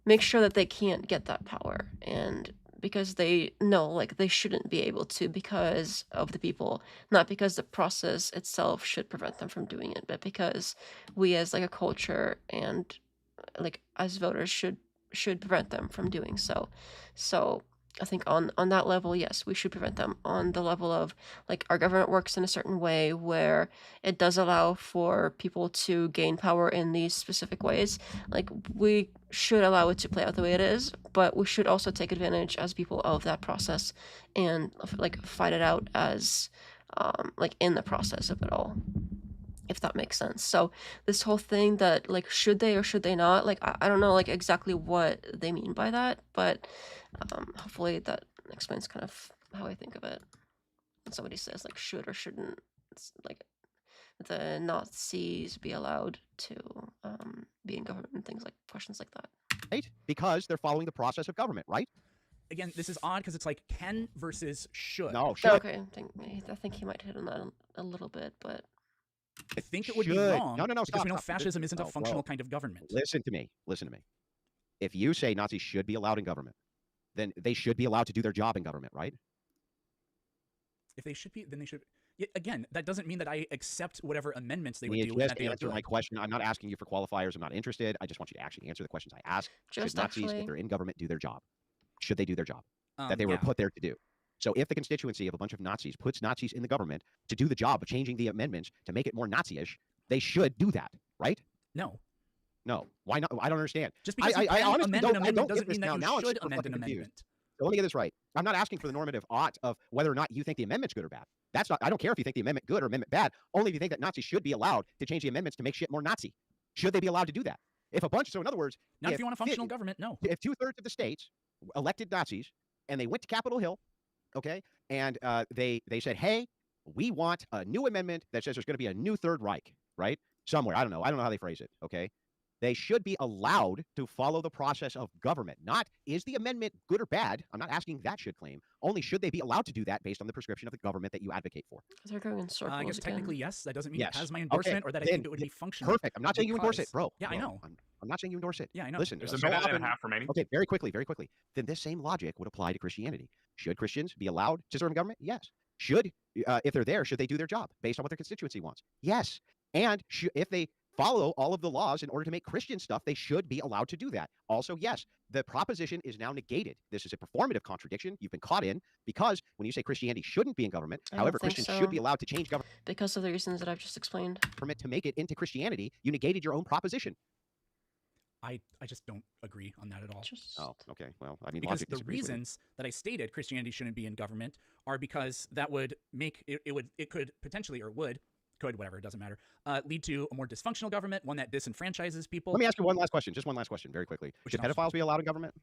make sure that they can't get that power, and because they know, like, they shouldn't be able to because of the people, not because the process itself should prevent them from doing it, but because we as like a culture and like as voters should prevent them from doing so. So I think on that level, yes, we should prevent them. On the level of like our government works in a certain way where it does allow for people to gain power in these specific ways, like we should allow it to play out the way it is, but we should also take advantage as people of that process and like fight it out as like in the process of it all, if that makes sense. So this whole thing that like should they or should they not, like I don't know like exactly what they mean by that, but hopefully that explains kind of how I think of it. When somebody says like should or shouldn't, it's like the Nazis be allowed to be in government and things, like questions like that. Right? Because they're following the process of government, right? Again, this is odd because it's like can versus should. No, should. Okay, I think he might hit on that a little bit, but I think it would be Should. wrong No, because stop, we know stop. fascism isn't a No, functional bro. kind of government. Listen to me. Listen to me. If you say Nazis should be allowed in government, then they should be allowed to do their job in government, right? If they should be, then they should. Yeah, again, that doesn't mean that I accept whatever amendments they would Can do. you And just that they are answer my good. question? I'm not asking you for qualifiers. I'm not interested. I just want you to actually answer the questions I ask. just Should Nazis, actually if they're in government, do their job? Should they do their job that they were Yeah. put there to do? So if the constituency of a bunch of Nazis puts Nazis in the government to do the job of changing the amendments to make it more Nazi-ish, they should do that, right? No. No. Why not? I don't understand. Just because I you can honestly amend don't- an I amendment don't doesn't get this mean that now. you Now I'm should super amend an fucking confused. amendment. So let me get this right. I'm not asking for the normative ought of whether or not you think the amendment's good or bad. That's not. I don't care if you think the amendment good or amendment bad. Only if you think that Nazis should be allowed to change the amendments to make shit more Nazi. Should they be allowed to do that? If a bunch, so in other words, Not if you want a functional government, no. if 2/3 of the states elected Nazis and they went to Capitol Hill, okay, and they said, hey, we want a new amendment that says there's going to be a new Third Reich, right? Somewhere, I don't know how they phrase it, okay? They should be allowed to follow the process of government. Not is the amendment good or bad. I'm not asking that should claim. Only should they be allowed to do that based on the prescription of the government that you advocate for. they're going in circles I guess again. technically yes. That doesn't mean Yes. it has my Okay, endorsement or that I then think it would be functional. Perfect. I'm not saying you endorse it, because- bro. Yeah, I Bro, know. I'm not saying you endorse it. Yeah, I know. Listen, There's a so minute and often- a half remaining. Okay, very quickly. Then this same logic would apply to Christianity. Should Christians be allowed to serve in government? Yes. Should, if they're there, should they do their job based on what their constituency wants? Yes. And if they follow all of the laws in order to make Christian stuff, they should be allowed to do that. Also, yes, the proposition is now negated. This is a performative contradiction you've been caught in because when you say Christianity shouldn't be in government, I don't however, think Christians so. should be allowed to change government Because of the reasons that I've just explained. to make it into Christianity, you negated your own proposition. I just don't agree on that at all. Just Oh, okay. Well, I mean, Because logic the disagrees with it. reasons that I stated Christianity shouldn't be in government are because that would make it could potentially or could whatever, it doesn't matter, lead to a more dysfunctional government, one that disenfranchises people. Let me ask you one last question. Just one last question, very quickly. Which Should is also- pedophiles be allowed in government?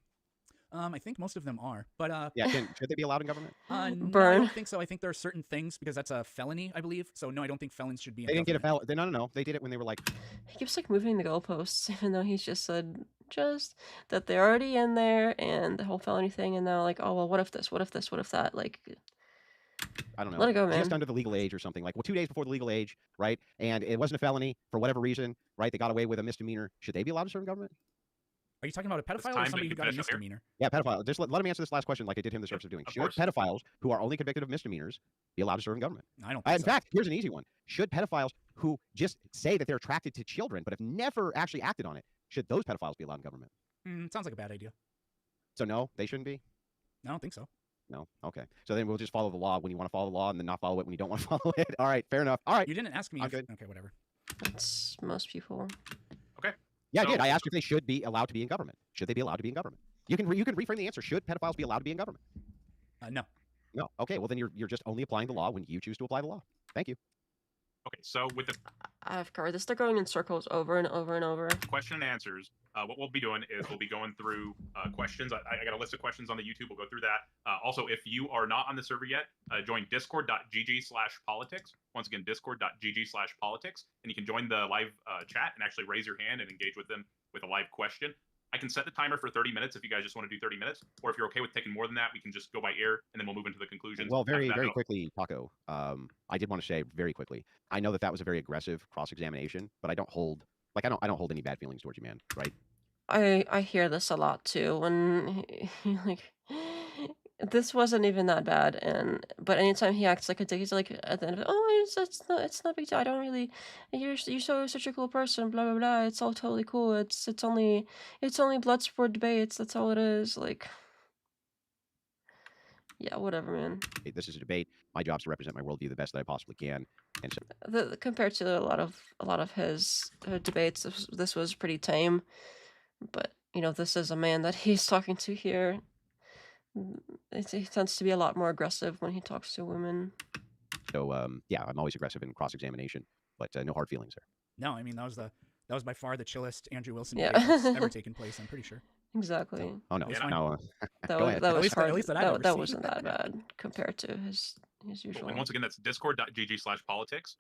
I think most of them are, but Yeah, should they be allowed in government? no, I Burn. don't think so. I think there are certain things because that's a felony, I believe. So no, I don't think felons should be in They didn't get a government. no. They did it when they were like, He keeps like moving the goalposts, even though he's just said that they're already in there and the whole felony thing, and now like, oh well, what if this? What if this? What if that? Like, I don't know, let it go, man. just under the legal age or something. Like, well, 2 days before the legal age, right? And it wasn't a felony for whatever reason, right? They got away with a misdemeanor. Should they be allowed to serve in government? Are you talking about a pedophile or time, but somebody you who can got a finish up here. misdemeanor? Yeah, pedophile. Just let him answer this last question like I did him the service of doing. of Should course. pedophiles who are only convicted of misdemeanors be allowed to serve in government? I don't think In so. fact, here's an easy one. Should pedophiles who just say that they're attracted to children but have never actually acted on it, should those pedophiles be allowed in government? Sounds like a bad idea. So no, they shouldn't be? I don't think so. No? Okay. So then we'll just follow the law when you want to follow the law and then not follow it when you don't want to follow it. All right, fair enough. All right. You didn't ask me. I'm If, good. Okay, whatever. That's most people. Yeah, I So- did. I asked if they should be allowed to be in government. Should they be allowed to be in government? You can reframe the answer. Should pedophiles be allowed to be in government? No. No. Okay, well then you're just only applying the law when you choose to apply the law. Thank you. Okay, so with the I've covered this. They're going in circles over and over and over. question and answers, what we'll be doing is we'll be going through questions. I got a list of questions on the YouTube. We'll go through that. Also, if you are not on the server yet, join discord.gg/politics. Once again, discord.gg/politics. And you can join the live chat and actually raise your hand and engage with them with a live question. I can set the timer for 30 minutes if you guys just want to do 30 minutes. Or if you're okay with taking more than that, we can just go by ear and then we'll move into the conclusions. Well, After very that, though, quickly, Taco. I did want to say very quickly. I know that was a very aggressive cross-examination, but I don't hold any bad feelings towards you, man. Right? I hear this a lot too. When he like, this wasn't even that bad, but anytime he acts like a dick, he's like at the end of it, oh, it's not big deal. I don't really, you're such a cool person. Blah blah blah. It's all totally cool. It's only blood sport debates. That's all it is. Like, yeah, whatever, man. This is a debate. My job is to represent my worldview the best that I possibly can. And so, Compared to a lot of his debates, this was pretty tame. But this is a man that he's talking to here. He tends to be a lot more aggressive when he talks to women. yeah, I'm always aggressive in cross-examination, but no hard feelings there. No, I mean that was by far the chillest Andrew Wilson Yeah. debate that's ever taken place. I'm pretty sure. Exactly. Oh no, Yeah, no. That Go was ahead. that At was least- hard. at least that I've ever that seen. wasn't that bad compared to his usual. and once again, that's discord.gg/politics.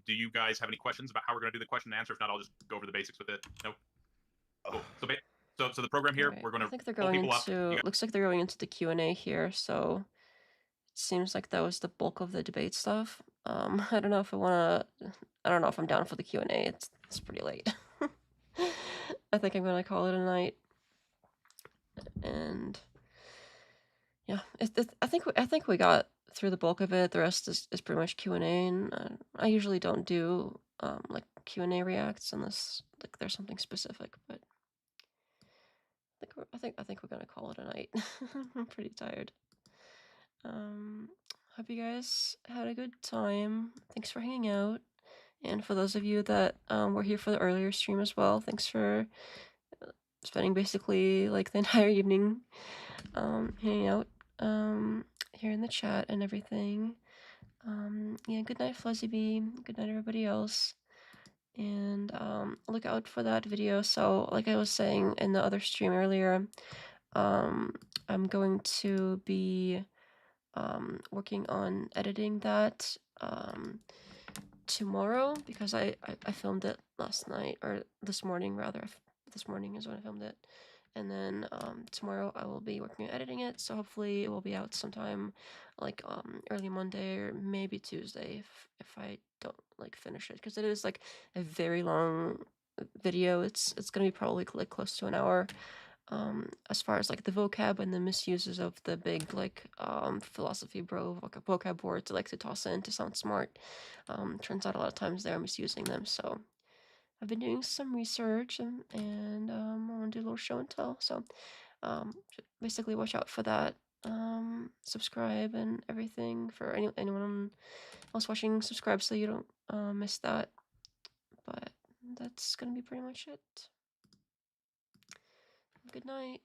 Do you guys have any questions about how we're going to do the question and answer? If not, I'll just go over the basics with it. No. Cool. So the program here, Alright, we're going to I think they're pull going people up. into. Looks like they're going into the Q&A here. So it seems like that was the bulk of the debate stuff. I don't know if I'm down for the Q&A. It's pretty late. I think I'm gonna call it a night. And yeah, I think we got through the bulk of it. The rest is pretty much Q&A, and I usually don't do like Q&A reacts unless like there's something specific. But I think we're gonna call it a night. I'm pretty tired. Hope you guys had a good time. Thanks for hanging out, and for those of you that were here for the earlier stream as well, thanks for spending basically like the entire evening hanging out here in the chat and everything. Yeah, good night, Fuzzy Bee. Good night, everybody else. And look out for that video. So, like I was saying in the other stream earlier, I'm going to be working on editing that tomorrow because I filmed it last night, or this morning rather. This morning is when I filmed it. And then tomorrow I will be working on editing it, so hopefully it will be out sometime like early Monday or maybe Tuesday if I don't like finish it, because it is like a very long video. It's gonna be probably like close to an hour. As far as like the vocab and the misuses of the big like philosophy bro vocab words I like to toss in to sound smart. Turns out a lot of times they're misusing them, so I've been doing some research and I want to do a little show and tell. So basically watch out for that. Subscribe and everything for anyone else watching. Subscribe so you don't miss that. But that's gonna be pretty much it. Good night.